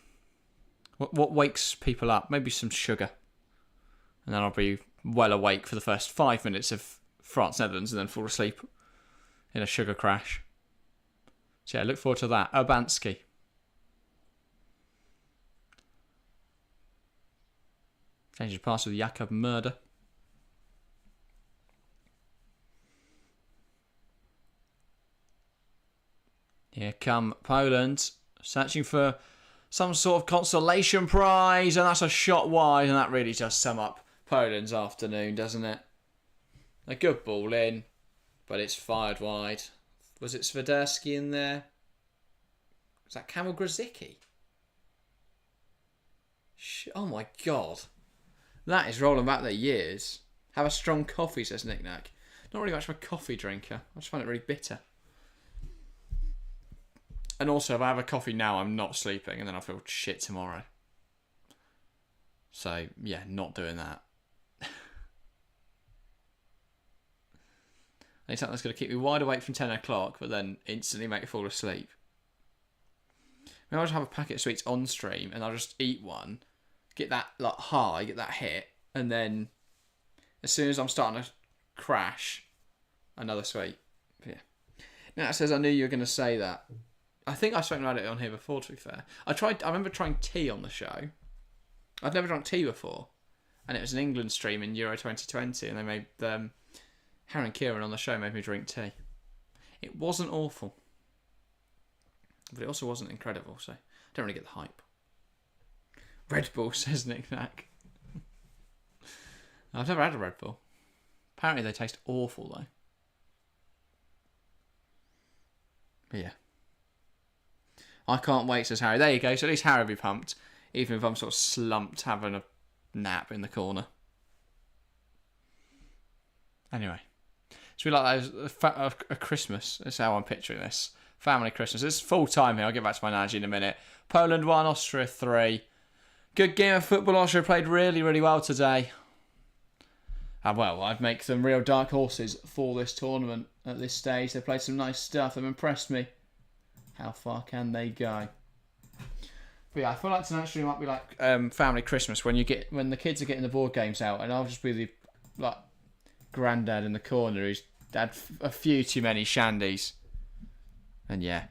What wakes people up? Maybe some sugar. And then I'll be well awake for the first 5 minutes of France-Netherlands and then fall asleep in a sugar crash. So yeah, look forward to that. Urbanski. Changes pass with Jakob Murder. Here come Poland, searching for some sort of consolation prize, and that's a shot wide, and that really does sum up Poland's afternoon, doesn't it? A good ball in, but it's fired wide. Was it Swiderski in there? Was that Kamil Grzycki? Oh my god. That is rolling back the years. Have a strong coffee, says Nick Nack. Not really much of a coffee drinker. I just find it really bitter. And also, if I have a coffee now, I'm not sleeping, and then I'll feel shit tomorrow. So, yeah, not doing that. I need something that's going to keep me wide awake from 10 o'clock, but then instantly make me fall asleep. Maybe I'll just have a packet of sweets on stream, and I'll just eat one, get that high, get that hit, and then as soon as I'm starting to crash, another sweet. But yeah. Now it says, I knew you were going to say that. I think I've spoken about it on here before, to be fair. I remember trying tea on the show. I'd never drunk tea before. And it was an England stream in Euro 2020, and they made Harry and Kieran on the show made me drink tea. It wasn't awful. But it also wasn't incredible, so I don't really get the hype. Red Bull, says Nick Nack. I've never had a Red Bull. Apparently they taste awful, though. But yeah. I can't wait, says Harry. There you go. So at least Harry will be pumped, even if I'm sort of slumped having a nap in the corner. Anyway. So we like that a Christmas. That's how I'm picturing this. Family Christmas. It's full time here. I'll get back to my analogy in a minute. Poland 1, Austria 3. Good game of football. Austria played really, really well today. And well, I'd make them real dark horses for this tournament at this stage. They played some nice stuff. They've impressed me. How far can they go? But yeah, I feel like tonight's stream might be like Family Christmas when the kids are getting the board games out, and I'll just be the granddad in the corner who's had a few too many shandies. And yeah.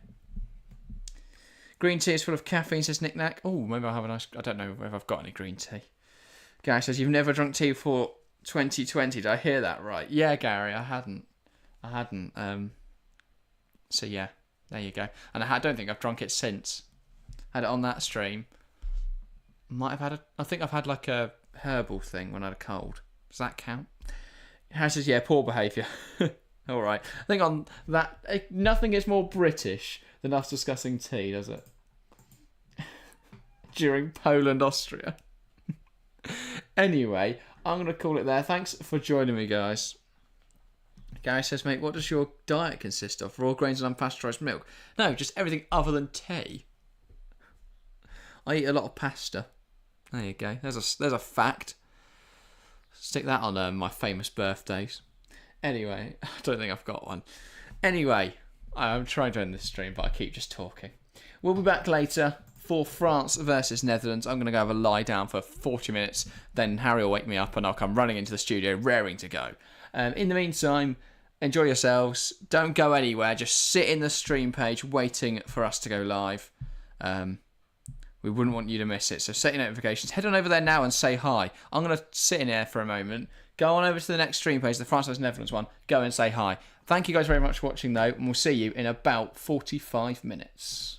Green tea is full of caffeine, says Nick Nack. Oh, maybe I'll have a nice... I don't know if I've got any green tea. Gary says, you've never drunk tea for 2020. Did I hear that right? Yeah, Gary, I hadn't. So yeah, there you go. And I don't think I've drunk it since. had it on that stream. Might have had I think I've had like a herbal thing when I had a cold. Does that count? Harry says, yeah, poor behaviour. All right. I think on that, nothing is more British than us discussing tea, does it? During Poland-Austria. Anyway, I'm going to call it there. Thanks for joining me, guys. Gary says, mate, what does your diet consist of? Raw grains and unpasteurised milk? No, just everything other than tea. I eat a lot of pasta. There you go. There's a fact. Stick that on my famous birthdays. Anyway, I don't think I've got one. Anyway, I'm trying to end this stream, but I keep just talking. We'll be back later for France versus Netherlands. I'm going to go have a lie down for 40 minutes. Then Harry will wake me up and I'll come running into the studio, raring to go. In the meantime, enjoy yourselves. Don't go anywhere. Just sit in the stream page waiting for us to go live. We wouldn't want you to miss it. So set your notifications. Head on over there now and say hi. I'm going to sit in here for a moment. Go on over to the next stream page, the France vs Netherlands one. Go and say hi. Thank you guys very much for watching, though. And we'll see you in about 45 minutes.